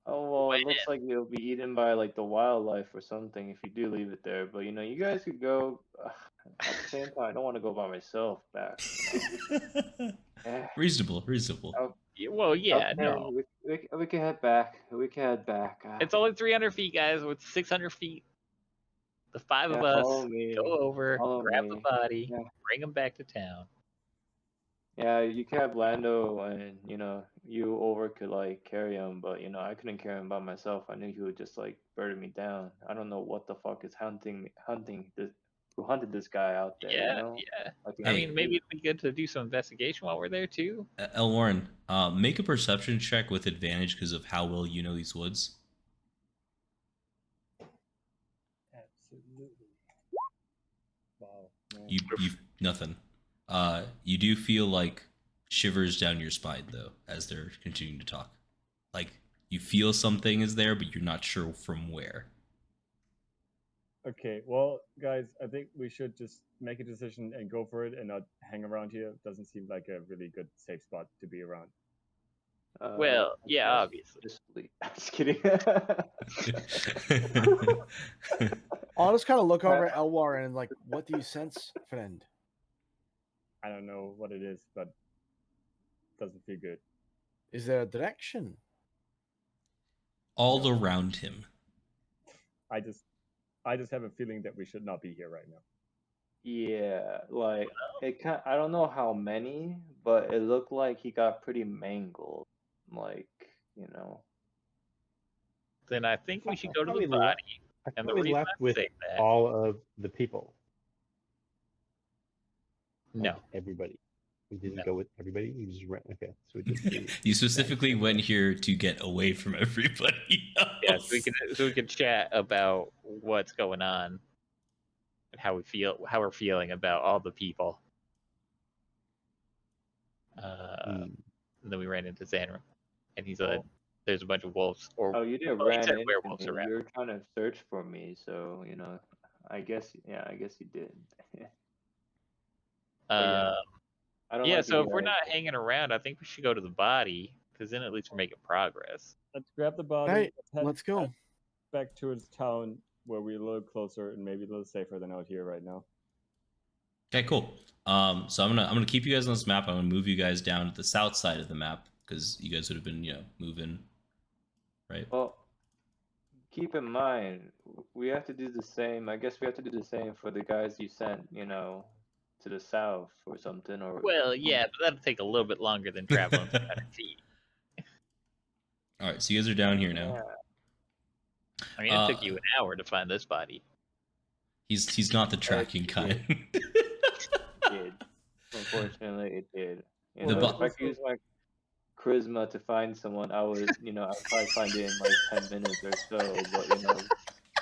B: Oh well,
C: When?
B: it looks like you'll be eaten by like the wildlife or something if you do leave it there. But you guys could go. At the same time, I don't want to go by myself back. Eh,
A: Reasonable.
C: Well, yeah,
B: okay,
C: no.
B: we can head back.
C: It's only 300 feet, guys. With 600 feet, the five of us
B: follow me.
C: go over,
B: Follow
C: grab the
B: me.
C: body,
B: Yeah.
C: bring him back to town.
B: Yeah, you could have Lando and you over could like carry him, but I couldn't carry him by myself. I knew he would just like burn me down. I don't know what the fuck is hunting this who hunted this guy out there.
C: Yeah.
B: Like,
C: I mean, maybe it'd be good to do some investigation while we're there too.
A: Elwarin, make a perception check with advantage because of how well you know these woods.
E: Absolutely. Wow. man.
A: You nothing. You do feel like shivers down your spine though as they're continuing to talk. Like you feel something is there, but you're not sure from where.
E: Okay, well, guys, I think we should just make a decision and go for it and not hang around here. Doesn't seem like a really good safe spot to be around.
C: Well, yeah, obviously.
B: Just sleep. I'm just kidding.
D: I'll just kind of look over at Elwarin and like, what do you sense, friend?
E: I don't know what it is, but it doesn't feel good.
D: Is there a direction?
A: All around him,
E: I just have a feeling that we should not be here right now.
B: Yeah, like I don't know how many, but it looked like he got pretty mangled. Like, you know.
C: Then I think we should go to
F: thought
C: the
F: we left-
C: body.
F: I
C: And
F: thought
C: the
F: we
C: reason
F: left
C: I
F: with
C: say that,
F: all of the people.
C: no,
F: Like everybody. We didn't
C: No.
F: go with everybody. We just ran. Okay, so we just
A: You specifically went here to get away from everybody else.
C: yeah, so we can chat about what's going on and how we're feeling about all the people. And then we ran into Zanril, and he said, "There's a bunch of wolves." Or
B: Oh, you didn't
C: well, he
B: ran
C: said
B: into
C: werewolves
B: me.
C: around.
B: You were trying to search for me, so you know. I guess you did.
C: Uh,
B: I don't
C: yeah.
B: like to
C: So if
B: hear
C: we're not
B: anything.
C: hanging around, I think we should go to the body because then at least we're making progress.
E: Let's grab the body.
D: Right,
E: head
D: let's go.
E: back towards town where we're a little closer and maybe a little safer than out here right now.
A: Okay, cool. So I'm gonna keep you guys on this map. I'm gonna move you guys down to the south side of the map because you guys would have been, moving, right?
B: Well, keep in mind, we have to do the same. I guess we have to do the same for the guys you sent, to the south or something. Or
C: Well, yeah, but that'll take a little bit longer than traveling 300 feet.
A: All right, so you guys are down here now.
B: Yeah.
C: I mean, it took you an hour to find this body.
A: He's not the tracking kind.
B: It did. Unfortunately, it did.
A: The
B: If I could use my charisma to find someone, I would, I'd probably find it in like 10 minutes or so. But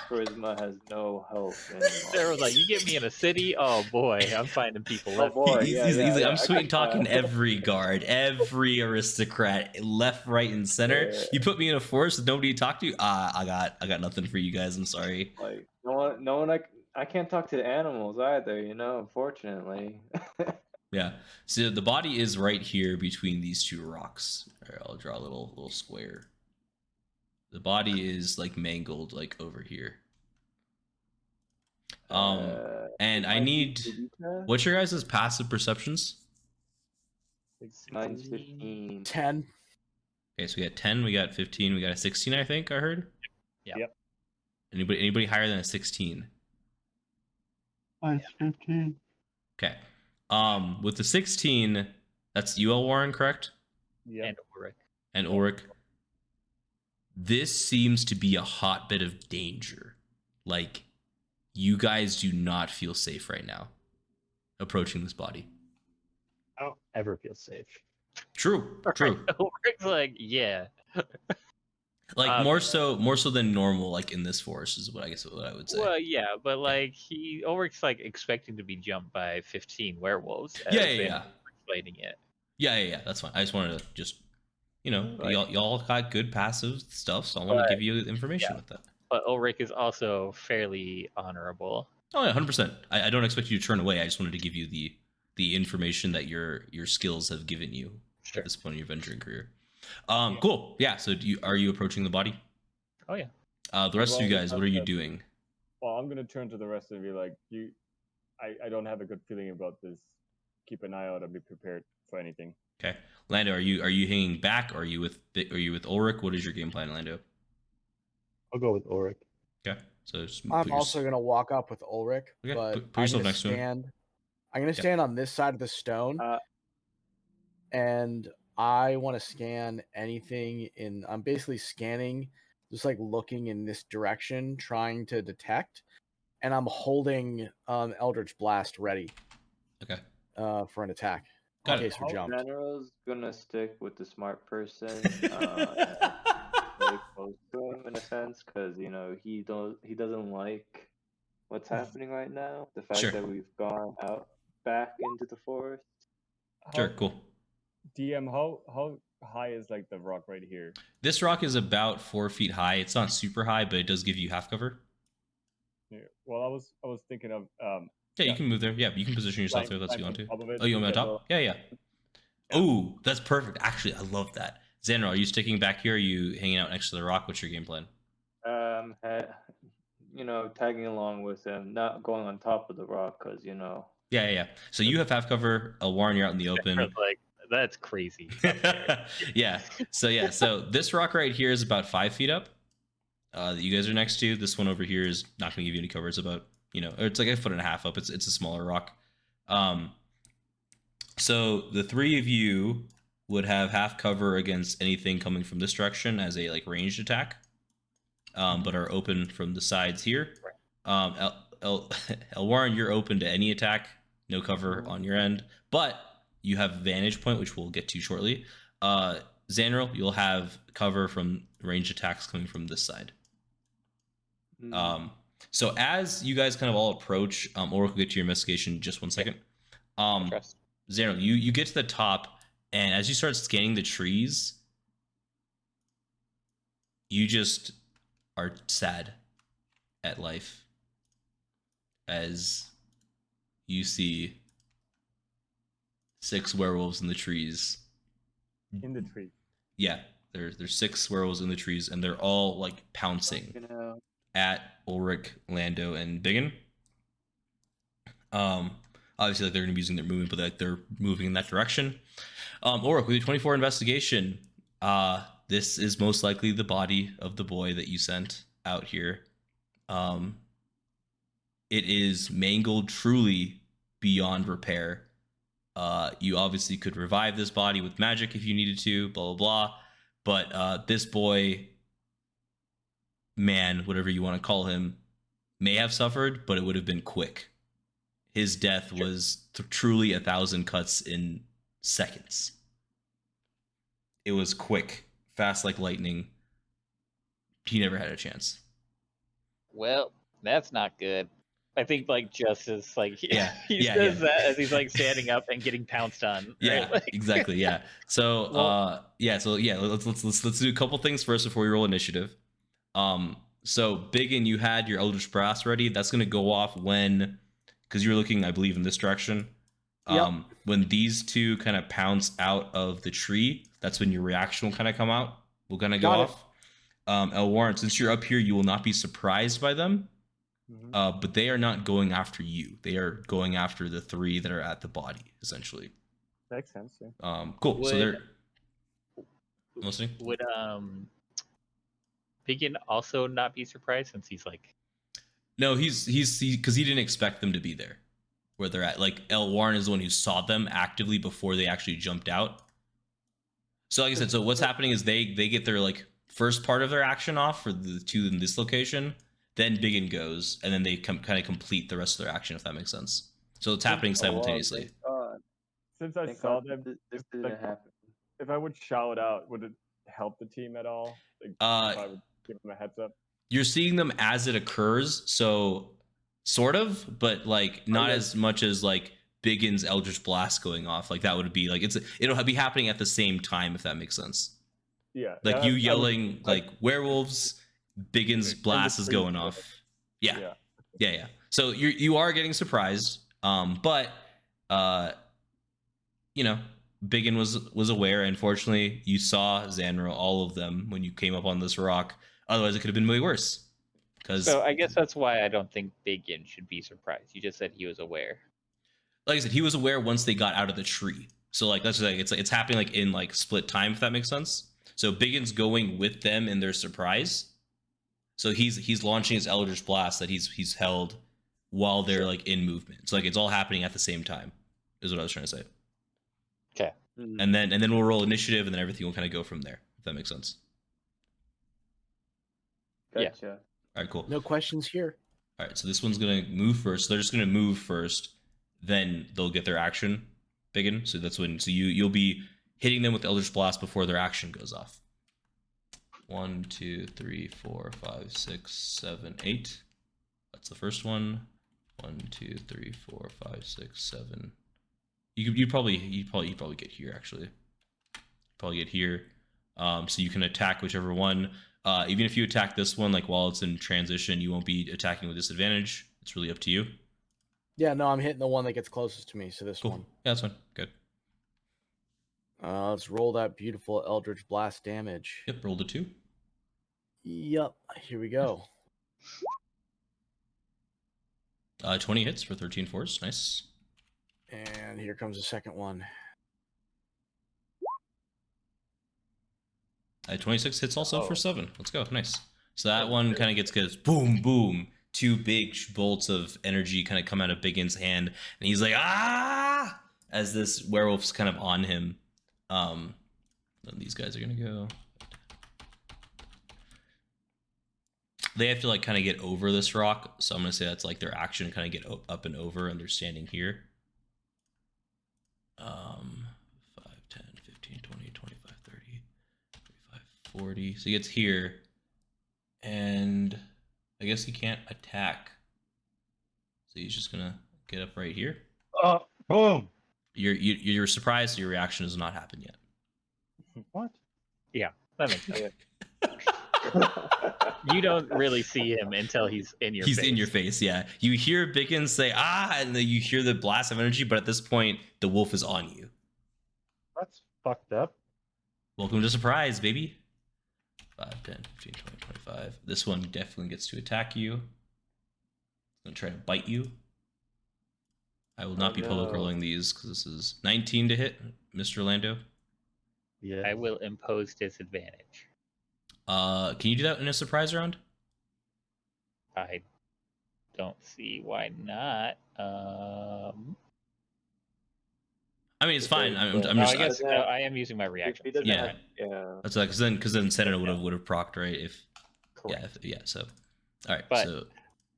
B: charisma has no help anymore.
C: Sarah was like, "You get me in a city, oh boy, I'm finding people
B: Oh
C: left."
B: boy,
A: He's
B: yeah,
A: like,
B: yeah,
A: I'm
B: I
A: sweet
B: could,
A: talking every guard, every aristocrat, left, right, and center.
B: Yeah.
A: You put me in a forest with nobody to talk to. I got nothing for you guys. I'm sorry.
B: Like no one. I can't talk to the animals either. Unfortunately.
A: Yeah. So the body is right here between these two rocks. All right, I'll draw a little square. The body is like mangled, like over here. And I need. What's your guys' passive perceptions?
B: Mine's 15.
D: 10.
A: Okay, so we got 10, we got 15, we got a 16, I think I heard.
C: Yeah.
E: Yep.
A: Anybody higher than a 16?
F: Mine's 15.
A: Okay. With the 16, that's you, Elwarin, correct?
E: Yeah.
C: And Ulrich.
A: And Ulrich. This seems to be a hotbed of danger. Like, you guys do not feel safe right now approaching this body.
F: I don't ever feel safe.
A: True.
C: Ulrich's like, yeah.
A: Like more so than normal, like in this forest is what I would say.
C: Well, yeah, but like Ulrich's like expecting to be jumped by 15 werewolves.
A: Yeah.
C: Explaining it.
A: Yeah. That's fine. I just wanted to
C: Like-
A: y'all got good passive stuff, so I want to give you information with that.
C: But Ulrich is also fairly honorable.
A: Oh yeah, 100%. I don't expect you to turn away. I just wanted to give you the information that your skills have given you
C: Sure.
A: at this point in your venturing career. Cool. Yeah. So are you approaching the body?
C: Oh yeah.
A: The rest of you guys, what are you doing?
E: Well, I'm gonna turn to the rest and be like, I don't have a good feeling about this. Keep an eye out and be prepared for anything.
A: Okay, Lando, are you hanging back? Or are you with Ulrich? What is your game plan, Lando?
F: I'll go with Ulrich.
A: Okay, so just
D: I'm also gonna walk up with Ulrich,
A: Okay,
D: but
A: put yourself next to him.
D: I'm gonna stand on this side of the stone, and I want to scan anything in. I'm basically scanning, just like looking in this direction, trying to detect, and I'm holding Eldritch Blast ready.
A: Okay.
D: For an attack.
A: Got
D: in
A: it.
D: case we're jumped.
B: General's gonna stick with the smart person. Really close to him in a sense, because he doesn't like what's happening right now. The fact
A: Sure.
B: that we've gone out back into the forest.
A: Sure, cool.
E: DM, how high is like the rock right here?
A: This rock is about 4 feet high. It's not super high, but it does give you half cover.
E: Yeah. Well, I was thinking of
A: Yeah, you can move there. Yeah, you can position yourself there. That's what you want to. Oh, you want me on top?
E: Yeah.
A: Yeah. Oh, that's perfect. Actually, I love that. Zanril, are you sticking back here? Or are you hanging out next to the rock? What's your game plan?
B: Tagging along with him, not going on top of the rock, because
A: Yeah. So you have half cover. Elwarin, you're out in the open.
C: Like, that's crazy.
A: Yeah. So this rock right here is about 5 feet up. that you guys are next to. This one over here is not going to give you any cover. It's about, or it's like 1.5 feet up. It's a smaller rock. So the three of you would have half cover against anything coming from this direction as a like ranged attack, but are open from the sides here. Elwarin, you're open to any attack, no cover on your end, but you have vantage point, which we'll get to shortly. Zanril, you'll have cover from ranged attacks coming from this side. So as you guys kind of all approach, Ulrich will get to your investigation in just 1 second. Zanril, you get to the top, and as you start scanning the trees, you just are sad at life as you see 6 werewolves in the trees.
E: In the tree.
A: Yeah, there's 6 werewolves in the trees, and they're all like pouncing at Ulrich, Lando, and BigYin. Obviously, like they're gonna be using their movement, but like they're moving in that direction. Ulrich, with your 24 investigation, this is most likely the body of the boy that you sent out here. It is mangled truly beyond repair. You obviously could revive this body with magic if you needed to, blah, blah, blah. But this boy, man, whatever you want to call him, may have suffered, but it would have been quick. His death was truly 1,000 cuts in seconds. It was quick, fast like lightning. He never had a chance.
C: Well, that's not good. I think like Justice, like he
A: Yeah,
C: says that as he's like standing up and getting pounced on.
A: Yeah,
C: right? Like,
A: exactly. Yeah. So let's do a couple things first before we roll initiative. So BigYin, you had your Eldritch Blast ready. That's gonna go off because you're looking, I believe, in this direction. When these two kind of pounce out of the tree, that's when your reaction will kind of come out. Will kind of go off. Elwarin, since you're up here, you will not be surprised by them. But they are not going after you. They are going after the 3 that are at the body, essentially.
E: Makes sense. Yeah.
A: Cool. So they're listening.
C: Would BigYin also not be surprised since he's like?
A: No, he's because he didn't expect them to be there, where they're at. Like Elwarin is the one who saw them actively before they actually jumped out. So like I said, so what's happening is they get their like first part of their action off for the 2 in this location. Then BigYin goes, and then they kind of complete the rest of their action, if that makes sense. So it's happening simultaneously.
E: Since I saw them,
B: this didn't happen.
E: If I would shout out, would it help the team at all? Like, if I would give them a heads up?
A: You're seeing them as it occurs, so sort of, but like not as much as like BigYin's Eldritch Blast going off. Like that would be like it'll be happening at the same time, if that makes sense.
E: Yeah.
A: Like you yelling like werewolves. BigYin's blast is going off. Yeah. So you are getting surprised, but BigYin was aware. Unfortunately, you saw Zanril, all of them, when you came up on this rock. Otherwise, it could have been way worse.
C: So I guess that's why I don't think BigYin should be surprised. You just said he was aware.
A: Like I said, he was aware once they got out of the tree. So like that's like it's happening like in like split time, if that makes sense. So BigYin's going with them in their surprise. So he's launching his Eldritch Blast that he's held while they're like in movement. So like it's all happening at the same time, is what I was trying to say.
C: Okay.
A: And then we'll roll initiative, and then everything will kind of go from there, if that makes sense.
B: Gotcha.
C: Yeah.
A: All right, cool.
D: No questions here.
A: All right, so this one's gonna move first. So they're just gonna move first, then they'll get their action BigYin. So that's when you'll be hitting them with Eldritch Blast before their action goes off. 1, 2, 3, 4, 5, 6, 7, 8. That's the first one. 1, 2, 3, 4, 5, 6, 7. You'd probably get here actually. Probably get here. So you can attack whichever one. Even if you attack this one, like while it's in transition, you won't be attacking with disadvantage. It's really up to you.
D: Yeah, no, I'm hitting the one that gets closest to me. So this one.
A: Yeah, that's fine. Good.
D: Let's roll that beautiful Eldritch Blast damage.
A: Yep, rolled a 2.
D: Yep, here we go.
A: 20 hits for 13 force. Nice.
D: And here comes the second one.
A: 26 hits also for 7. Let's go. Nice. So that one kind of gets good. Boom, boom. Two big bolts of energy kind of come out of BigYin's hand, and he's like, ah! As this werewolf's kind of on him. Then these guys are gonna go. They have to like kind of get over this rock, so I'm gonna say that's like their action, kind of get up and over, and they're standing here. 5, 10, 15, 20, 25, 30, 35, 40. So he gets here, and I guess he can't attack. So he's just gonna get up right here.
F: Boom.
A: You're surprised your reaction has not happened yet.
F: What?
C: Yeah, that makes sense. You don't really see him until he's in your face.
A: He's in your face, yeah. You hear BigYin say, ah, and then you hear the blast of energy, but at this point, the wolf is on you.
F: That's fucked up.
A: Welcome to surprise, baby. 5, 10, 15, 20, 25. This one definitely gets to attack you. It's going to try to bite you. I will not be public rolling these because this is 19 to hit, Mr. Lando.
F: Yeah.
C: I will impose disadvantage.
A: Can you do that in a surprise round?
C: I don't see why not.
A: I mean, it's fine. I'm
C: No,
A: just.
C: I guess no, I am using my reaction.
B: He doesn't
A: Yeah.
B: have- yeah.
A: That's like because then Senna would have procced, right? If
C: Correct.
A: yeah. So, all right.
C: But-
A: so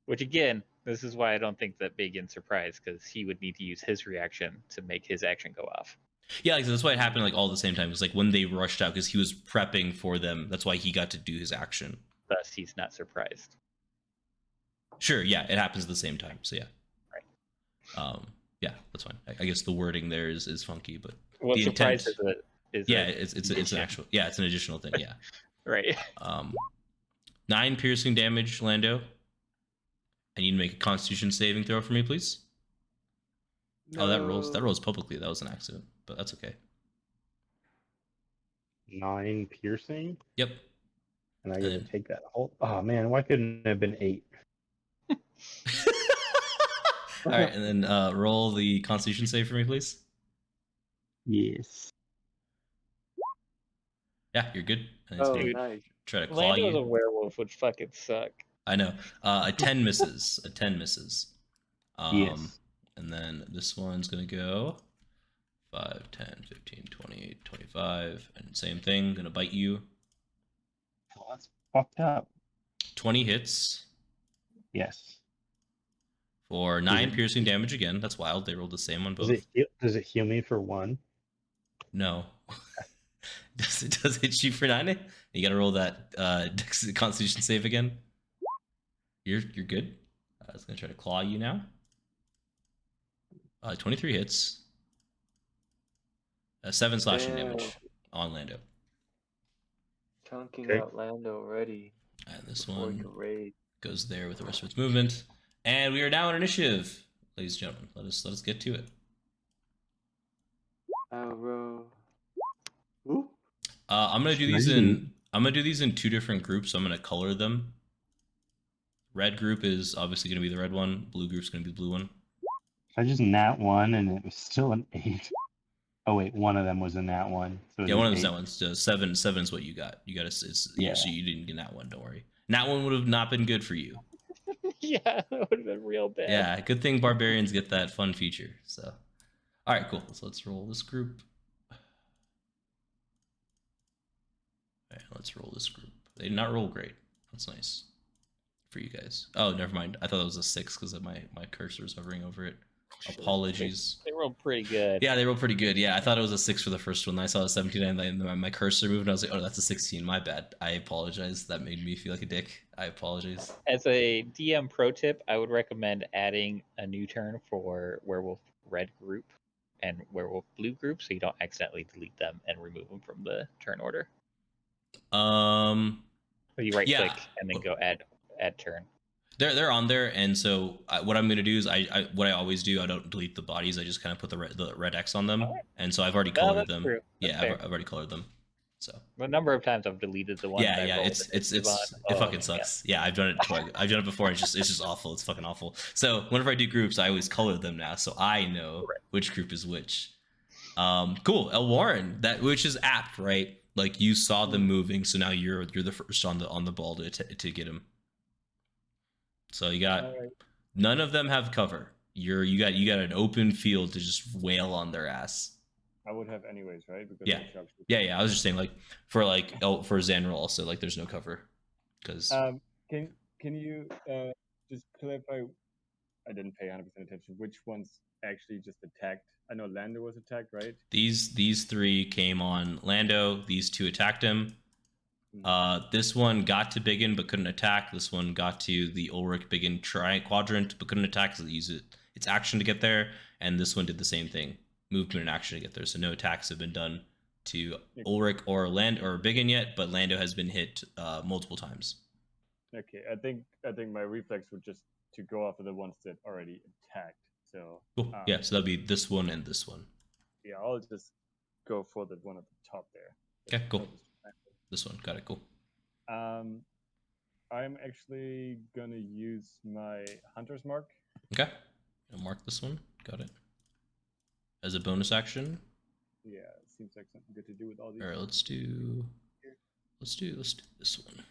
C: Which again, this is why I don't think that BigYin's surprised, because he would need to use his reaction to make his action go off.
A: yeah, like, that's why it happened like all at the same time. It was like when they rushed out because he was prepping for them. That's why he got to do his action.
C: Thus, he's not surprised.
A: Sure. Yeah, it happens at the same time. So yeah.
C: Right.
A: Yeah, that's fine. I guess the wording there is funky, but
C: Well,
A: the
C: surprise
A: intent.
C: is
A: Yeah,
C: a
A: it's an
C: addition.
A: actual. Yeah, it's an additional thing. Yeah.
C: right.
A: 9 piercing damage, Lando. I need to make a Constitution saving throw for me, please. Oh, that rolls publicly. That was an accident, but that's okay.
F: 9 piercing,
A: Yep.
F: and I get to
A: And-
F: take that whole. Oh man, why couldn't it have been 8?
A: All right, and then roll the Constitution save for me, please.
F: Yes.
A: Yeah, you're good. And it's
B: Oh,
A: gonna
B: nice.
A: try to claw
C: Lando's a
A: you.
C: werewolf would fucking suck.
A: I know. A 10 misses. A 10 misses.
F: Yes.
A: And then this one's gonna go 5, 10, 15, 20, 25, and same thing. Gonna bite you.
F: Well, that's fucked up.
A: 20 hits
F: Yes.
A: for 9 piercing damage again. That's wild. They rolled the same on both.
F: Does it heal me for 1?
A: No. does it hit you for 9? You gotta roll that Constitution save again. You're good. It's gonna try to claw you now. 23 hits. 7 slashing damage on Lando.
B: Chunking
F: Okay.
B: out Lando already.
A: And this
B: Before
A: one
B: you raid.
A: goes there with the rest of its movement. And we are now on initiative, ladies and gentlemen. Let us get to it.
B: Arrow. Ooh.
A: I'm gonna do these in 2 different groups. So I'm gonna color them. Red group is obviously gonna be the red one. Blue group's gonna be the blue one.
F: I just nat 1 and it was still an 8. Oh wait, one of them was a nat 1. So it
A: Yeah,
F: was
A: one
F: an
A: of them's
F: 8.
A: that one. So 7 is what you got. You got it's
F: Yeah.
A: So you didn't get that one. Don't worry. That one would have not been good for you.
C: Yeah, that would have been real bad.
A: Yeah, good thing barbarians get that fun feature. So, all right, cool. So let's roll this group. All right, let's roll this group. They did not roll great. That's nice for you guys. Oh, never mind. I thought it was a 6 because my cursor was hovering over it. Apologies.
C: They rolled pretty good.
A: Yeah, they rolled pretty good. Yeah, I thought it was a 6 for the first one. I saw a 17 and then my cursor moved and I was like, oh, that's a 16. My bad. I apologize. That made me feel like a dick. I apologize.
C: As a DM pro tip, I would recommend adding a new turn for Werewolf Red group and Werewolf Blue group, so you don't accidentally delete them and remove them from the turn order. So you right
A: Yeah.
C: click and then go add turn.
A: They're on there, and so what I'm gonna do is what I always do. I don't delete the bodies. I just kind of put the red X on them,
C: Alright.
A: and so I've already
C: No,
A: colored
C: that's
A: them.
C: true. That's
A: Yeah,
C: fair.
A: I've already colored them. So
C: A number of times I've deleted the one.
A: yeah, it's it fucking sucks. Yeah, I've done it twice. I've done it before. It's just awful. It's fucking awful. So whenever I do groups, I always color them now, so I know
C: Correct.
A: which group is which. Cool. Elwarin, which is apt, right? Like you saw them moving, so now you're the first on the ball to get him. So you got none of them have cover. You got an open field to just wail on their ass.
E: I would have anyways, right? Because
A: Yeah. Yeah. I was just saying, like for Zanril also, like there's no cover because.
E: Can you just clarify? I didn't pay 100% attention. Which ones actually just attacked? I know Lando was attacked, right?
A: These three came on Lando. These two attacked him. This one got to BigYin but couldn't attack. This one got to the Ulrich BigYin quadrant but couldn't attack because it used its action to get there. And this one did the same thing, movement and action to get there. So no attacks have been done to Ulrich or BigYin yet, but Lando has been hit multiple times.
E: Okay, I think my reflex would just to go after the ones that already attacked. So
A: cool. Yeah, so that'd be this one and this one.
E: Yeah, I'll just go for the one at the top there.
A: Okay, cool. This one, got it. Cool.
E: I'm actually gonna use my hunter's mark.
A: Okay, I'll mark this one. Got it. As a bonus action.
E: Yeah, it seems like something good to do with all these.
A: All right, let's do this one.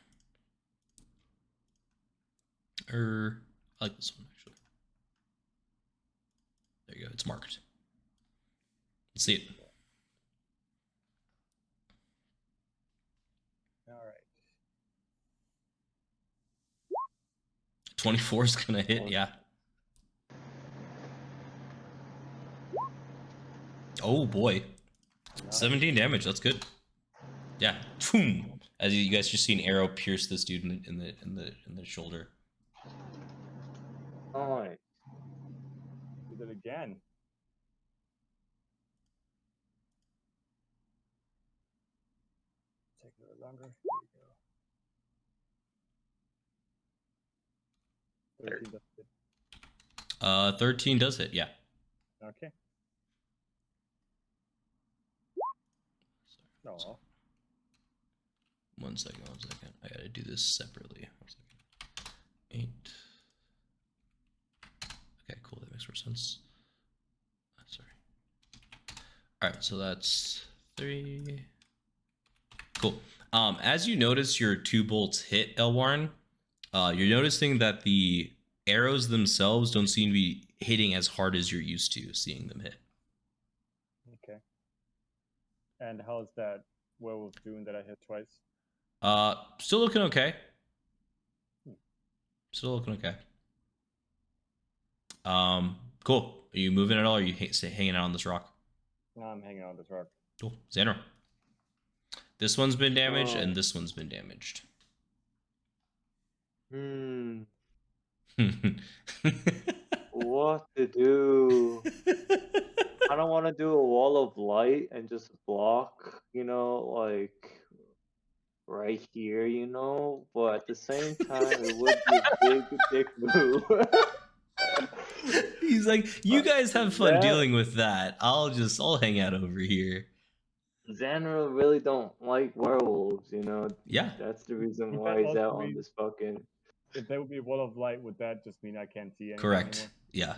A: I like this one actually. There you go. It's marked. Let's see it.
E: All right.
A: 24 is gonna hit. Yeah. Oh boy. 17 damage. That's good. Yeah. Boom. As you guys just see an arrow pierce this dude in the shoulder.
B: All right.
E: Do it again. Take a little longer. There you go. 13 does hit.
A: 13 does hit. Yeah.
E: Okay. Oh.
A: One second. I gotta do this separately. 1 second. 8. Okay, cool. That makes more sense. Sorry. All right, so that's 3. Cool. As you notice your 2 bolts hit, Elwarin, you're noticing that the arrows themselves don't seem to be hitting as hard as you're used to seeing them hit.
E: Okay. And how's that werewolf doing that I hit twice?
A: Still looking okay. Still looking okay. Cool. Are you moving at all, or are you hanging out on this rock?
E: No, I'm hanging out on this rock.
A: Cool. Zanril. This one's been damaged, and this one's been damaged.
B: What to do? I don't want to do a wall of light and just block, like right here, but at the same time, it would be a big dick move.
A: He's like, you guys have fun dealing with that. I'll hang out over here.
B: Zanril really don't like werewolves,
A: Yeah.
B: That's the reason why he's out on this fucking.
E: If there would be a wall of light, would that just mean I can't see anything
A: Correct.
E: anymore?
A: Yeah.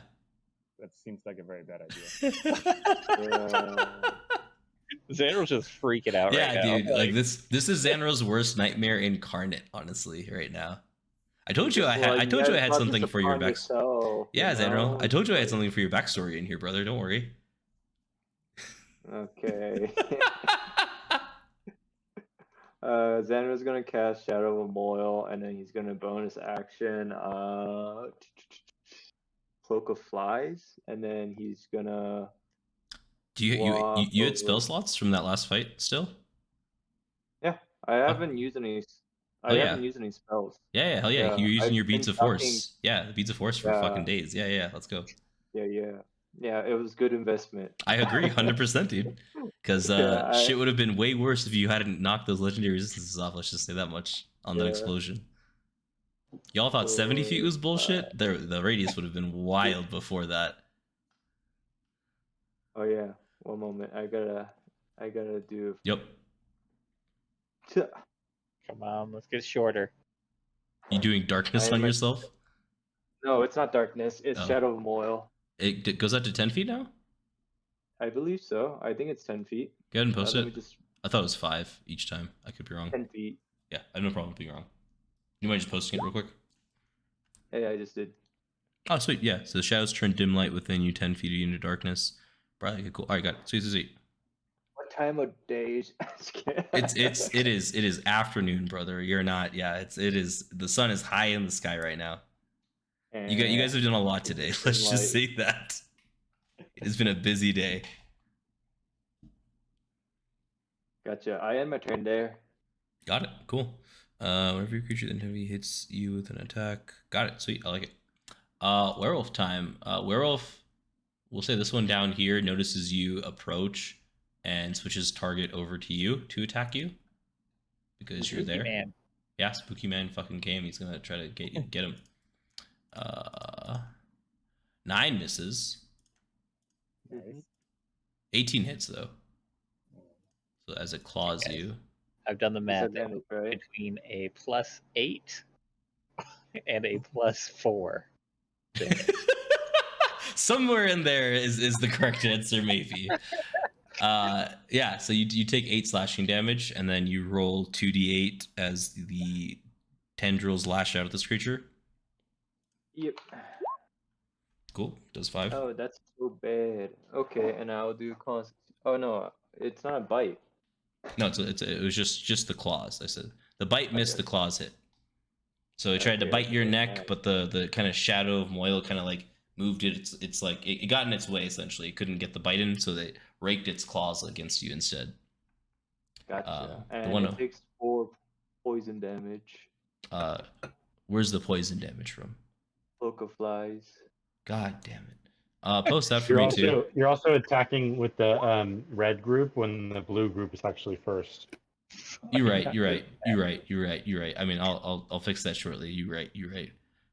E: That seems like a very bad idea.
C: Zanril's just freaking out right now.
A: Yeah, dude. Like this is Zanril's worst nightmare incarnate, honestly, right now. I told you I had something for your backstory. Yeah, Zanril. I told you I had something for your backstory in here, brother. Don't worry.
B: Okay. Zanril's gonna cast Shadow of Moil, and then he's gonna bonus action Cloak of Flies, and then he's gonna.
A: Do you had spell slots from that last fight still?
B: Yeah, I haven't used any. I haven't used any spells.
A: Yeah, hell yeah. You're using your beads of force. Yeah, the beads of force for fucking days. Yeah, let's go.
B: Yeah, it was good investment.
A: I agree 100%, dude. Because shit would have been way worse if you hadn't knocked those legendary resistances off. Let's just say that much on that explosion. Y'all thought 70 feet was bullshit? The radius would have been wild before that.
B: Oh yeah. One moment. I gotta do.
A: Yep.
C: Come on, let's get shorter.
A: You doing darkness on yourself?
B: No, it's not darkness. It's Shadow of Moil.
A: It goes up to 10 feet now?
B: I believe so. I think it's 10 feet.
A: Go ahead and post it.
B: Let me just
A: I thought it was 5 each time. I could be wrong.
B: 10 feet.
A: Yeah, I have no problem being wrong. You mind just posting it real quick?
B: Hey, I just did.
A: Oh, sweet. Yeah. So the shadows turn dim light within you 10 feet into darkness. Right. Okay, cool. All right, got it. Sweet, sweet, sweet.
B: What time of day is
A: It is afternoon, brother. You're not. Yeah, it is. The sun is high in the sky right now. You guys have done a lot today. Let's just say that. It's been a busy day.
B: Gotcha. I end my turn there.
A: Got it. Cool. Whenever your creature then heavy hits you with an attack. Got it. Sweet. I like it. Werewolf time. Werewolf, we'll say this one down here notices you approach and switches target over to you to attack you because you're there.
C: Man.
A: Yeah, Spooky Man fucking came. He's gonna try to get him. 9 misses.
B: Nice.
A: 18 hits though. So as it claws
C: Okay.
A: you.
C: I've done the math
B: Disadvantage, right?
C: between a +8 and a +4.
A: Somewhere in there is the correct answer, maybe. Yeah, so you take 8 slashing damage, and then you roll 2d8 as the tendrils lash out at this creature.
B: Yep.
A: Cool. Does 5.
B: Oh, that's so bad. Okay, and I'll do cons. Oh no, it's not a bite.
A: No, it was just the claws. I said the bite missed, the claws hit. So it tried to
B: Okay,
A: bite your
B: okay,
A: neck,
B: nice.
A: but the kind of shadow of Moyle kind of like moved it. It's like it got in its way essentially. It couldn't get the bite in, so they raked its claws against you instead.
B: Gotcha.
A: the
B: And
A: one
B: it takes 4 poison damage.
A: Where's the poison damage from?
B: Cloak of Flies.
A: God damn it. Post that for me too.
F: You're also attacking with the red group when the blue group is actually first.
A: You're right. I mean, I'll fix that shortly. You're right.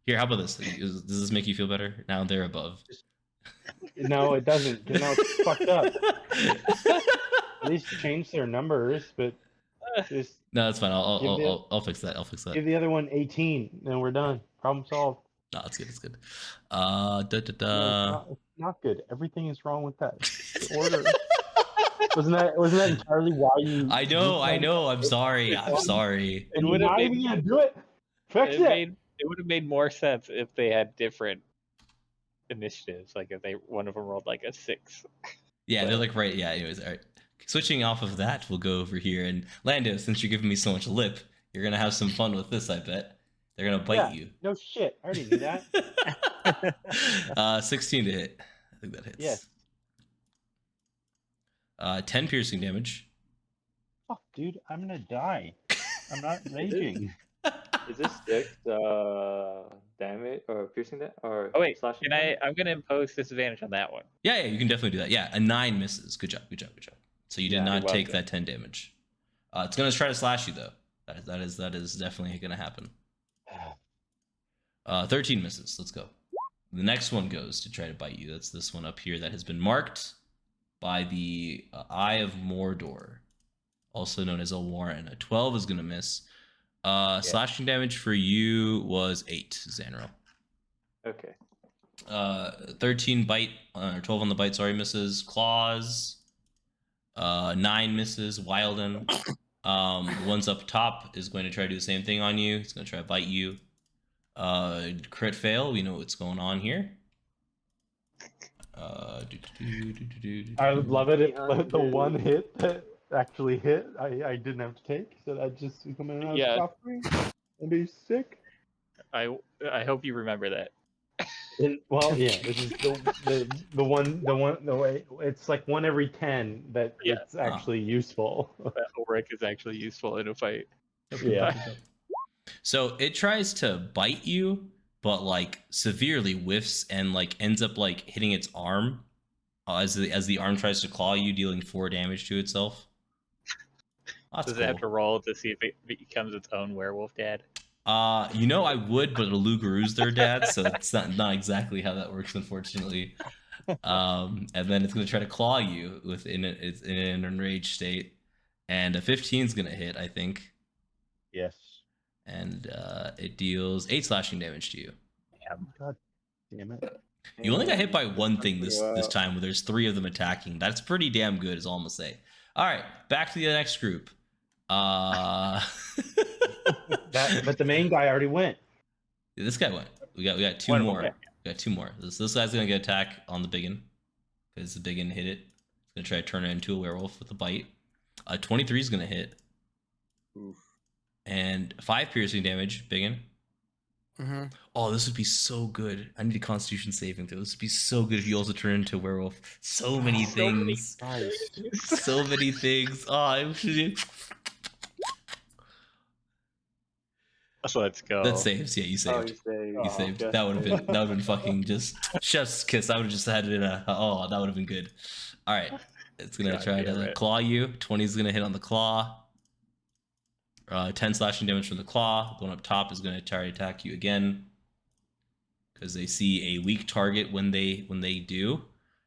A: Here, how about this? Does this make you feel better? Now they're above.
F: No, it doesn't. Now it's fucked up. At least change their numbers, but just
A: No, that's fine. I'll fix that.
F: give the other one 18, then we're done. Problem solved.
A: No, it's good. It's good.
F: No, it's not good. Everything is wrong with that. The order. Wasn't that entirely why you?
A: I know. I'm sorry.
F: And you're
C: would've
F: not
C: made-
F: even gonna do it. Fix it.
C: It would have made more sense if they had different initiatives. Like if one of them rolled like a 6.
A: Yeah, they're like right. Yeah. Anyways, all right. Switching off of that, we'll go over here and Lando. Since you're giving me so much lip, you're gonna have some fun with this. I bet they're gonna bite you.
F: No shit. I already knew that.
A: 16 to hit. I think that hits.
F: Yes.
A: 10 piercing damage.
F: Fuck, dude, I'm gonna die. I'm not raging.
B: Is this 6 damage or piercing that or
C: Oh wait,
B: slashing?
C: can
B: damage?
C: I'm gonna impose disadvantage on that one.
A: Yeah, you can definitely do that. Yeah, a 9 misses. Good job. So you did
C: Yeah,
A: not
C: you're
A: take
C: welcome.
A: that 10 damage. It's gonna try to slash you though. That is definitely gonna happen. 13 misses. Let's go. The next one goes to try to bite you. That's this one up here that has been marked by the Eye of Mordor, also known as Elwarin. A 12 is gonna miss. Slashing damage for you was 8, Zanril.
B: Okay.
A: 13 bite, or 12 on the bite, sorry, misses. Claws, 9 misses. Wilden. The one's up top is going to try to do the same thing on you. It's going to try to bite you. Crit fail. We know what's going on here.
F: I would love it if the one hit that actually hit, I didn't have to take, so that just coming out
C: Yeah.
F: of suffering. That'd be sick.
C: I hope you remember that.
F: Well, yeah, this is the way it's like 1 every 10 that
C: Yeah.
F: it's actually useful.
C: That Ulrich is actually useful in a fight.
F: Yeah.
A: So it tries to bite you, but like severely whiffs and like ends up like hitting its arm as the arm tries to claw you, dealing 4 damage to itself. That's
C: Does
A: cool.
C: it have to roll to see if it becomes its own werewolf dad?
A: I would, but Lugaru's their dad, so it's not exactly how that works, unfortunately. And then it's gonna try to claw you in an enraged state, and a 15 is gonna hit, I think,
F: Yes.
A: and it deals 8 slashing damage to you.
F: God damn it.
A: You only got hit by one thing this time, where there's 3 of them attacking. That's pretty damn good, is all I'm gonna say. All right, back to the next group.
F: But the main guy already went.
A: This guy went. We got two
C: One
A: more.
C: more.
A: We got two more. This guy's gonna get attack on the BigYin because the BigYin hit it. It's gonna try to turn it into a werewolf with a bite. 23 is gonna hit.
E: Oof.
A: And 5 piercing damage, BigYin.
D: Mm-hmm.
A: Oh, this would be so good. I need a Constitution saving throw. This would be so good if you also turn into a werewolf. So many things.
D: Christ.
A: So many things. Oh, I should.
C: Let's go.
A: That saves. Yeah, you
B: Oh,
A: saved.
B: you say
A: You saved.
B: just
A: That would have
B: saved.
A: been fucking just chef's kiss. I would have just had it in a. Oh, that would have been good. All right, it's gonna
C: God
A: try
C: damn
A: to
C: it.
A: claw you. 20 is gonna hit on the claw. 10 slashing damage from the claw. The one up top is gonna try to attack you again because they see a weak target when they do.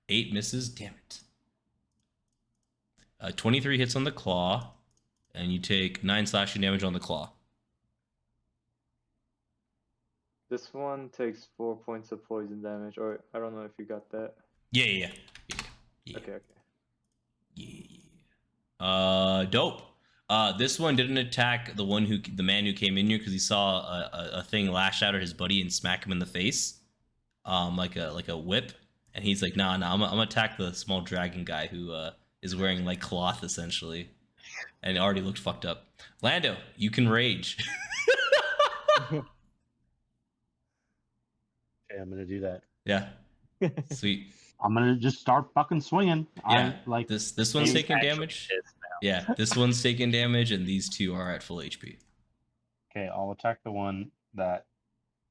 A: 8 misses. Damn it. 23 hits on the claw, and you take 9 slashing damage on the claw.
B: This one takes 4 points of poison damage, or I don't know if you got that.
A: Yeah.
B: Okay.
A: Yeah. Dope. This one didn't attack the man who came in here because he saw a thing lash out at his buddy and smack him in the face, like a whip, and he's like, nah, I'm gonna attack the small dragon guy who is wearing like cloth essentially, and already looked fucked up. Lando, you can rage.
F: Okay, I'm gonna do that.
A: Yeah, sweet.
F: I'm gonna just start fucking swinging.
A: Yeah,
F: like
A: this one's
C: He's
A: taking
C: actually
A: damage.
C: pissed now.
A: Yeah, this one's taking damage, and these two are at full HP.
F: okay. I'll attack the one that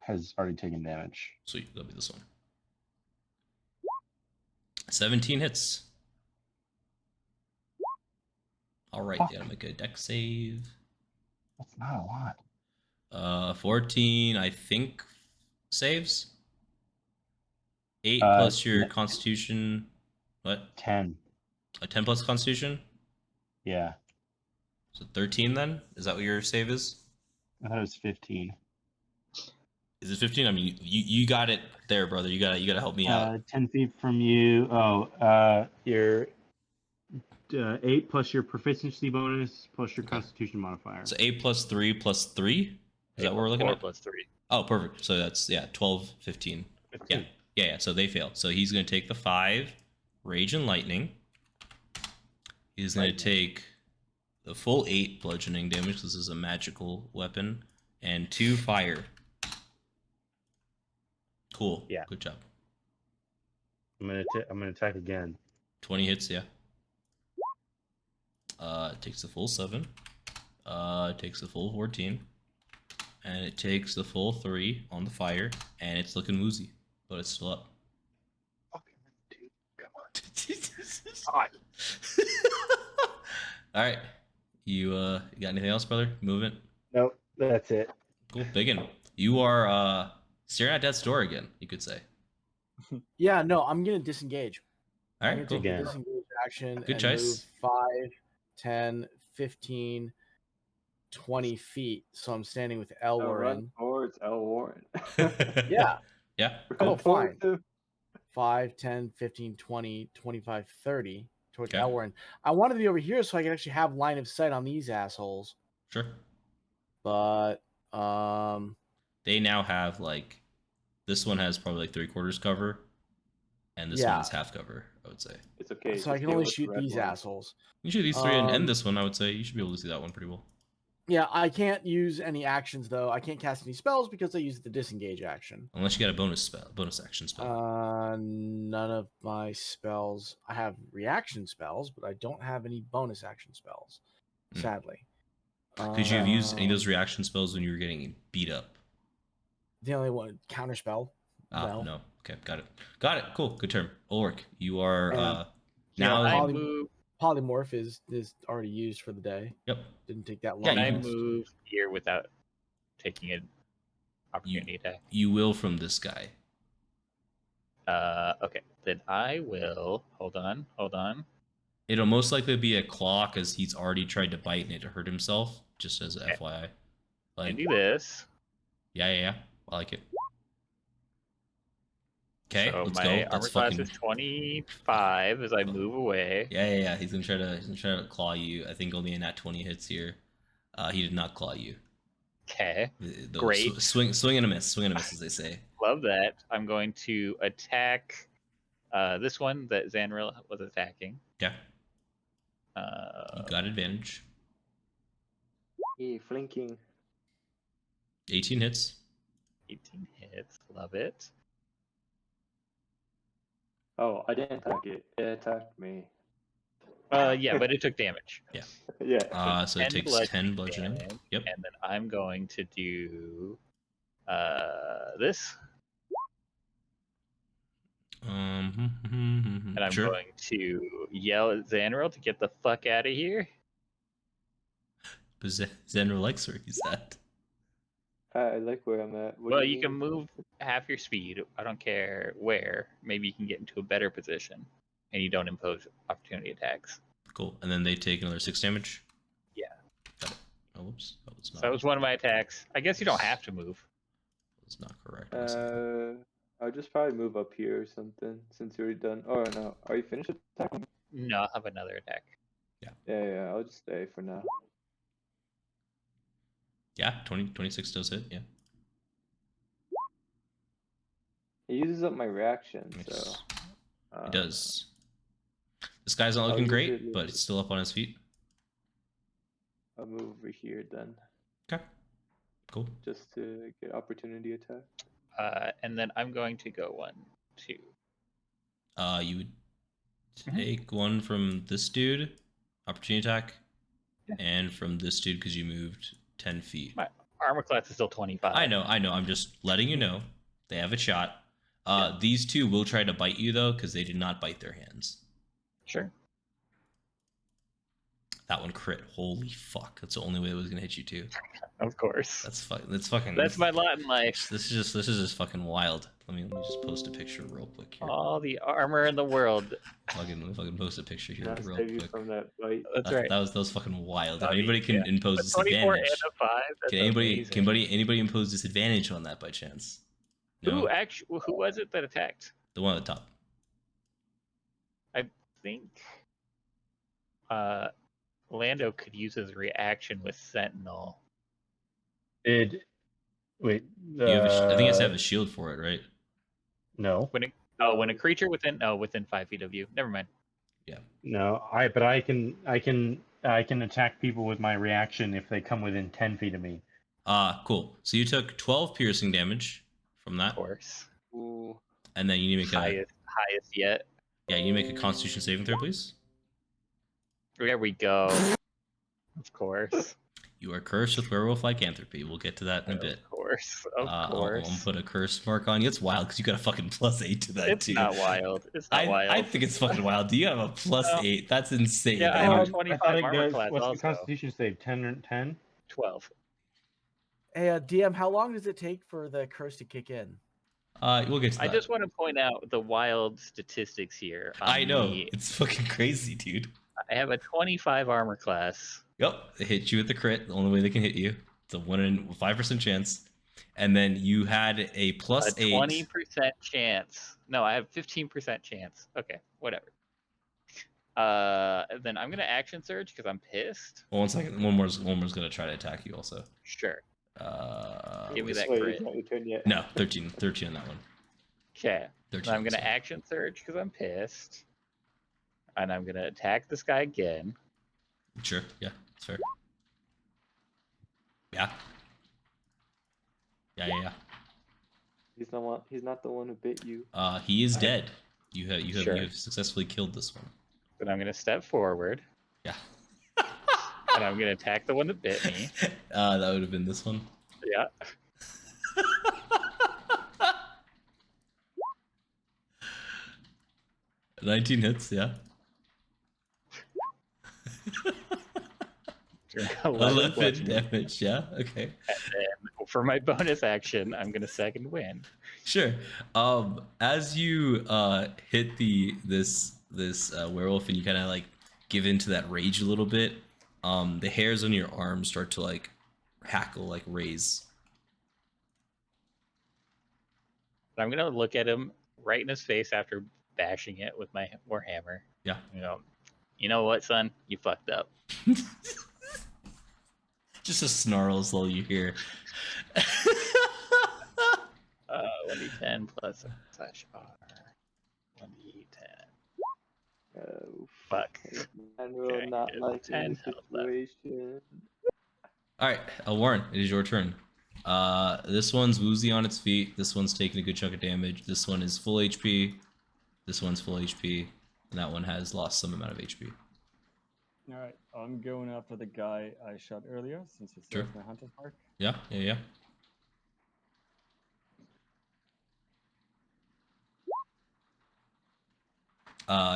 F: has already taken damage.
A: Sweet, that'll be this one. 17 hits. All right,
F: Fuck.
A: gotta make a dex save.
F: That's not a lot.
A: 14, I think, saves. 8
F: Uh,
A: plus your
F: ne-
A: Constitution. What?
F: 10.
A: A 10 plus Constitution.
F: Yeah,
A: So 13 then. Is that what your save is?
F: I thought it was 15.
A: Is it 15? I mean, you got it there, brother. You gotta help me out.
F: 10 feet from you. Oh, your 8 plus your proficiency bonus plus your
A: Okay.
F: Constitution modifier.
A: So 8 plus 3 plus 3. Is that what we're looking
C: 4
A: at?
C: plus 3.
A: Oh, perfect. So that's 12, 15. Yeah. So they fail. So he's gonna take the 5 rage and lightning. He's gonna take the full 8 bludgeoning damage. This is a magical weapon, and 2 fire. Cool.
F: Yeah.
A: Good job.
F: I'm gonna attack again.
A: 20 hits. Yeah. It takes the full 7. It takes the full 14, and it takes the full 3 on the fire, and it's looking woozy, but it's still up.
F: Fucking dude, come on.
A: All right. You got anything else, brother? Movement?
F: Nope, that's it.
A: Cool. BigYin. You are staring at death's door again, you could say.
D: Yeah, no, I'm gonna disengage.
A: All
D: I'm
A: right,
D: gonna
A: cool.
D: take
F: Again.
D: the disengage action
A: Good
D: and
A: choice.
D: move 5, 10, 15, 20 feet. So I'm standing with
B: So
D: Elwarin.
B: run towards Elwarin.
D: Yeah,
A: Yeah.
D: Oh, fine.
B: Towards him.
D: 5, 10, 15, 20, 25, 30 towards
A: Okay.
D: Elwarin. I wanted to be over here so I could actually have line of sight on these assholes.
A: Sure.
D: But
A: They now have like, this one has probably like 3/4 cover, and this
D: Yeah.
A: one is half cover, I would say.
B: It's okay.
D: so I
B: just
D: can
B: deal
D: only
B: with the
D: shoot
B: red
D: these
B: one.
D: assholes.
A: You should these 3 and
D: Um,
A: this one, I would say. You should be able to see that one pretty well.
D: Yeah, I can't use any actions though. I can't cast any spells because I used the disengage action.
A: Unless you got a bonus action spell.
D: None of my spells. I have reaction spells, but I don't have any bonus action spells.
A: Hmm.
D: Sadly.
A: Could you have used any of
D: Um,
A: those reaction spells when you were getting beat up?
D: The only one counter spell.
A: No. Okay, got it. Cool. Good term. Ulrich, you are
D: And-
A: now.
C: I
D: Poly-
C: move.
D: Polymorph is already used for the day.
A: Yep.
D: Didn't take that
A: Yeah,
D: long.
C: Can I
A: you-
C: move here without taking an opportunity attack?
A: You will from this guy.
C: Okay. Then I will. Hold on.
A: It'll most likely be a claw because he's already tried to bite and it hurt himself. Just as a
C: Okay.
A: FYI.
C: I
A: Like,
C: do this.
A: yeah. I like it. Okay,
C: So
A: let's
C: my
A: go.
C: armor
A: That's
C: class
A: fucking.
C: is 25 as I move away.
A: Yeah. He's gonna try to claw you. I think only a nat 20 hits here. He did not claw you.
C: Okay,
A: The
C: Great.
A: Swing and a miss. Swing and a miss, as they say.
C: love that. I'm going to attack this one that Zanril was attacking.
A: Yeah. You got advantage.
B: Flanking.
A: 18 hits.
C: 18 hits. Love it.
B: Oh, I didn't attack it. It attacked me.
C: Yeah, but it took damage.
B: Yeah.
A: So it
C: 10
A: takes 10 bludgeoning.
C: damage,
A: Yep.
C: And then I'm going to do this. And I'm
A: Sure.
C: going to yell at Zanril to get the fuck out of here.
A: But Zanril likes where he's at.
B: I like where I'm at. What
C: Well,
B: do
C: you can
B: mean?
C: move half your speed. I don't care where. Maybe you can get into a better position, and you don't impose opportunity attacks.
A: Cool. And then they take another 6 damage.
C: Yeah.
A: Got it. Oh, whoops. That was
C: So
A: not.
C: that was one of my attacks. I guess you don't have to move.
A: That's not correct. was it?
B: I'll just probably move up here or something since you're done. Oh no, are you finished attacking?
C: No, I'll have another attack.
B: Yeah. I'll just stay for now.
A: Yeah, 26 does hit. Yeah.
B: It uses up my reaction,
A: Nice.
B: so.
A: It does. This guy's not
B: I'll
A: looking
B: use
A: great,
B: it
A: but he's still up on his feet.
B: I'll move over here then,
A: Okay. Cool.
B: just to get opportunity attack.
C: And then I'm going to go 1, 2.
A: You would
C: Mhm.
A: take one from this dude, opportunity attack,
C: Yeah.
A: and from this dude because you moved 10 feet.
C: My armor class is still 25.
A: I know. I'm just letting you know they have a shot.
C: Yeah.
A: These two will try to bite you though because they did not bite their hands.
C: Sure.
A: That one crit. Holy fuck! That's the only way it was gonna hit you too.
C: Of course.
A: That's fucking.
C: That's my lot in life.
A: This is just fucking wild. Let me just post a picture real quick here.
C: All the armor in the world.
A: Fucking post a picture here
B: Not
A: real
B: save you
A: quick.
B: from that bite.
C: That's right.
A: That was fucking wild. If
C: I mean,
A: anybody can
C: yeah.
A: impose
C: But 24 and
A: disadvantage,
C: a 5. That's
A: can
C: amazing.
A: anybody impose disadvantage on that by chance? No,
C: Who was it that attacked?
A: the one at the top.
C: I think Lando could use his reaction with Sentinel.
F: Wait.
A: You have I think he has to have a shield for it, right?
F: No.
C: When a creature within 5 feet of you. Never mind.
F: No. But I can attack people with my reaction if they come within 10 feet of me.
A: Cool. So you took 12 piercing damage from that,
C: Of course.
B: Ooh.
A: and then you need to make
C: Highest yet.
A: you need to make a Constitution saving throw, please.
C: There we go. Of course.
A: You are cursed with werewolf lycanthropy. We'll get to that in a bit.
C: Of course. Of
A: I'll
C: course.
A: put a curse mark on you. It's wild because you got a fucking +8 to that
C: It's
A: too.
C: not wild. It's not wild.
A: I think it's fucking wild. You have a +8. That's insane.
C: Yeah, I
A: And
C: have
A: you-
C: 25
F: I thought it
C: armor
F: does.
C: class
F: What's
C: also.
F: the Constitution save? 10 or 10?
C: 12.
D: Hey, DM, how long does it take for the curse to kick in?
A: we'll get to that.
C: I just want to point out the wild statistics here.
A: I know. It's fucking crazy, dude.
C: I have a 25 armor class.
A: Yep, they hit you with the crit. The only way they can hit you. It's a 1 in 5% chance. And then you had a
C: A
A: +8.
C: 20% chance. No, I have 15% chance. Okay, whatever. Then I'm gonna action surge because I'm pissed.
A: Well, 1 second. One more's gonna try to attack you also.
C: Sure. Give me
A: was-
C: that
B: Wait,
C: crit.
B: it's not your turn yet.
A: No, 13 on that one.
C: Okay.
A: 13.
C: I'm gonna
A: so-
C: action surge because I'm pissed. And I'm gonna attack this guy again.
A: Sure. Yeah, it's fair. Yeah. Yeah.
B: He's not the one who bit you.
A: He is dead. You have
C: Sure.
A: you have successfully killed this one.
C: Then I'm gonna step forward
A: Yeah.
C: and I'm gonna attack the one that bit me.
A: That would have been this one.
C: Yeah.
A: $19 hits. Yeah. 11
C: bludgeoning.
A: damage. Yeah. Okay.
C: And then for my bonus action, I'm gonna second wind.
A: Sure. As you hit this werewolf and you kind of like give into that rage a little bit, the hairs on your arms start to like hackle, like raise.
C: I'm gonna look at him right in his face after bashing it with my warhammer.
A: Yeah.
C: You know what, son? You fucked up.
A: Just a snarl is all you hear.
C: 1d10 plus /R. 1d10.
B: Oh,
C: Fuck.
B: Zanril
C: Okay,
B: not
C: good.
B: liking
C: 10
B: the
C: health left.
B: situation.
A: All right, Elwarin, it is your turn. This one's woozy on its feet. This one's taking a good chunk of damage. This one is full HP. This one's full HP. And that one has lost some amount of HP.
E: All right, I'm going after the guy I shot earlier since he
A: Sure.
E: serves my hunter's mark.
A: Yeah.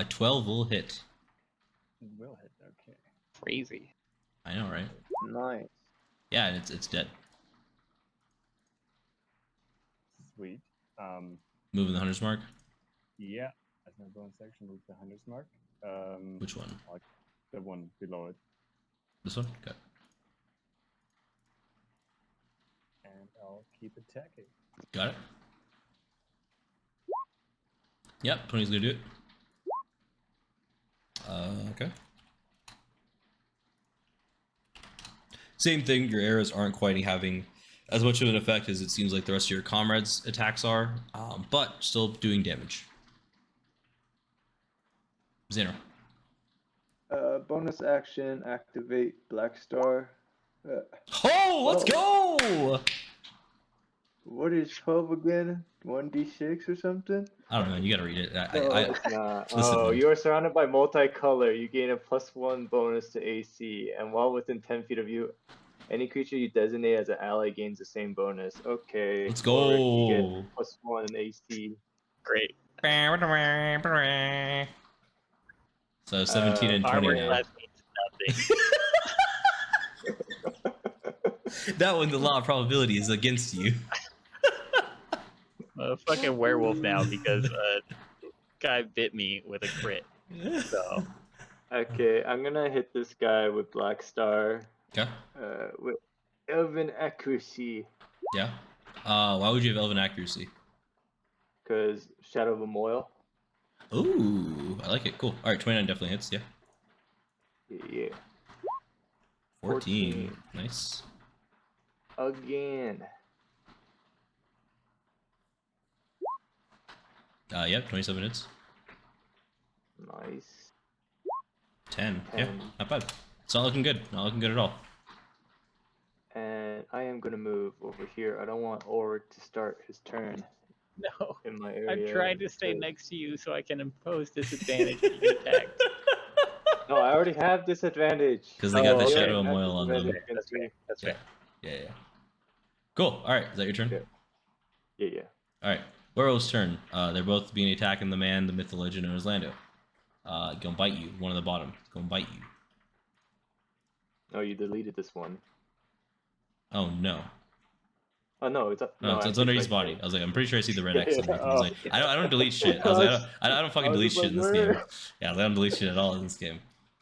A: 12 will hit.
E: It will hit. Okay.
C: Crazy.
A: I know, right?
B: Nice.
A: Yeah, and it's dead.
E: Sweet.
A: Moving the hunter's mark.
E: Yeah. As my bonus action, move the hunter's mark.
A: Which one?
E: Like the one below it,
A: This one? Okay.
E: and I'll keep attacking.
A: Got it. Yep, 20's gonna do it. Okay. Same thing, your arrows aren't quite having as much of an effect as it seems like the rest of your comrades' attacks are, but still doing damage. Zanril.
B: Bonus action, activate Black Star.
A: Oh, let's go!
B: What is 12 again? 1d6 or something?
A: I don't know, you gotta read it.
B: No,
A: I,
B: it's not.
A: Listen,
B: Oh,
A: man.
B: you are surrounded by multicolor. You gain a +1 bonus to AC, and while within 10 feet of you, any creature you designate as an ally gains the same bonus. Okay.
A: Let's
B: Ulrich, you
A: go!
B: get +1 in AC.
C: Great.
A: So 17 and 20
C: Armor
A: now.
C: class means nothing.
A: That one, the law of probability is against you.
C: A fucking werewolf now because guy bit me with a crit. So
B: Okay, I'm gonna hit this guy with Black Star.
A: Okay.
B: With Elven Accuracy,
A: Yeah. Why would you have elven accuracy?
B: because Shadow of a Moil.
A: Ooh, I like it. Cool. All right, 29 definitely hits. Yeah.
B: Yeah.
A: 14. Nice.
B: Again.
A: Yep, 27 hits.
B: Nice.
A: 10. Yeah,
B: 10.
A: not bad. It's not looking good. Not looking good at all.
B: And I am gonna move over here. I don't want Ulrich to start his turn
C: no.
B: in my area.
C: I'm trying to stay
B: so-
C: next to you so I can impose disadvantage when you get attacked.
B: No, I already have disadvantage.
A: Because they got the
C: okay.
A: Shadow of
B: I have
A: Moil on them.
B: disadvantage against
C: That's fair.
B: you.
C: That's
A: Yeah.
C: fair.
A: Yeah. Cool. All right, is that your turn?
B: Yeah. Yeah.
A: All right, Werewolf's turn. They're both being attacking the man, the myth, the legend known as Lando. Gonna bite you. One on the bottom. Gonna bite you.
B: Oh, you deleted this one.
A: Oh no.
B: Oh no, it's up.
A: No, it's
B: actually,
A: underneath
B: it's
A: his
B: right
A: body.
B: there.
A: I was like, I'm pretty sure I see the red
B: Yeah,
A: X.
B: yeah,
A: Underneath. I was like, I don't delete shit. I was like, I don't fucking
B: I was
A: delete
B: just
A: shit in this
B: like,
A: game.
B: where?
A: Yeah, I don't delete shit at all in this game.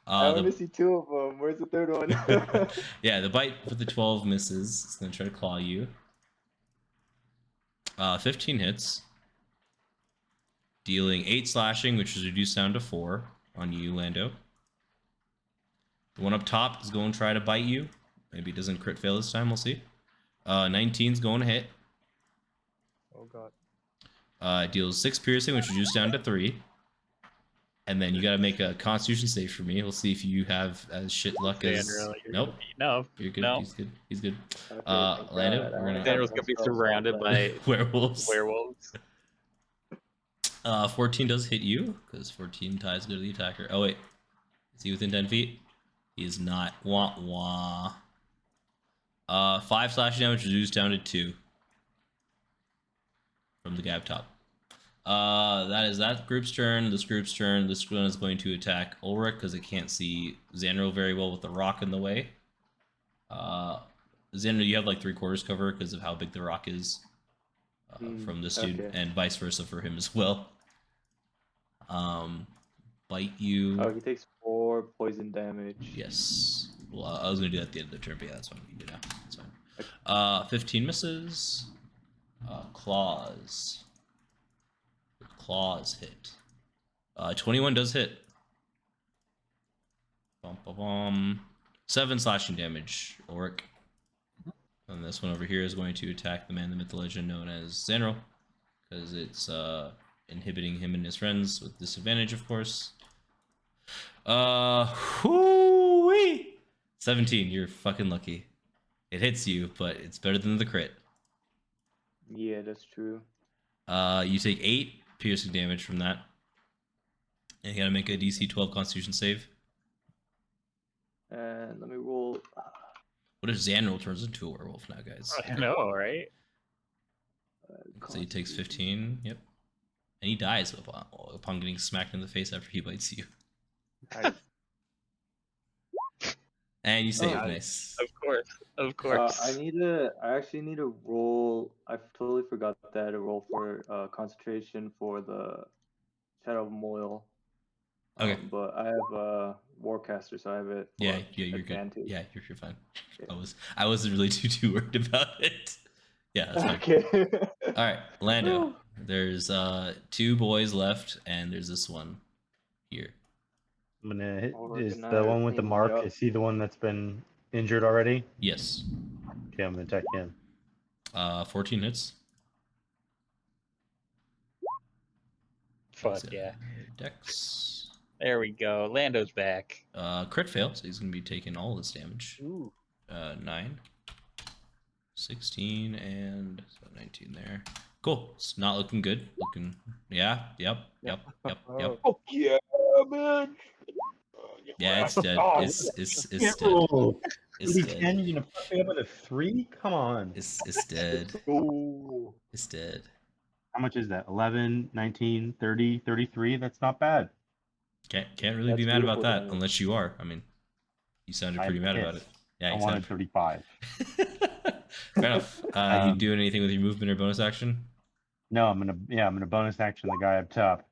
B: I
A: The-
B: only see 2 of them. Where's the third one?
A: yeah, the bite for the 12 misses. It's gonna try to claw you. 15 hits, dealing 8 slashing, which is reduced down to 4 on you, Lando. The one up top is going to try to bite you. Maybe it doesn't crit fail this time. We'll see. 19's going to hit.
E: Oh god.
A: It deals 6 piercing, which is reduced down to 3. And then you gotta make a Constitution save for me. We'll see if you have as shit luck as.
C: Zanril, you're
A: Nope.
C: gonna be- No.
A: You're good.
C: No.
A: He's good. He's good.
B: Okay, thank
A: Lando,
B: God.
A: we're gonna-
C: Zanril's gonna be surrounded by
A: Werewolves.
C: werewolves.
A: 14 does hit you because 14 ties go to the attacker. Oh wait, is he within 10 feet? He is not. Wah wah. 5 slash damage reduced down to 2 from the guy up top. That is that group's turn. This group's turn. This one is going to attack Ulrich because it can't see Zanril very well with the rock in the way. Zanril, you have like 3/4 cover because of how big the rock is from this dude,
B: okay.
A: and vice versa for him as well. Bite you.
B: Oh, he takes 4 poison damage.
A: Yes. Well, I was gonna do that at the end of the turn, but yeah, that's fine. We can do now. That's fine. 15 misses. Claws. Claws hit. 21 does hit. 7 slashing damage, Ulrich. And this one over here is going to attack the man, the myth, the legend known as Zanril, because it's inhibiting him and his friends with disadvantage, of course. Whoo-wee! 17, you're fucking lucky. It hits you, but it's better than the crit.
B: Yeah, that's true.
A: You take 8 piercing damage from that. And you gotta make a DC 12 Constitution save.
B: And let me roll.
A: What if Zanril turns into a werewolf now, guys?
C: I know, right?
A: So he takes 15, yep. And he dies upon getting smacked in the face after he bites you.
E: Nice.
A: And you save,
B: Oh,
A: nice.
C: Of course.
B: I actually need a roll. I totally forgot that a roll for concentration for the Shadow of Moil.
A: Okay.
B: But I have Warcaster, so I have it. For
A: Yeah, you're
B: advantage.
A: good. Yeah, you're fine.
B: Yeah.
A: I wasn't really too worried about it. Yeah, that's fine.
B: Okay.
A: All right, Lando. There's 2 boys left, and there's this one here.
F: I'm gonna hit.
B: Ulrich
F: Is
B: and I
F: the
B: are
F: one with the
B: teaming
F: mark?
B: up.
F: Is he the one that's been injured already?
A: Yes.
F: Okay, I'm gonna attack him.
A: 14 hits.
C: Fuck
A: He's got
C: yeah.
A: Dex.
C: There we go. Lando's back.
A: Crit fail, so he's gonna be taking all this damage.
D: Ooh.
A: 9, 16, and so 19 there. Cool. It's not looking good. Looking, yeah, yep.
F: Oh yeah, man.
A: Yeah, it's dead.
F: Oh,
A: It's
F: can't
A: dead.
F: roll.
A: It's
F: 10,
A: dead.
F: you're gonna fuck me up with a 3? Come on.
A: It's dead.
F: Ooh.
A: It's dead.
F: How much is that? 11, 19, 30, 33? That's not bad.
A: Can't really be
B: That's
A: mad about
B: beautiful
A: that
B: damage.
A: unless you are. I mean, you sounded
F: I'm
A: pretty mad about it.
F: pissed.
A: Yeah,
F: I
A: you
F: wanted
A: sounded
F: 35.
A: Fair enough. You doing anything with your movement or bonus action?
F: No, I'm gonna bonus action the guy up top.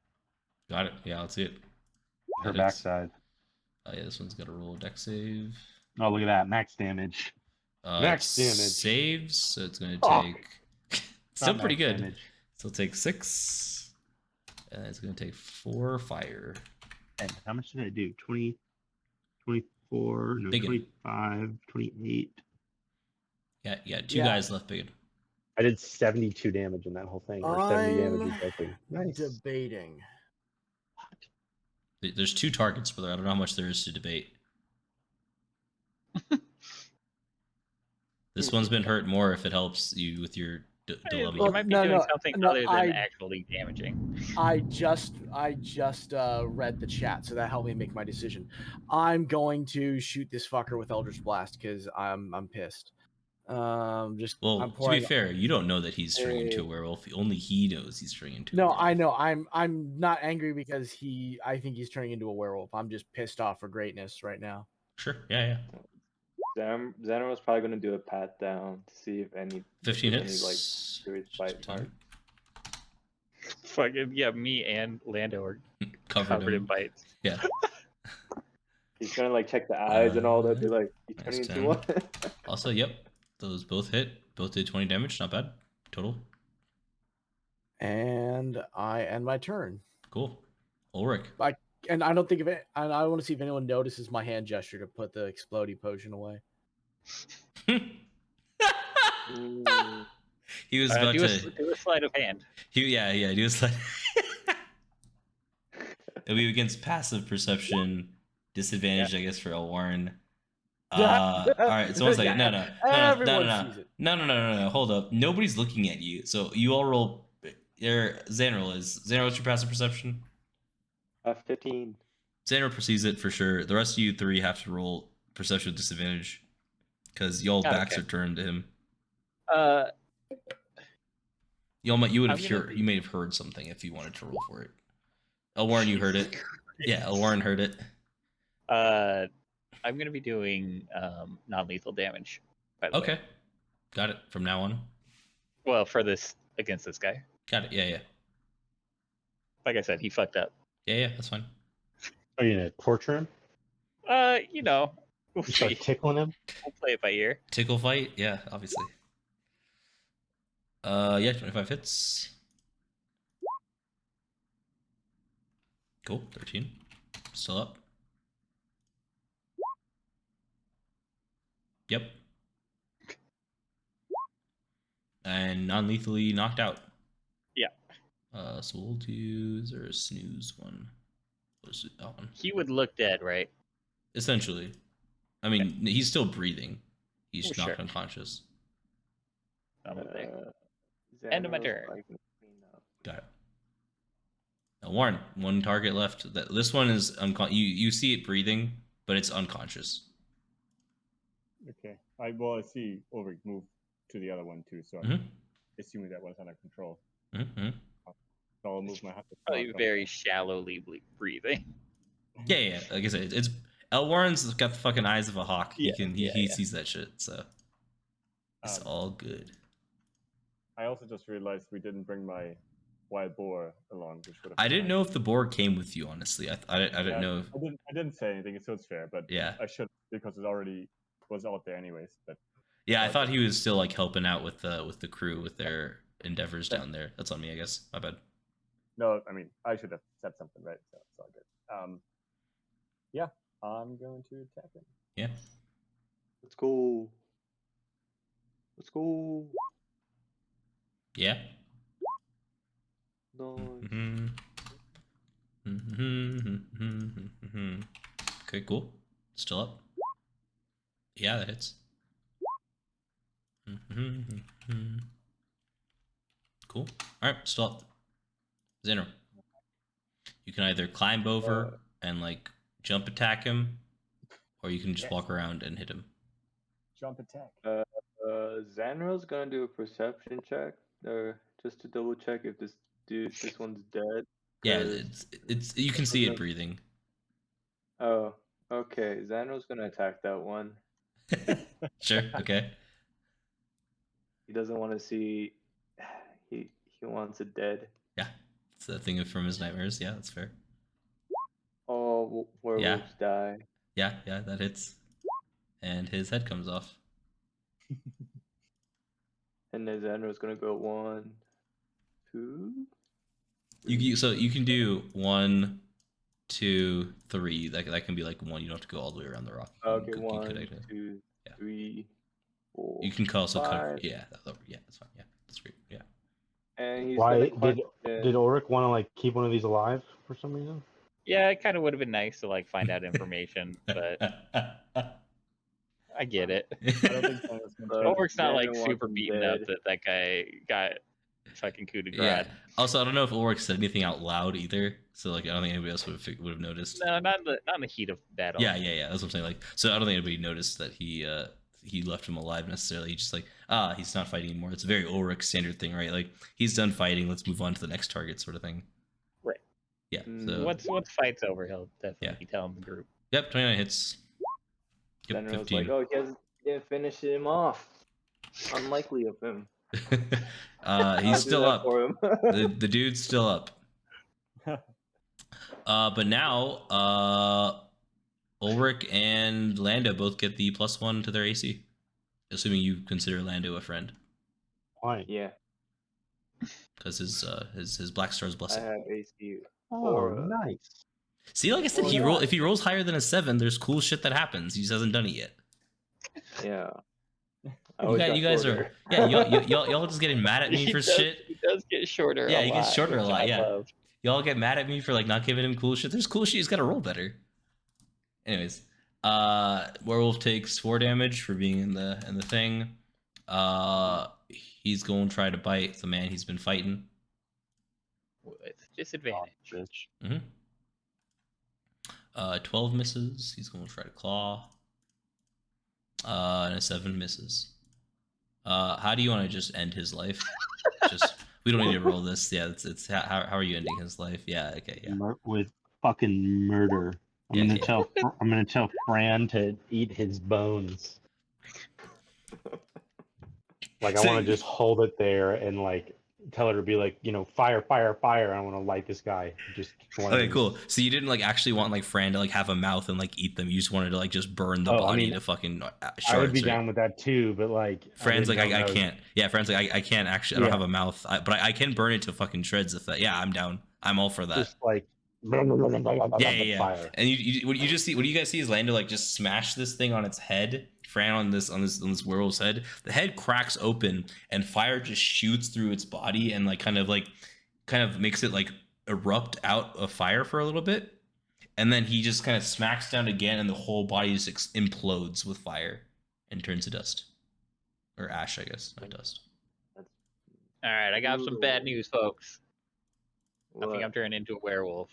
A: Got it. Yeah, let's see it.
F: Her
A: That is-
F: backside.
A: Yeah, this one's got a roll dex save.
F: Oh, look at that. Max damage. Max
A: it
F: damage.
A: Saves, so it's going to
F: Fuck.
A: take. Still
F: Not
A: pretty
F: max
A: good.
F: damage.
A: Still take 6. And it's going to take 4 fire.
F: And how much did I do? 20, 24, no,
A: BigYin.
F: 25, 28.
A: Yeah, 2
D: Yeah.
A: guys left big.
F: I did 72 damage in that whole thing. Or 70 damage
D: I'm
F: exactly. Nice.
D: Debating.
A: There's 2 targets, brother. I don't know how much there is to debate. This one's been hurt more if it helps you with your dilemma.
C: You might be
D: no,
C: doing
D: no,
C: something
D: no,
C: other than
D: I-
C: actually damaging.
D: I just read the chat, so that helped me make my decision. I'm going to shoot this fucker with Eldritch Blast because I'm pissed. Just
A: Well,
D: I'm
A: to
D: pouring.
A: be fair, you don't know that he's turning into a
B: Hey.
A: werewolf. Only he knows he's turning into a
D: No,
A: werewolf.
D: I know. I'm not angry because I think he's turning into a werewolf. I'm just pissed off for greatness right now.
A: Sure, yeah.
B: Xander was probably gonna do a pat down to see if any
A: 15
B: if there's
A: hits.
B: any, like serious
A: Just
B: bite
A: time.
B: mark.
C: Fucking yeah, me and Lando are covered in bites.
A: Yeah.
B: He's gonna like check the eyes and all that. Be like, he's
A: Nice
B: turning
A: 10.
B: into one.
A: Also, yep. Those both hit. Both did 20 damage. Not bad. Total.
D: And I end my turn.
A: Cool. Ulrich.
D: And I don't think of it. And I want to see if anyone notices my hand gesture to put the explodey potion away.
B: Mm,
A: He was about
C: Do
A: to.
C: a sleight of hand.
A: Yeah. He was like. It'll be against passive perception. Disadvantage, I guess, for Elwarin. All right. So one second. No.
D: Everyone sees it.
A: No. Hold up. Nobody's looking at you. So you all roll. Zanril is. Zanril, what's your passive perception?
B: 15.
A: Zanril perceives it for sure. The rest of you 3 have to roll perception with disadvantage because y'all backs
C: Okay.
A: are turned to him. You would have you may have heard something if you wanted to roll for it. Elwarin, you heard it. Yeah, Elwarin heard it.
C: I'm gonna be doing non-lethal damage. By the way.
A: Okay, got it. From now on,
C: Well, for this against this guy,
A: got it. Yeah.
C: like I said, he fucked up.
A: Yeah. That's fine.
F: Are you gonna torture him?
C: You know, we'll
F: You start
C: see.
F: tickling him?
C: We'll play it by ear.
A: Tickle fight. Yeah, obviously. Yeah, 25 hits. Cool. 13. Still up. Yep. And non-lethally knocked out.
C: Yeah.
A: So we'll do, is there a snooze one? Let's do that one.
C: He would look dead, right?
A: Essentially. I mean, he's still breathing. He's
C: Oh,
A: knocked
C: sure.
A: unconscious.
C: I'm with there.
B: Zanril,
C: End of my turn.
B: I can clean up.
A: Got it. Now, Warren, one target left. This one is you see it breathing, but it's unconscious.
E: Okay. I see Ulrich move to the other one too, so I'm
A: Mm-hmm.
E: assuming that one's under control.
A: Mm-hmm.
E: So I'll move my hand.
C: Probably very shallowly breathing.
A: Yeah. Like I said, it's Elwarin's got the fucking eyes of a hawk.
C: Yeah,
A: He sees that shit, so it's all good.
E: I also just realized we didn't bring my wild boar along, which would have.
A: I didn't know if the boar came with you. Honestly, I didn't know.
E: I didn't say anything, so it's fair. But
A: Yeah.
E: I should, because it already was out there anyways. But
A: Yeah, I thought he was still like helping out with the crew with their endeavors down there. That's on me, I guess. My bad.
E: no, I mean I should have said something, right? So it's all good. Yeah, I'm going to attack him.
A: Yeah.
B: Let's go. Let's go.
A: Yeah.
B: Nice.
A: Okay, cool. Still up. Yeah, that hits. Cool. All right, still up. Zanril. You can either climb over and like jump attack him, or you can just walk around and hit him.
E: Jump attack.
B: Zanril's gonna do a perception check, just to double check if this one's dead.
A: Yeah,
B: 'cause-
A: it's you can see it breathing.
B: Oh, okay. Zanril's gonna attack that one.
A: Sure. Okay.
B: He doesn't want to see. He wants it dead.
A: Yeah, it's a thing from his nightmares. Yeah, that's fair.
B: Oh, werewolves die.
A: Yeah, that hits, and his head comes off.
B: And then Zanril's gonna go 1, 2.
A: So you can do 1, 2, 3. That can be like one. You don't have to go all the way around the rock. You
B: Okay,
A: can
B: 1,
A: connect it.
B: 2,
A: Yeah.
B: 3, 4.
A: You can also cut.
B: 5.
A: Yeah, that's fine. Yeah, that's great. Yeah.
B: And he's
F: Why
B: gonna
F: did Ulrich want to like keep one of these alive for some reason?
C: Yeah, it kind of would have been nice to like find out information, but I get it.
E: I don't think Zanril's gonna take-
C: Ulrich's not
B: Xander
C: like
B: wants
C: super
B: him
C: beaten
B: dead.
C: up that guy got fucking coup de
A: Yeah.
C: grace.
A: Also, I don't know if Ulrich said anything out loud either, so like I don't think anybody else would have noticed.
C: No, not in the heat of battle.
A: Yeah. That's what I'm saying. Like, so I don't think anybody noticed that he left him alive necessarily. He just like, he's not fighting anymore. It's a very Ulrich standard thing, right? Like, he's done fighting. Let's move on to the next target, sort of thing.
C: Right.
A: Yeah.
B: Mm.
A: So
C: Once fight's over, he'll definitely
A: Yeah.
C: be telling the group.
A: Yep, 29 hits. Yep,
B: Zanril's
A: 15.
B: like, oh, he didn't finish him off. Unlikely of him. I'll do
A: He's still
B: that
A: up.
B: for him.
A: The dude's still up. But now, Ulrich and Lando both get the +1 to their AC, assuming you consider Lando a friend,
F: Why?
B: Yeah,
A: because his Black Star's
B: I
A: blessing.
B: have AC.
F: Oh,
B: Or,
F: nice.
A: See, like I said, if he rolls higher than a 7, there's cool shit that happens. He just hasn't done it yet.
B: Yeah.
A: You guys are y'all just getting mad at me
C: He
A: for
C: does-
A: shit.
C: He does get shorter.
A: Yeah,
C: a
A: he gets
C: lot,
A: shorter a
C: which
A: lot,
C: I
A: yeah.
C: love.
A: Y'all get mad at me for like not giving him cool shit. There's cool shit. He's got to roll better. Anyways, werewolf takes 4 damage for being in the thing. He's going to try to bite the man he's been fighting.
C: With disadvantage.
F: Bitch.
A: 12 misses. He's going to try to claw. And a 7 misses. How do you want to just end his life? Just we don't need to roll this. Yeah, it's how are you ending his life? Yeah, okay, yeah.
F: With fucking murder.
A: Yeah,
F: I'm gonna tell Fran to eat his bones. Like I
A: So
F: want to just hold it there and like tell her to be like, fire, fire, fire. I want to light this guy. Just
A: Okay, cool. So you didn't like actually want like Fran to like have a mouth and like eat them. You just wanted to like just burn the
F: Oh, I
A: body
F: mean,
A: to fucking shards.
F: I would be
A: right?
F: down with that too, but like
A: Fran's like,
F: didn't know
A: I
F: that was-
A: can't. Yeah, Fran's like, I can't actually. I don't
F: Yeah.
A: have a mouth, but I can burn it to fucking shreds if that. Yeah, I'm down. I'm all for that.
F: Just like
A: Yeah.
F: Fire.
A: And what you just see, what do you guys see is Lando like just smash this thing on its head, Fran on this werewolf's head. The head cracks open and fire just shoots through its body and kind of makes it like erupt out of fire for a little bit. And then he just kind of smacks down again, and the whole body just implodes with fire and turns to dust. Or ash, I guess, not dust.
C: All right, I got some bad news, folks. I think
B: What?
C: I'm turning into a werewolf.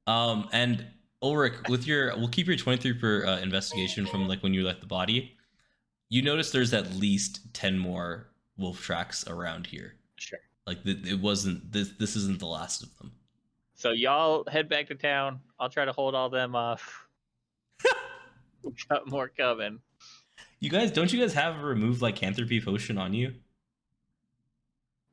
A: And Ulrich, we'll keep your 23 per investigation from like when you left the body. You notice there's at least 10 more wolf tracks around here.
C: Sure.
A: Like it wasn't this isn't the last of them.
C: So y'all head back to town. I'll try to hold all them off. We got more coming.
A: Don't you guys have a remove lycanthropy potion on you?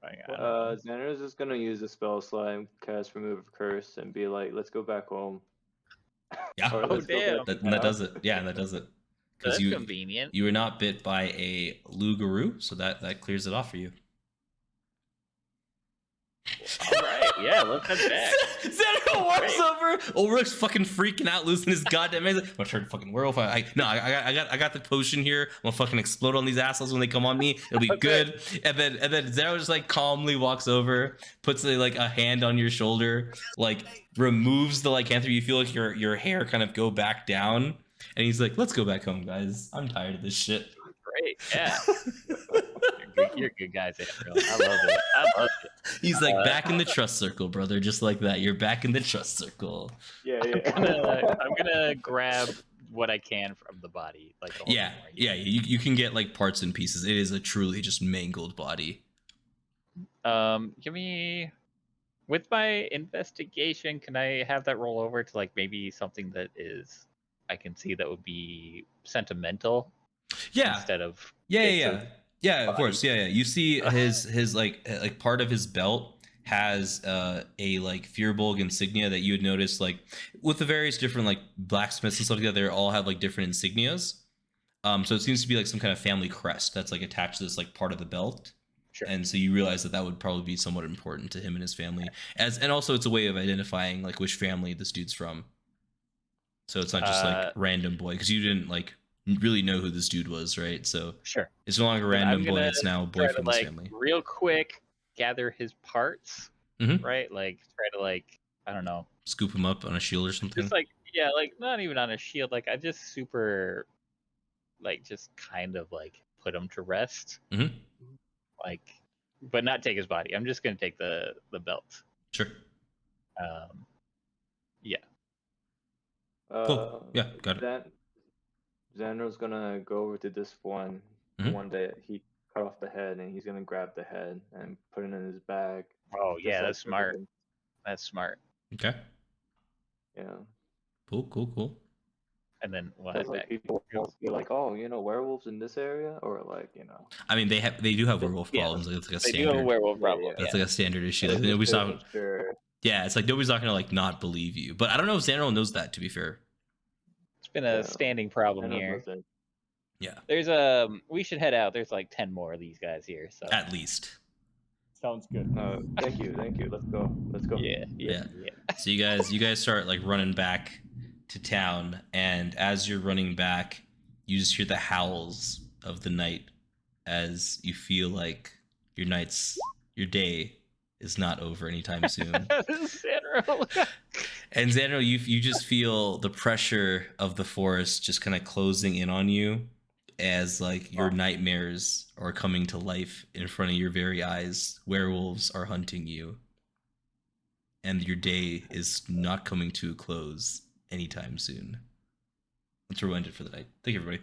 B: Xander's just gonna use the spell slime, cast remove curse, and be like, "Let's go back home."
A: Yeah.
B: Or,
C: Oh,
B: "Let's go
C: damn.
B: back
A: That
B: to
A: does
B: town."
A: it. Yeah, that does it.
C: That's
A: You
C: convenient.
A: were not bit by a loup-garou, so that clears it off for you.
C: All right, yeah, let's head back.
A: Zanril walks over. Ulrich's fucking freaking out, losing his goddamn mind. I'm gonna turn fucking werewolf. I got the potion here. I'm gonna fucking explode on these assholes when they come on me. It'll be good. And then Zanril just like calmly walks over, puts a hand on your shoulder, like removes the lycanthropy. You feel like your hair kind of go back down, and he's like, "Let's go back home, guys. I'm tired of this shit."
C: Great, yeah. You're good guys, Andrew. I love it.
A: He's like, back in the trust circle, brother. Just like that. You're back in the trust circle.
B: Yeah.
C: I'm gonna grab what I can from the body. Like the whole
A: Yeah.
C: thing, right?
A: Yeah. You can get like parts and pieces. It is a truly just mangled body.
C: Give me with my investigation. Can I have that roll over to like maybe something that is I can see that would be sentimental?
A: Yeah.
C: Instead of
A: Yeah, of
C: body.
A: course. Yeah. You see his like part of his belt has a like Firbolg insignia that you would notice like with the various different like blacksmiths and stuff like that. They all have like different insignias. So it seems to be like some kind of family crest that's like attached to this like part of the belt.
C: Sure.
A: And so you realize that would probably be somewhat important to him and his family. And also it's a way of identifying like which family this dude's from. So it's not just like random boy, because you didn't like really know who this dude was, right? So
C: Sure.
A: it's no longer random boy, it's now boy from his
C: like,
A: family.
C: Real quick, gather his parts, right? Like try to like I don't know,
A: Scoop him up on a shield or something.
C: just like like not even on a shield. Like I just super, like just kind of like put him to rest, like, but not take his body. I'm just gonna take the belt.
A: Sure.
C: Yeah.
A: Cool. Yeah, got it.
B: Xander's gonna go over to this one that he cut off the head, and he's gonna grab the head and put it in his bag.
C: Oh yeah,
B: like
C: that's smart.
B: everything.
C: That's smart.
A: Okay.
B: Yeah.
A: Cool.
C: And then we'll
B: That's
C: head
B: like
C: back.
B: people will be like, "Oh, werewolves in this area," or like,
A: I mean, they do have werewolf problems. Like, it's like a
C: They
A: standard.
C: do have a werewolf problem.
A: That's
C: yeah.
A: like a standard issue. Like
B: Just
A: nobody's not.
B: making sure.
A: Yeah, it's like nobody's not gonna like not believe you. But I don't know if Zanril knows that. To be fair.
C: It's been a standing problem
B: Xander
C: here.
B: knows it.
A: Yeah.
C: There's we should head out. There's like 10 more of these guys here. So
A: At least.
E: Sounds good.
B: Thank you. Let's go.
C: yeah.
A: So you guys start like running back to town, and as you're running back, you just hear the howls of the night as you feel like your day is not over anytime soon.
C: Zanril.
A: And Zanril, you just feel the pressure of the forest just kind of closing in on you as like your nightmares are coming to life in front of your very eyes. Werewolves are hunting you. And your day is not coming to a close anytime soon. Let's rewind it for the night. Thank you, everybody.